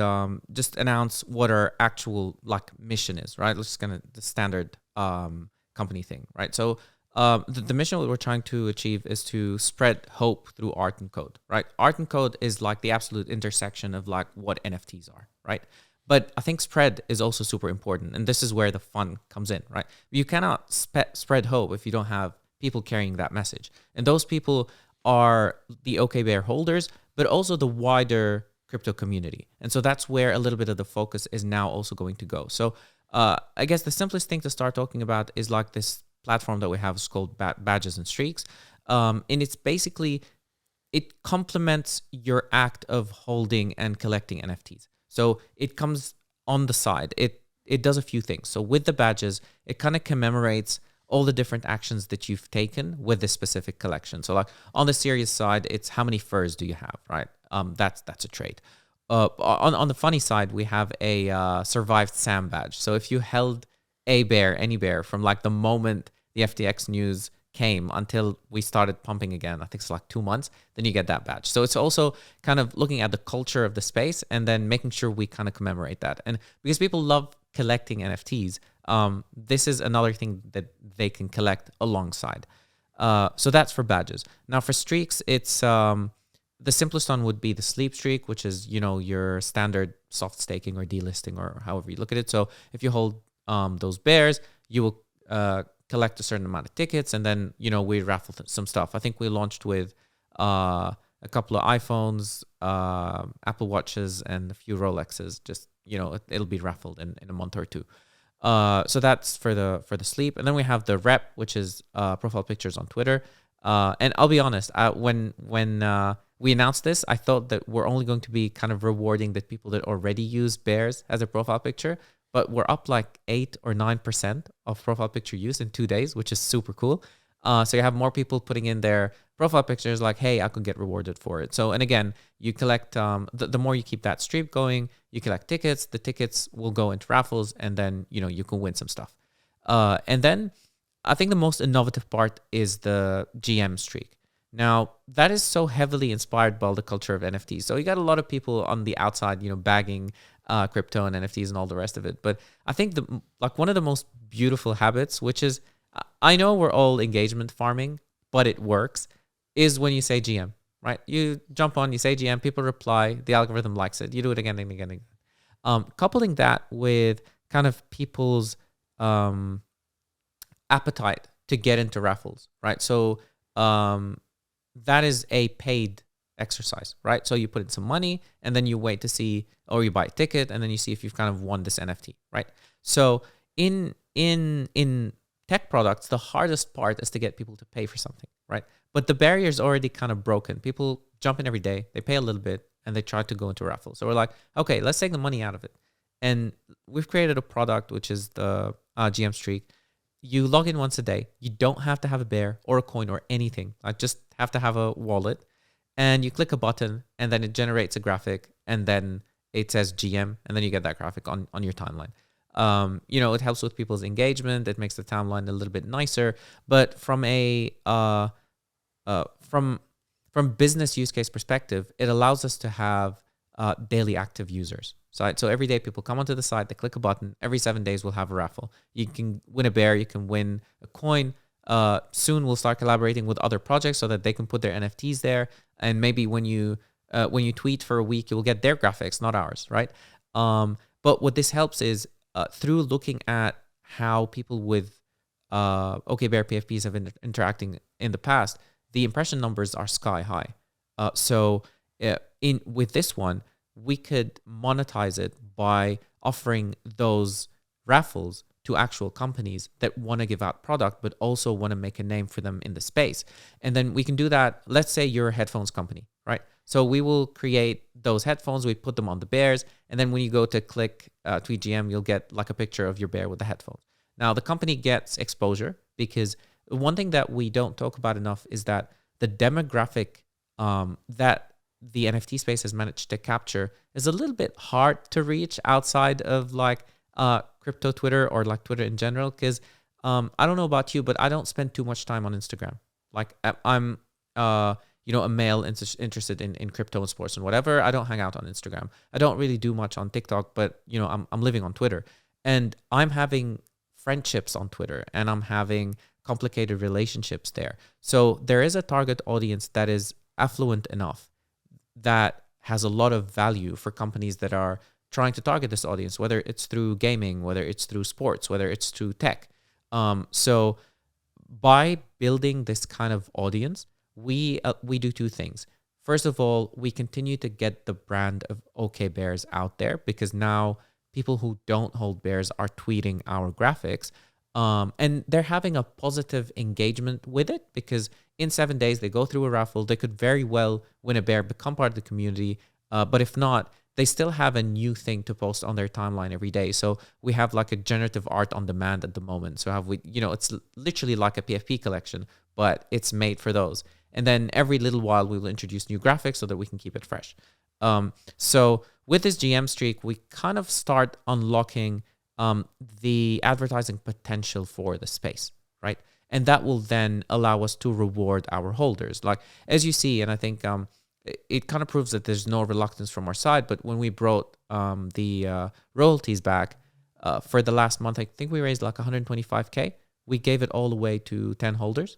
just announce what our actual, like, mission is, right? Let's just kind of the standard company thing, right? So the mission that we're trying to achieve is to spread hope through art and code, right? Art and code is like the absolute intersection of, like, what NFTs are, right? But I think spread is also super important, and this is where the fun comes in, right? You cannot spread hope if you don't have people carrying that message, and those people are the OK Bear holders, but also the wider crypto community, and so that's where a little bit of the focus is now also going to go. So I guess the simplest thing to start talking about is, like, this platform that we have is called Badges and Streaks. And it's basically, it complements your act of holding and collecting NFTs. So it comes on the side. It does a few things. So with the badges, it kind of commemorates all the different actions that you've taken with this specific collection. So, like, on the serious side, it's how many furs do you have, right? That's a trait. On the funny side, we have a survived Sam badge. So if you held any bear from, like, the moment the FTX news came until we started pumping again, I think it's like 2 months, then you get that badge. So it's also kind of looking at the culture of the space and then making sure we kind of commemorate that. And because people love collecting NFTs, this is another thing that they can collect alongside. So that's for badges. Now for streaks, it's the simplest one would be the sleep streak, which is, your standard soft staking or delisting or however you look at it. So if you hold those bears, you will collect a certain amount of tickets, and then we raffle some stuff. I think we launched with a couple of iPhones, Apple Watches, and a few Rolexes. Just it'll be raffled in a month or two. So that's for the sleep, and then we have the rep, which is profile pictures on Twitter. And I'll be honest, when we announced this, I thought that we're only going to be kind of rewarding the people that already use bears as a profile picture. But we're up like 8 or 9% of profile picture use in 2 days, which is super cool. So you have more people putting in their profile pictures like, hey, I could get rewarded for it. So, and again, you collect, the more you keep that streak going, you collect tickets, the tickets will go into raffles, and then, you can win some stuff. And then I think the most innovative part is the GM streak. Now, that is so heavily inspired by the culture of NFTs. So you got a lot of people on the outside, bagging crypto and NFTs and all the rest of it. But I think one of the most beautiful habits, which is, I know we're all engagement farming, but it works, is when you say GM, right? You jump on, you say GM, people reply, the algorithm likes it. You do it again and again and again. Coupling that with kind of people's appetite to get into raffles, right? So that is a paid exercise, right? So you put in some money and then you wait to see, or you buy a ticket and then you see if you've kind of won this NFT, right? So in tech products, the hardest part is to get people to pay for something, right? But the barrier is already kind of broken. People jump in every day, they pay a little bit, and they try to go into a raffle. So we're like, okay, let's take the money out of it. And we've created a product, which is the GM Streak. You log in once a day. You don't have to have a bear or a coin or anything. Like, just have to have a wallet. And you click a button, and then it generates a graphic, and then it says GM, and then you get that graphic on your timeline. It helps with people's engagement. It makes the timeline a little bit nicer. But from a from business use case perspective, it allows us to have daily active users. So every day people come onto the site, they click a button. Every 7 days we'll have a raffle. You can win a bear, you can win a coin. Soon we'll start collaborating with other projects so that they can put their NFTs there. And maybe when you tweet for a week, you will get their graphics, not ours, right? But what this helps is through looking at how people with OKBear PFPs have been interacting in the past, the impression numbers are sky high. With this one, we could monetize it by offering those raffles to actual companies that want to give out product, but also want to make a name for them in the space. And then we can do that. Let's say you're a headphones company, right? So we will create those headphones, we put them on the bears, and then when you go to click Tweet GM, you'll get like a picture of your bear with the headphones. Now, the company gets exposure because one thing that we don't talk about enough is that the demographic that the NFT space has managed to capture is a little bit hard to reach outside of like crypto Twitter or like Twitter in general. Because I don't know about you, but I don't spend too much time on Instagram. Like I'm a male interested in crypto and sports and whatever. I don't hang out on Instagram. I don't really do much on TikTok, but I'm living on Twitter, and I'm having friendships on Twitter, and I'm having complicated relationships there. So there is a target audience that is affluent enough that has a lot of value for companies that are trying to target this audience, whether it's through gaming, whether it's through sports, whether it's through tech. So by building this kind of audience, we do two things. First of all, we continue to get the brand of OK Bears out there, because now people who don't hold bears are tweeting our graphics. And they're having a positive engagement with it, because in 7 days they go through a raffle. They could very well win a bear, become part of the community. But if not, they still have a new thing to post on their timeline every day. So we have like a generative art on demand at the moment. So it's literally like a PFP collection, but it's made for those. And then every little while we will introduce new graphics so that we can keep it fresh. So with this GM Streak, we kind of start unlocking the advertising potential for the space, right? And that will then allow us to reward our holders. Like, as you see, and I think it kind of proves that there's no reluctance from our side, but when we brought the royalties back for the last month, I think we raised like 125K. We gave it all away to 10 holders,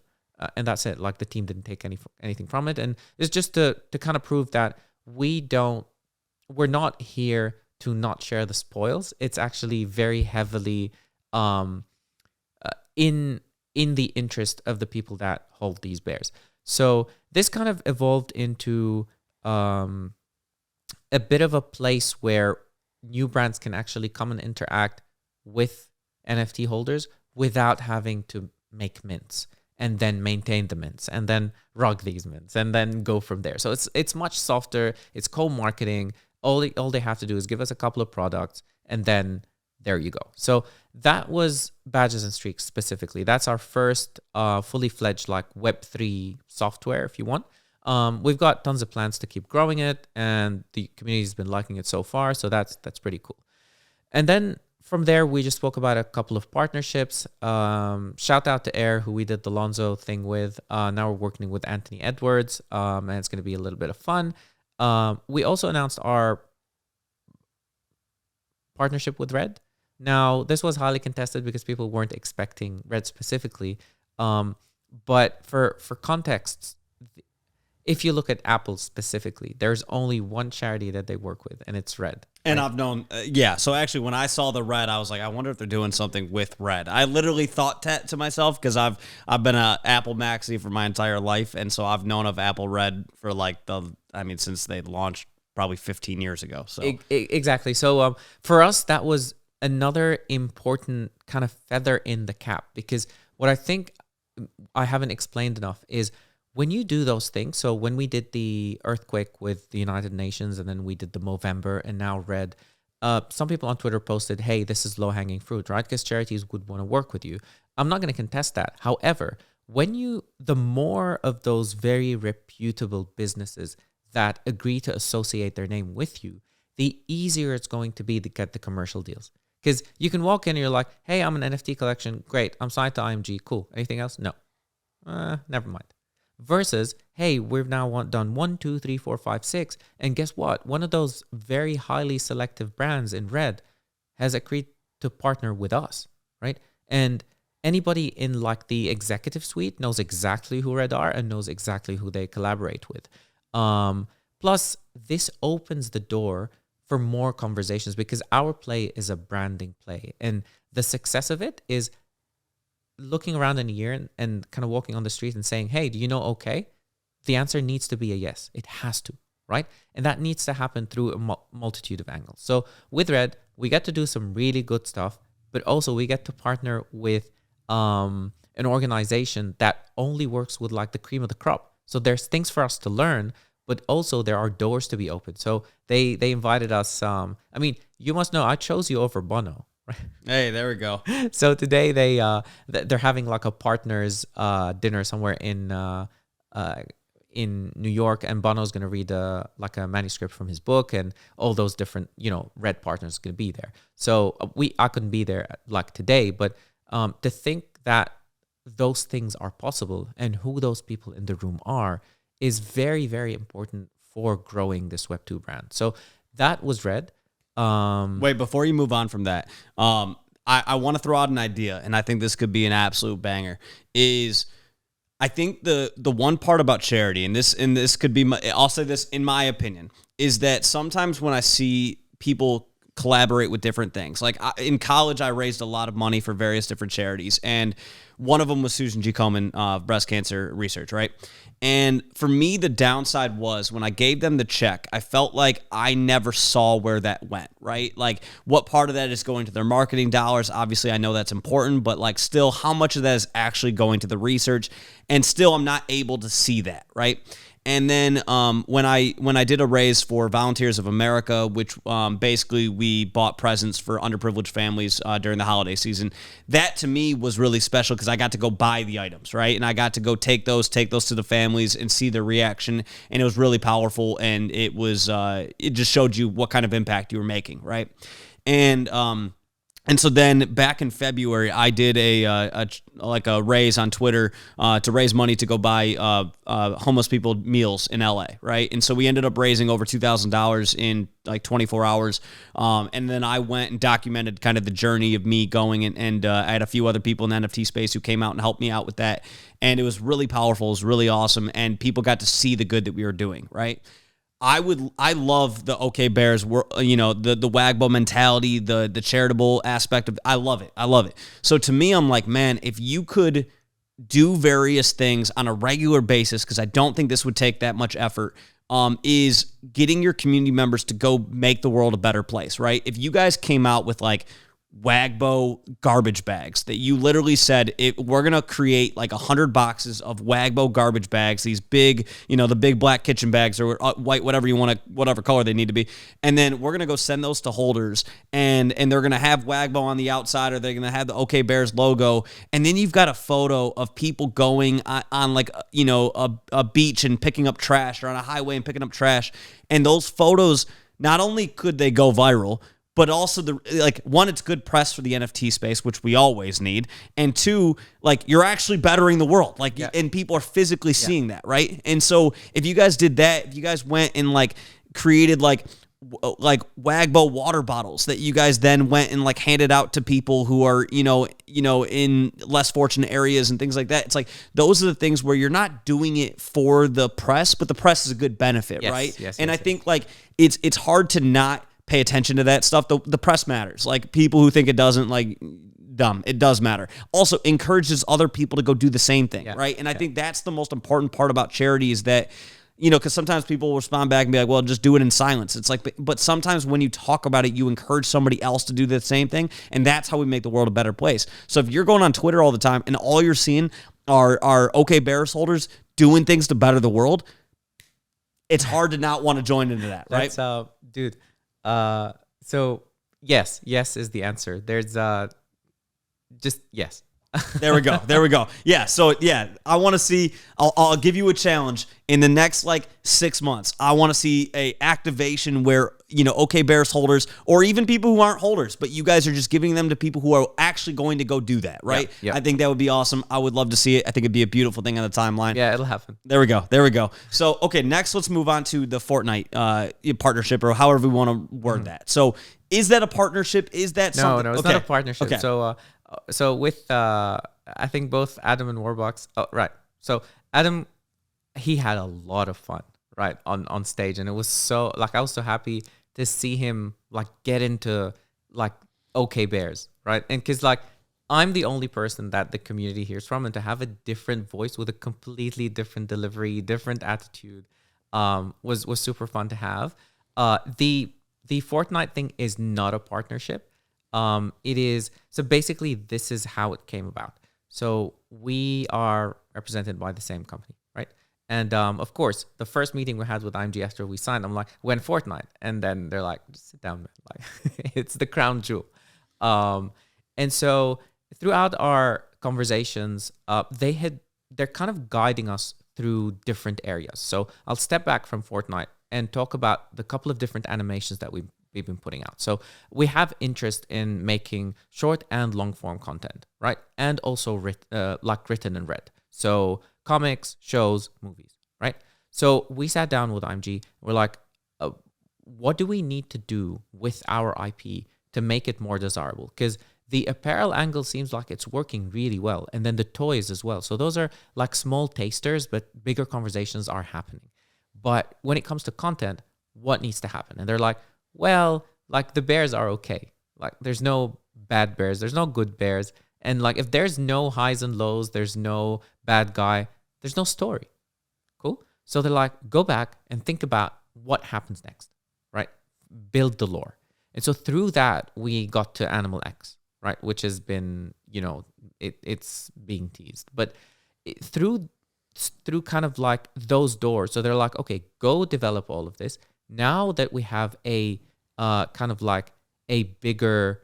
and that's it. Like, the team didn't take anything from it. And it's just to kind of prove that we're not here to not share the spoils. It's actually very heavily in the interest of the people that hold these bears. So this kind of evolved into a bit of a place where new brands can actually come and interact with NFT holders without having to make mints and then maintain the mints and then rug these mints and then go from there. So it's much softer. It's co-marketing. All they have to do is give us a couple of products, and then there you go. So that was Badges and Streaks specifically. That's our first fully fledged like Web3 software, if you want. We've got tons of plans to keep growing it, and the community's been liking it so far. So that's pretty cool. And then from there, we just spoke about a couple of partnerships. Shout out to Air, who we did the Lonzo thing with. Now we're working with Anthony Edwards, and it's going to be a little bit of fun. We also announced our partnership with Red. Now, this was highly contested because people weren't expecting Red specifically. But for context, if you look at Apple specifically, there's only one charity that they work with, and it's Red. And I've known, so actually when I saw the Red, I was like, I wonder if they're doing something with Red. I literally thought that to myself, because I've been a Apple maxi for my entire life, and so I've known of Apple Red for since they launched probably 15 years ago. So exactly. So for us, that was another important kind of feather in the cap, because what I think I haven't explained enough is when you do those things. So when we did the earthquake with the United Nations, and then we did the Movember, and now Red, some people on Twitter posted, hey, this is low-hanging fruit, right? Because charities would want to work with you. I'm not going to contest that. However, the more of those very reputable businesses that agree to associate their name with you, the easier it's going to be to get the commercial deals. Because you can walk in and you're like, hey, I'm an NFT collection. Great. I'm signed to IMG. Cool. Anything else? No. Never mind. Versus, hey, we've now done 1, 2, 3, 4, 5, 6. And guess what? One of those very highly selective brands in Red has agreed to partner with us, right? And anybody in like the executive suite knows exactly who Red are and knows exactly who they collaborate with. Plus, this opens the door for more conversations, because our play is a branding play. And the success of it is looking around in a year and kind of walking on the street and saying, hey, do you know okay? The answer needs to be a yes. It has to, right? And that needs to happen through a multitude of angles. So with Red, we get to do some really good stuff, but also we get to partner with an organization that only works with like the cream of the crop. So there's things for us to learn, but also there are doors to be opened. So they invited us. I mean, you must know I chose you over Bono. Right? Hey, there we go. So today they're having like a partners dinner somewhere in New York, and Bono's gonna read like a manuscript from his book, and all those different Red partners gonna be there. So I couldn't be there like today, but to think that those things are possible and who those people in the room are is very, very important for growing this Web2 brand. So that was Red. Wait, before you move on from that, I want to throw out an idea, and I think this could be an absolute banger. Is I think the one part about charity, and this could be I'll say this in my opinion, is that sometimes when I see people collaborate with different things, like in college, I raised a lot of money for various different charities, and one of them was Susan G. Komen, breast cancer research, right? And for me, the downside was when I gave them the check, I felt like I never saw where that went, right? Like what part of that is going to their marketing dollars? Obviously, I know that's important, but like still, how much of that is actually going to the research? And still, I'm not able to see that, right? And then when I did a raise for Volunteers of America, which basically we bought presents for underprivileged families during the holiday season, that to me was really special because I got to go buy the items, right? And I got to go take those to the families and see their reaction, and it was really powerful, and it was it just showed you what kind of impact you were making, right? And so then back in February, I did a raise on Twitter to raise money to go buy homeless people meals in LA, right? And so we ended up raising over $2,000 in like 24 hours. And then I went and documented kind of the journey of me going, and I had a few other people in the NFT space who came out and helped me out with that. And it was really powerful. It was really awesome. And people got to see the good that we were doing, right? I love the OK Bears, the WAGBO mentality, the charitable aspect of, I love it. So to me, I'm like, man, if you could do various things on a regular basis, because I don't think this would take that much effort, is getting your community members to go make the world a better place, right? If you guys came out with like WAGBO garbage bags that you literally said, we're going to create like 100 boxes of WAGBO garbage bags, these big, the big black kitchen bags or white, whatever color they need to be. And then we're going to go send those to holders, and they're going to have WAGBO on the outside, or they're going to have the OK Bears logo. And then you've got a photo of people going on like, a beach and picking up trash, or on a highway and picking up trash. And those photos, not only could they go viral, but also one, it's good press for the NFT space, which we always need. And two, like you're actually bettering the world, and people are physically seeing that, right? And so if you guys did that, if you guys went and like created like WAGBO water bottles that you guys then went and like handed out to people who are, in less fortunate areas and things like that. It's like, those are the things where you're not doing it for the press, but the press is a good benefit, right? Yes, and I think like it's hard to not pay attention to that stuff. The press matters. Like people who think it doesn't, like, dumb. It does matter. Also encourages other people to go do the same thing, right? And I think that's the most important part about charity, is that because sometimes people will respond back and be like, well, just do it in silence. It's like, but sometimes when you talk about it, you encourage somebody else to do the same thing. And that's how we make the world a better place. So if you're going on Twitter all the time and all you're seeing are OK Bears holders doing things to better the world, it's hard to not want to join into that, right? That's, dude. So yes is the answer. There's just yes. There we go. Yeah. So yeah, I want to see. I'll give you a challenge in the next like 6 months. I want to see a activation where OK Bears holders or even people who aren't holders, but you guys are just giving them to people who are actually going to go do that, right? Yep. I think that would be awesome. I would love to see it. I think it'd be a beautiful thing on the timeline. Yeah, it'll happen. There we go. So okay, next let's move on to the Fortnite partnership or however we want to word that. So is that a partnership? Is that something? No, it's not a partnership. Okay. So with I think both Adam and Warbox. Oh, right. So Adam, he had a lot of fun, right, on stage, and it was so like I was so happy to see him like get into like OK Bears, right, and because like I'm the only person that the community hears from, and to have a different voice with a completely different delivery, different attitude, was super fun to have. The Fortnite thing is not a partnership. It is, so basically this is how it came about. So we are represented by the same company, right? And of course, the first meeting we had with IMG after we signed, I'm like, when Fortnite, and then they're like, just sit down, man. Like, it's the crown jewel. And so throughout our conversations, they're kind of guiding us through different areas. So I'll step back from Fortnite and talk about the couple of different animations that we've been putting out. So we have interest in making short and long form content, right? And also written and read. So comics, shows, movies, right? So we sat down with IMG. We're like, what do we need to do with our IP to make it more desirable? Because the apparel angle seems like it's working really well. And then the toys as well. So those are like small tasters, but bigger conversations are happening. But when it comes to content, what needs to happen? And they're like, well, like the bears are okay. Like there's no bad bears. There's no good bears. And like if there's no highs and lows, there's no bad guy, there's no story. Cool? So they're like, go back and think about what happens next, right? Build the lore. And so through that, we got to Animal X, right? Which has been, it's being teased. But through kind of like those doors, so they're like, okay, go develop all of this. Now that we have a kind of like a bigger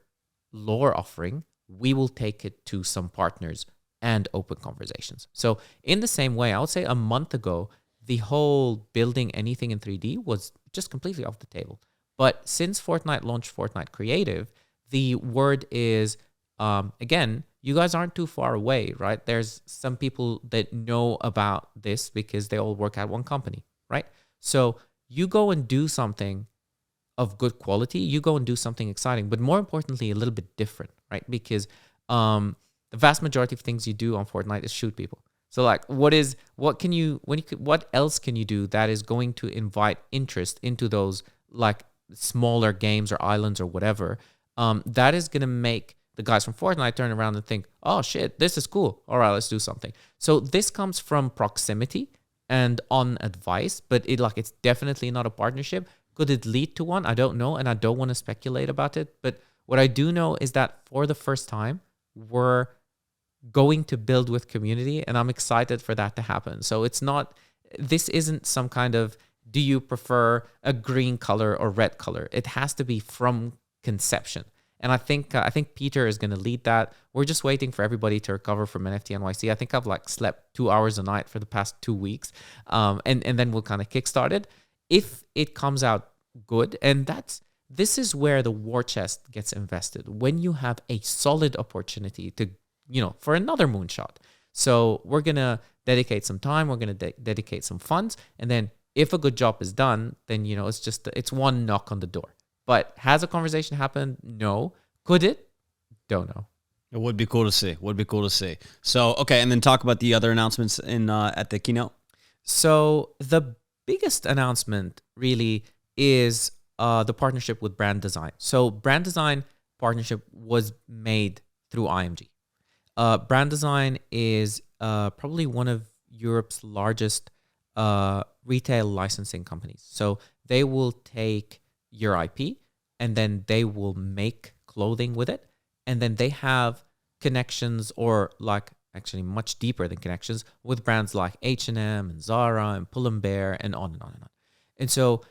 lore offering, we will take it to some partners and open conversations. So in the same way, I would say a month ago, the whole building anything in 3D was just completely off the table. But since Fortnite launched Fortnite Creative, the word is, again, you guys aren't too far away, right? There's some people that know about this because they all work at one company, right? So you go and do something of good quality, you go and do something exciting, but more importantly, a little bit different, right? Because the vast majority of things you do on Fortnite is shoot people. So like, what else can you do that is going to invite interest into those like smaller games or islands or whatever, that is going to make the guys from Fortnite turn around and think, oh shit, this is cool. All right, let's do something. So this comes from proximity and on advice, but it's definitely not a partnership. Could it lead to one? I don't know, and I don't want to speculate about it. But what I do know is that for the first time, we're going to build with community, and I'm excited for that to happen. So this isn't some kind of, do you prefer a green color or red color? It has to be from conception. And I think Peter is going to lead that. We're just waiting for everybody to recover from NFT NYC. I think I've slept 2 hours a night for the past 2 weeks. And then we'll kind of kickstart it. If it comes out good, and this is where the war chest gets invested. When you have a solid opportunity to, for another moonshot. So we're going to dedicate some time. We're going to dedicate some funds. And then if a good job is done, then, it's one knock on the door. But has a conversation happened? No. Could it? Don't know. It would be cool to see. So, okay, and then talk about the other announcements at the keynote. So the biggest announcement really is the partnership with Brand Design. So Brand Design partnership was made through IMG. Brand Design is probably one of Europe's largest retail licensing companies. So they will take your IP and then they will make clothing with it. And then they have connections, or like actually much deeper than connections, with brands like H&M and Zara and Pull&Bear and on and on and on. And so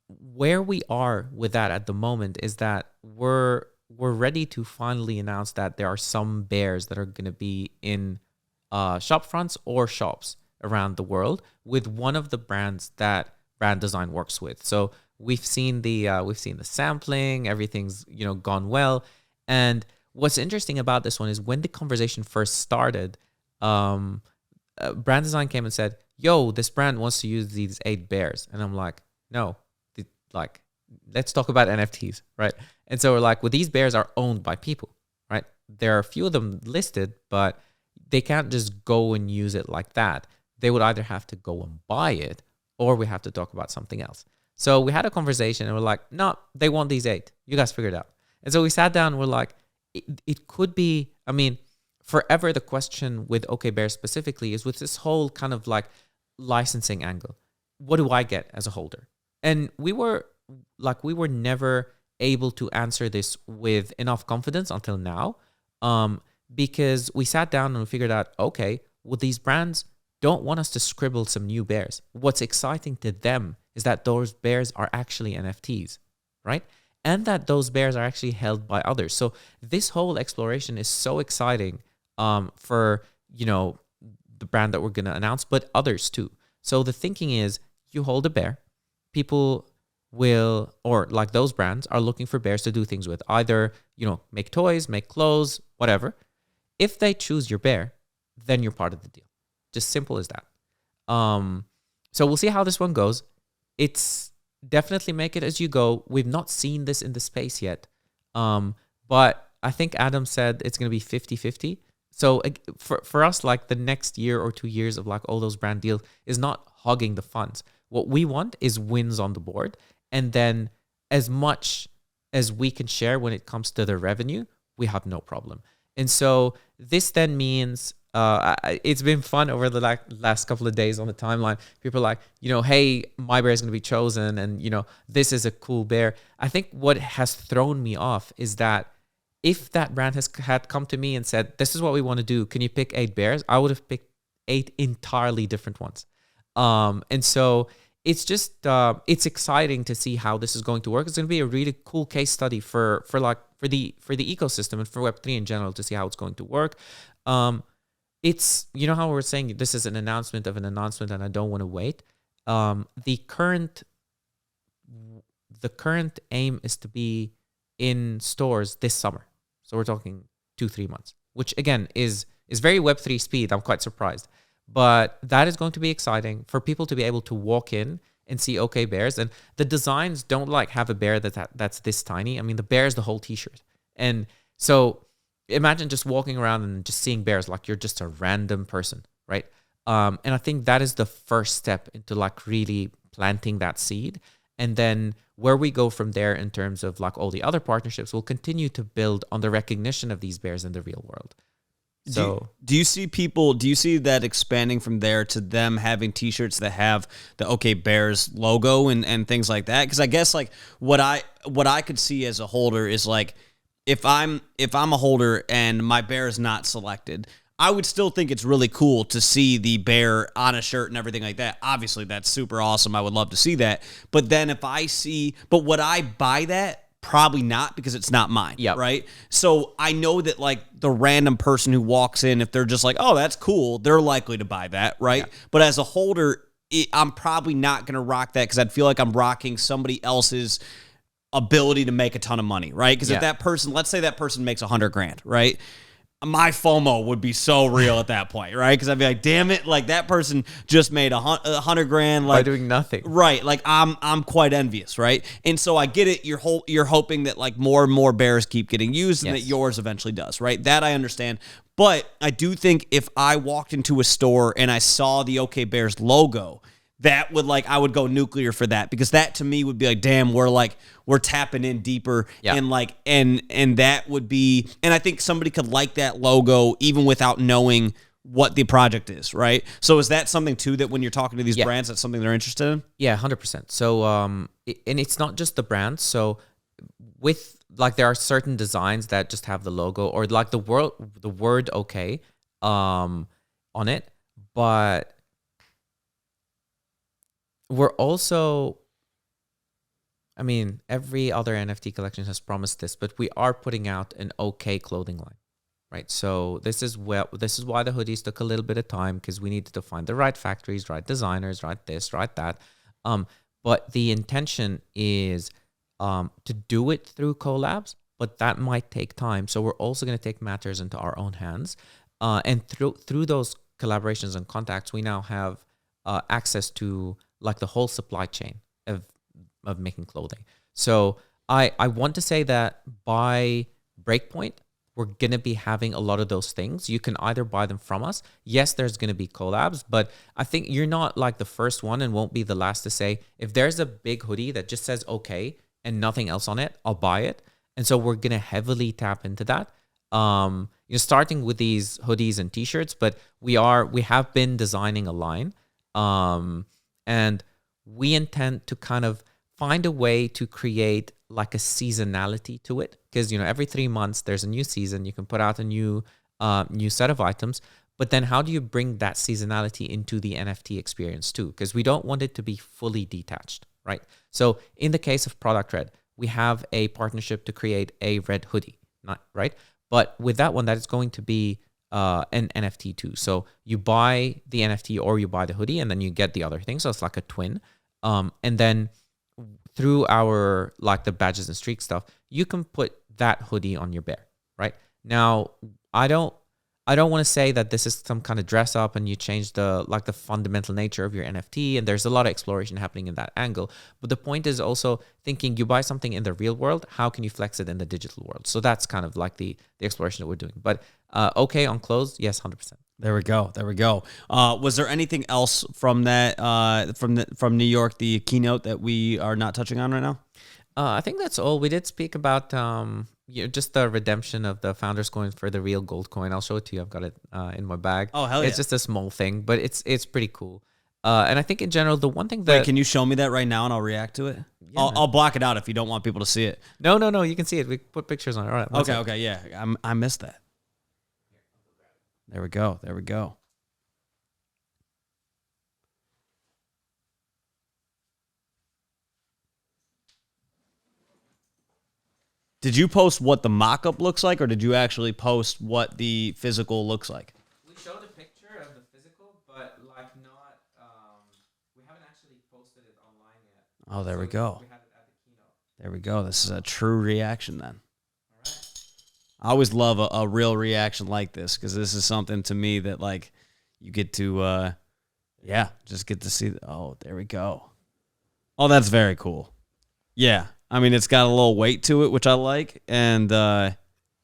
where we are with that at the moment is that we're ready to finally announce that there are some bears that are going to be in shop fronts or shops around the world with one of the brands that Brand Design works with. So we've seen the sampling, everything's gone well. And what's interesting about this one is when the conversation first started, Brand Design came and said, "Yo, this brand wants to use these 8 bears," and I'm like, "No, let's talk about NFTs, right?" And so we're like, well, these bears are owned by people, right? There are a few of them listed, but they can't just go and use it like that. They would either have to go and buy it, or we have to talk about something else. So we had a conversation and we're like, no, they want these 8. You guys figure it out. And so we sat down and we're like, it could be, I mean, forever the question with OK Bear specifically is with this whole kind of like licensing angle. What do I get as a holder? And we were never able to answer this with enough confidence until now, because we sat down and we figured out, okay, well, these brands don't want us to scribble some new bears. What's exciting to them is that those bears are actually NFTs, right? And that those bears are actually held by others. So this whole exploration is so exciting for, the brand that we're going to announce, but others too. So the thinking is you hold a bear, people will, or like those brands are looking for bears to do things with, either, make toys, make clothes, whatever. If they choose your bear, then you're part of the deal. Just simple as that. So we'll see how this one goes. It's definitely make it as you go. We've not seen this in the space yet. But I think Adam said it's going to be 50-50. So for us, like the next year or 2 years of like all those brand deals is not hogging the funds. What we want is wins on the board. And then as much as we can share when it comes to the revenue, we have no problem. And so this then means it's been fun over the last couple of days on the timeline. People are like, hey, my bear is going to be chosen. And, this is a cool bear. I think what has thrown me off is that if that brand had come to me and said, this is what we want to do, can you pick 8 bears? I would have picked 8 entirely different ones. And so it's just, it's exciting to see how this is going to work. It's going to be a really cool case study for the ecosystem and for Web3 in general to see how it's going to work. It's, how we're saying this is an announcement of an announcement and I don't want to wait. The current aim is to be in stores this summer. So we're talking 2-3 months, which again is very Web3 speed. I'm quite surprised. But that is going to be exciting for people to be able to walk in and see OK Bears. And the designs don't have a bear that's this tiny. I mean, the bear is the whole t-shirt. And so imagine just walking around and just seeing bears like you're just a random person, right? And I think that is the first step into really planting that seed. And then where we go from there in terms of all the other partnerships, we'll continue to build on the recognition of these bears in the real world. So do you see that expanding from there to them having t-shirts that have the OK Bears logo and things like that? Because I guess what I could see as a holder is if I'm a holder and my bear is not selected, I would still think it's really cool to see the bear on a shirt and everything like that. Obviously, that's super awesome. I would love to see that. But then but would I buy that? Probably not, because it's not mine, right? So I know that the random person who walks in, if they're just oh, that's cool, they're likely to buy that, right? Yeah. But as a holder, I'm probably not going to rock that because I'd feel like I'm rocking somebody else's ability to make a ton of money, right? Because if that person, let's say that person makes $100,000, right? My FOMO would be so real at that point, right? Because I'd be like, damn it, that person just made $100,000 by doing nothing, right? I'm quite envious, right? And so I get it. You're hoping that more and more bears keep getting used, and that yours eventually does, right? That I understand. But I do think if I walked into a store and I saw the OK Bears logo, that would I would go nuclear for that, because that to me would be damn, we're tapping in deeper, and and that would be, and I think somebody could like that logo even without knowing what the project is, right? So is that something too that when you're talking to these Yeah. brands, that's something they're interested in? Yeah, 100%. So, and it's not just the brands. So, with like there are certain designs that just have the logo or like the word okay, on it, but we're also, I mean, every other NFT collection has promised this, but we are putting out an okay clothing line. Right, so this is why the hoodies took a little bit of time, because we needed to find the right factories, right designers, right this, right that. But the intention is to do it through collabs, but that might take time. So we're also going to take matters into our own hands, and through those collaborations and contacts, we now have access to like the whole supply chain of making clothing. So I want to say that by Breakpoint, we're going to be having a lot of those things. You can either buy them from us. Yes, there's going to be collabs, but I think you're not like the first one and won't be the last to say, if there's a big hoodie that just says okay and nothing else on it, I'll buy it. And so we're going to heavily tap into that. Starting with these hoodies and t-shirts, but we have been designing a line. And we intend to kind of find a way to create like a seasonality to it, because every 3 months there's a new season. You can put out a new set of items, but then how do you bring that seasonality into the NFT experience too? Because we don't want it to be fully detached, right? So in the case of Product Red, we have a partnership to create a red hoodie, not right? But with that one, that is going to be an NFT too. So you buy the NFT or you buy the hoodie, and then you get the other thing. So it's like a twin, and then through our like the badges and streak stuff, you can put that hoodie on your bear. Right now, I don't want to say that this is some kind of dress up and you change the fundamental nature of your NFT. And there's a lot of exploration happening in that angle. But the point is also thinking, you buy something in the real world, how can you flex it in the digital world? So that's kind of like the exploration that we're doing. But okay on clothes, yes, 100%. There we go. Was there anything else from that from New York, the keynote, that we are not touching on right now? I think that's all. We did speak about just the redemption of the founders coin for the real gold coin. I'll show it to you. I've got it in my bag. Oh, hell yeah. It's just a small thing, but it's pretty cool. And I think in general, the one thing that... Wait, can you show me that right now and I'll react to it? Yeah, I'll block it out if you don't want people to see it. No, you can see it. We put pictures on it. All right. Okay, yeah. I missed that. There we go. Did you post what the mock-up looks like, or did you actually post what the physical looks like? We showed a picture of the physical, but like not, we haven't actually posted it online yet. Oh, there we go. We had it at the keynote. There we go. This is a true reaction then. All right. I always love a real reaction like this, because this is something to me that like you get to, just get to see. Oh, there we go. Oh, that's very cool. Yeah. I mean, it's got a little weight to it, which I like. And, I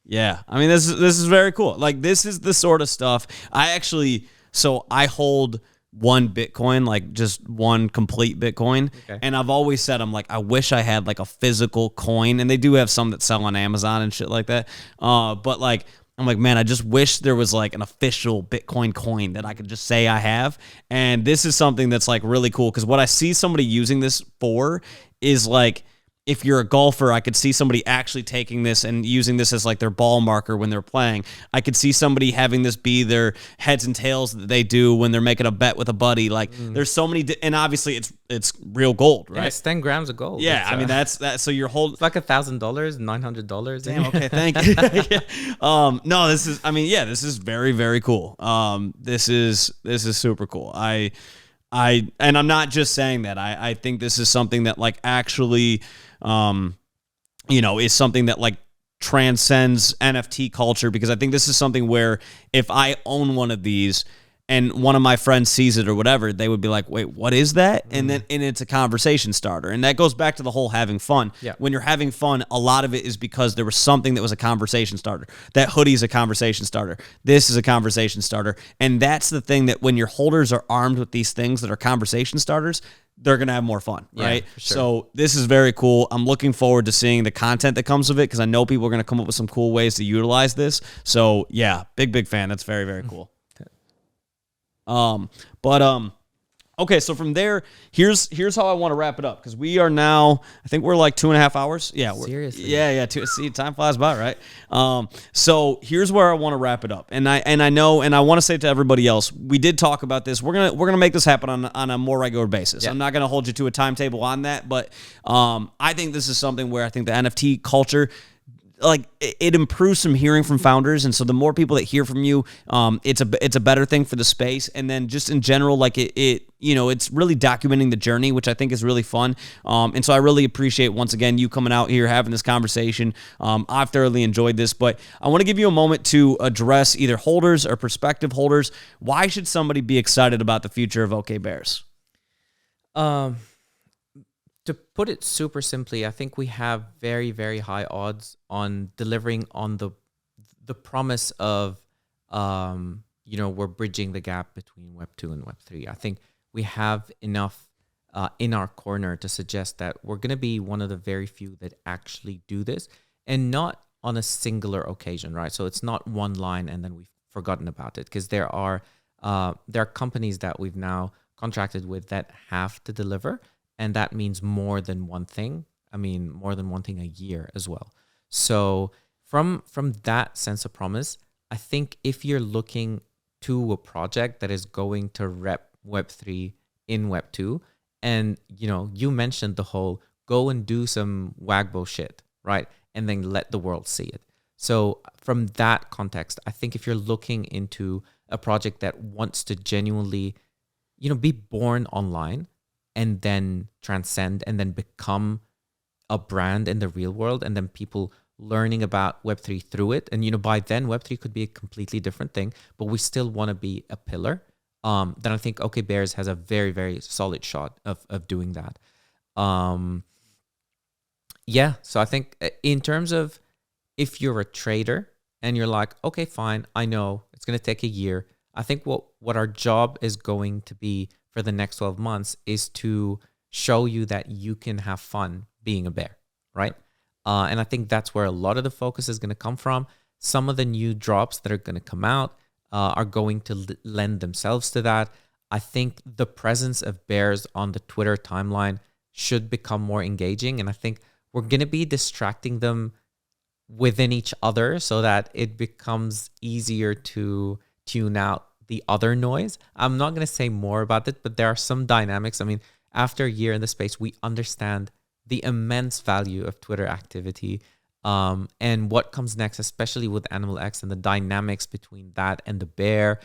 mean, this is very cool. Like, this is the sort of stuff I hold one Bitcoin, like just one complete Bitcoin. Okay. And I've always said, I'm like, I wish I had like a physical coin. And they do have some that sell on Amazon and shit like that. But like, I'm like, man, I just wish there was like an official Bitcoin coin that I could just say I have. And this is something that's like really cool, because what I see somebody using this for is like, if you're a golfer, I could see somebody actually taking this and using this as like their ball marker when they're playing. I could see somebody having this be their heads and tails that they do when they're making a bet with a buddy. Like there's so many, and obviously it's real gold, right? Yeah, it's 10 grams of gold. Yeah, I mean that's that. So you're holding. It's like $1,000, $900. Damn. Okay, thank you. Yeah. No, this is. I mean, yeah, this is very, very cool. This is super cool. And I'm not just saying that. I think this is something that like actually, is something that like transcends NFT culture, because I think this is something where if I own one of these and one of my friends sees it or whatever, they would be like, wait, what is that? And it's a conversation starter. And that goes back to the whole having fun. Yeah. When you're having fun, a lot of it is because there was something that was a conversation starter. That hoodie is a conversation starter. This is a conversation starter. And that's the thing, that when your holders are armed with these things that are conversation starters, they're going to have more fun, right? For sure. So this is very cool. I'm looking forward to seeing the content that comes of it, because I know people are going to come up with some cool ways to utilize this. So yeah, big fan. That's very, very cool. Okay, so from there, here's how I want to wrap it up, because we are now, I think we're like 2.5 hours. Yeah, Seriously? Yeah. See, time flies by, right? So here's where I want to wrap it up, and I know, and I want to say to everybody else, we did talk about this. We're gonna make this happen on a more regular basis. Yeah. I'm not gonna hold you to a timetable on that, but I think this is something where I think the NFT culture, like, it improves from hearing from founders, and so the more people that hear from you, it's a better thing for the space. And then just in general, like it's really documenting the journey, which I think is really fun. And so I really appreciate, once again, you coming out here, having this conversation. I've thoroughly enjoyed this, but I want to give you a moment to address either holders or prospective holders. Why should somebody be excited about the future of OK Bears? To put it super simply, I think we have very, very high odds on delivering on the promise of, we're bridging the gap between Web 2 and Web 3. I think we have enough in our corner to suggest that we're going to be one of the very few that actually do this, and not on a singular occasion, right? So it's not one line and then we've forgotten about it, because there are companies that we've now contracted with that have to deliver. And that means more than one thing. I mean, more than one thing a year as well. So from that sense of promise, I think if you're looking to a project that is going to rep Web3 in Web 2, and, you mentioned the whole go and do some Wagbo shit, right? And then let the world see it. So from that context, I think if you're looking into a project that wants to genuinely, be born online, and then transcend and then become a brand in the real world, and then people learning about Web3 through it. And, by then Web3 could be a completely different thing, but we still want to be a pillar. Then I think OK Bears has a very, very solid shot of doing that. So I think in terms of, if you're a trader and you're like, okay, fine, I know it's going to take a year. I think what our job is going to be for the next 12 months is to show you that you can have fun being a bear, right? And I think that's where a lot of the focus is going to come from. Some of the new drops that are going to come out are going to lend themselves to that. I think the presence of bears on the Twitter timeline should become more engaging, and I think we're going to be distracting them within each other so that it becomes easier to tune out the other noise. I'm not going to say more about it, but there are some dynamics. I mean, after a year in the space, we understand the immense value of Twitter activity, and what comes next, especially with Animal X and the dynamics between that and the bear,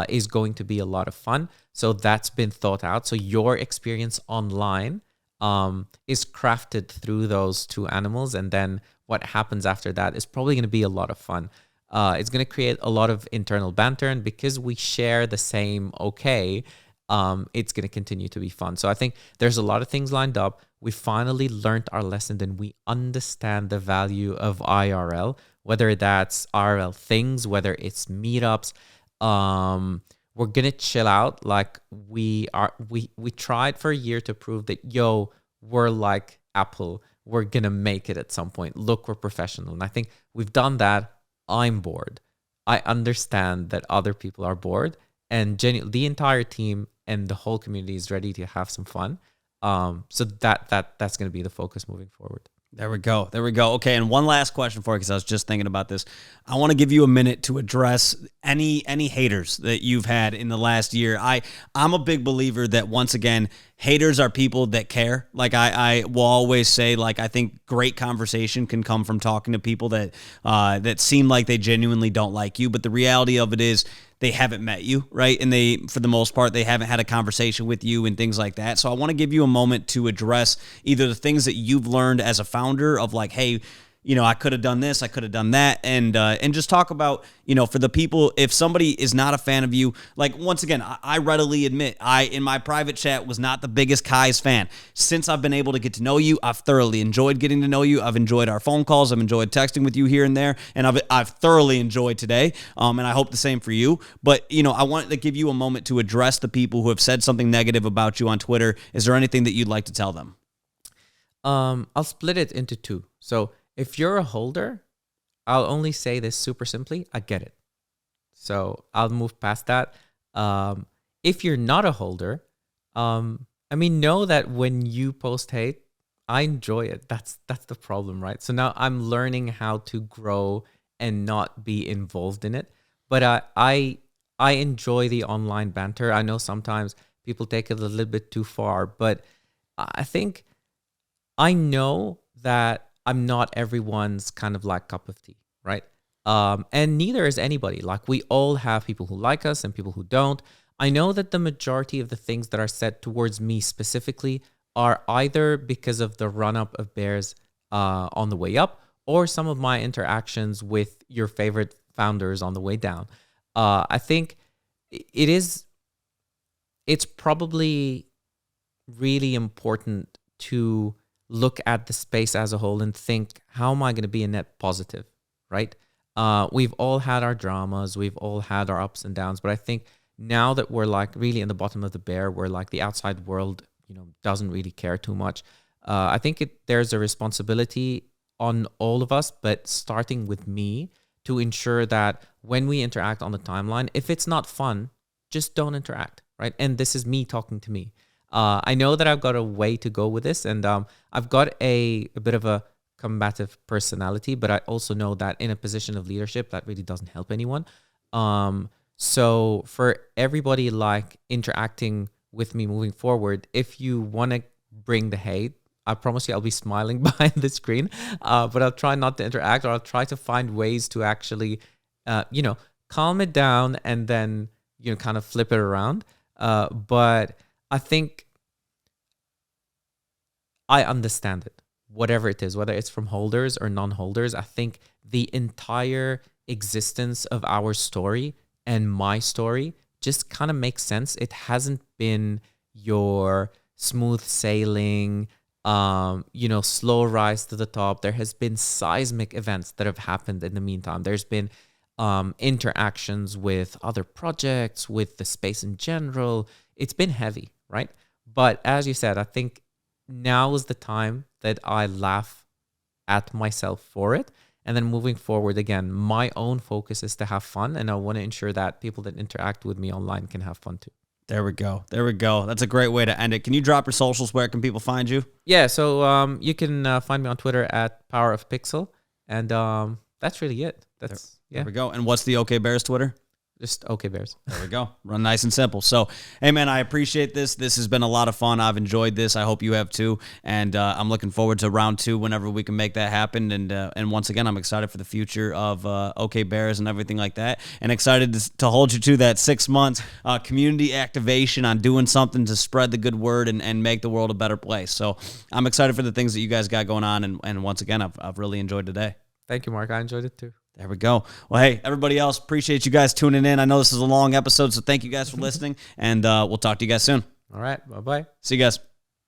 is going to be a lot of fun. So that's been thought out. So your experience online is crafted through those two animals, and then what happens after that is probably going to be a lot of fun. It's going to create a lot of internal banter, and because we share the same it's going to continue to be fun. So I think there's a lot of things lined up. We finally learned our lesson, and we understand the value of IRL, whether that's IRL things, whether it's meetups. We're going to chill out. Like we tried for a year to prove that, we're like Apple. We're going to make it at some point. Look, we're professional. And I think we've done that. I'm bored. I understand that other people are bored, and the entire team and the whole community is ready to have some fun. So that's going to be the focus moving forward. There we go. Okay, and one last question for you, because I was just thinking about this. I want to give you a minute to address any haters that you've had in the last year. I'm a big believer that, once again, haters are people that care. Like I will always say, like, I think great conversation can come from talking to people that seem like they genuinely don't like you, but the reality of it is they haven't met you, right? And they, for the most part, they haven't had a conversation with you and things like that. So I want to give you a moment to address either the things that you've learned as a founder of, like, hey, I could have done this, I could have done that, and just talk about, for the people, if somebody is not a fan of you, like, once again, I readily admit, in my private chat was not the biggest Kai's fan. Since I've been able to get to know you, I've thoroughly enjoyed getting to know you. I've enjoyed our phone calls. I've enjoyed texting with you here and there, and I've thoroughly enjoyed today, and I hope the same for you. But, I wanted to give you a moment to address the people who have said something negative about you on Twitter. Is there anything that you'd like to tell them? I'll split it into two. So if you're a holder, I'll only say this super simply: I get it. So I'll move past that. If you're not a holder, I mean, know that when you post hate, I enjoy it. That's the problem, right? So now I'm learning how to grow and not be involved in it. But I enjoy the online banter. I know sometimes people take it a little bit too far, but I think I know that I'm not everyone's kind of like cup of tea, right? And neither is anybody. Like, we all have people who like us and people who don't. I know that the majority of the things that are said towards me specifically are either because of the run-up of bears on the way up, or some of my interactions with your favorite founders on the way down. I think it's probably really important to look at the space as a whole and think, how am I going to be a net positive, right? We've all had our dramas, we've all had our ups and downs, but I think now that we're like really in the bottom of the bear, where like the outside world, doesn't really care too much. I think there's a responsibility on all of us, but starting with me, to ensure that when we interact on the timeline, if it's not fun, just don't interact, right? And this is me talking to me. I know that I've got a way to go with this, and I've got a bit of a combative personality, but I also know that in a position of leadership, that really doesn't help anyone. So for everybody like interacting with me moving forward, if you want to bring the hate, I promise you I'll be smiling behind the screen, but I'll try not to interact, or I'll try to find ways to actually, calm it down and then, kind of flip it around. But I think I understand it, whatever it is, whether it's from holders or non-holders. I think the entire existence of our story and my story just kind of makes sense. It hasn't been your smooth sailing, slow rise to the top. There has been seismic events that have happened in the meantime. There's been interactions with other projects, with the space in general. It's been heavy, right? But as you said, I think now is the time that I laugh at myself for it. And then moving forward, again, my own focus is to have fun, and I want to ensure that people that interact with me online can have fun too. There we go. That's a great way to end it. Can you drop your socials? Where can people find you? Yeah, so you can find me on Twitter at Power of Pixel, and that's really it. There we go. And what's the OK Bears Twitter? Just OK Bears. There we go. Run nice and simple. So, hey, man, I appreciate this. This has been a lot of fun. I've enjoyed this. I hope you have too. And I'm looking forward to round 2 whenever we can make that happen. And once again, I'm excited for the future of OK Bears and everything like that. And excited to hold you to that 6 months community activation on doing something to spread the good word and make the world a better place. So I'm excited for the things that you guys got going on. And once again, I've really enjoyed today. Thank you, Mark. I enjoyed it too. There we go. Well, hey, everybody else, appreciate you guys tuning in. I know this is a long episode, so thank you guys for listening, and we'll talk to you guys soon. All right. Bye-bye. See you guys.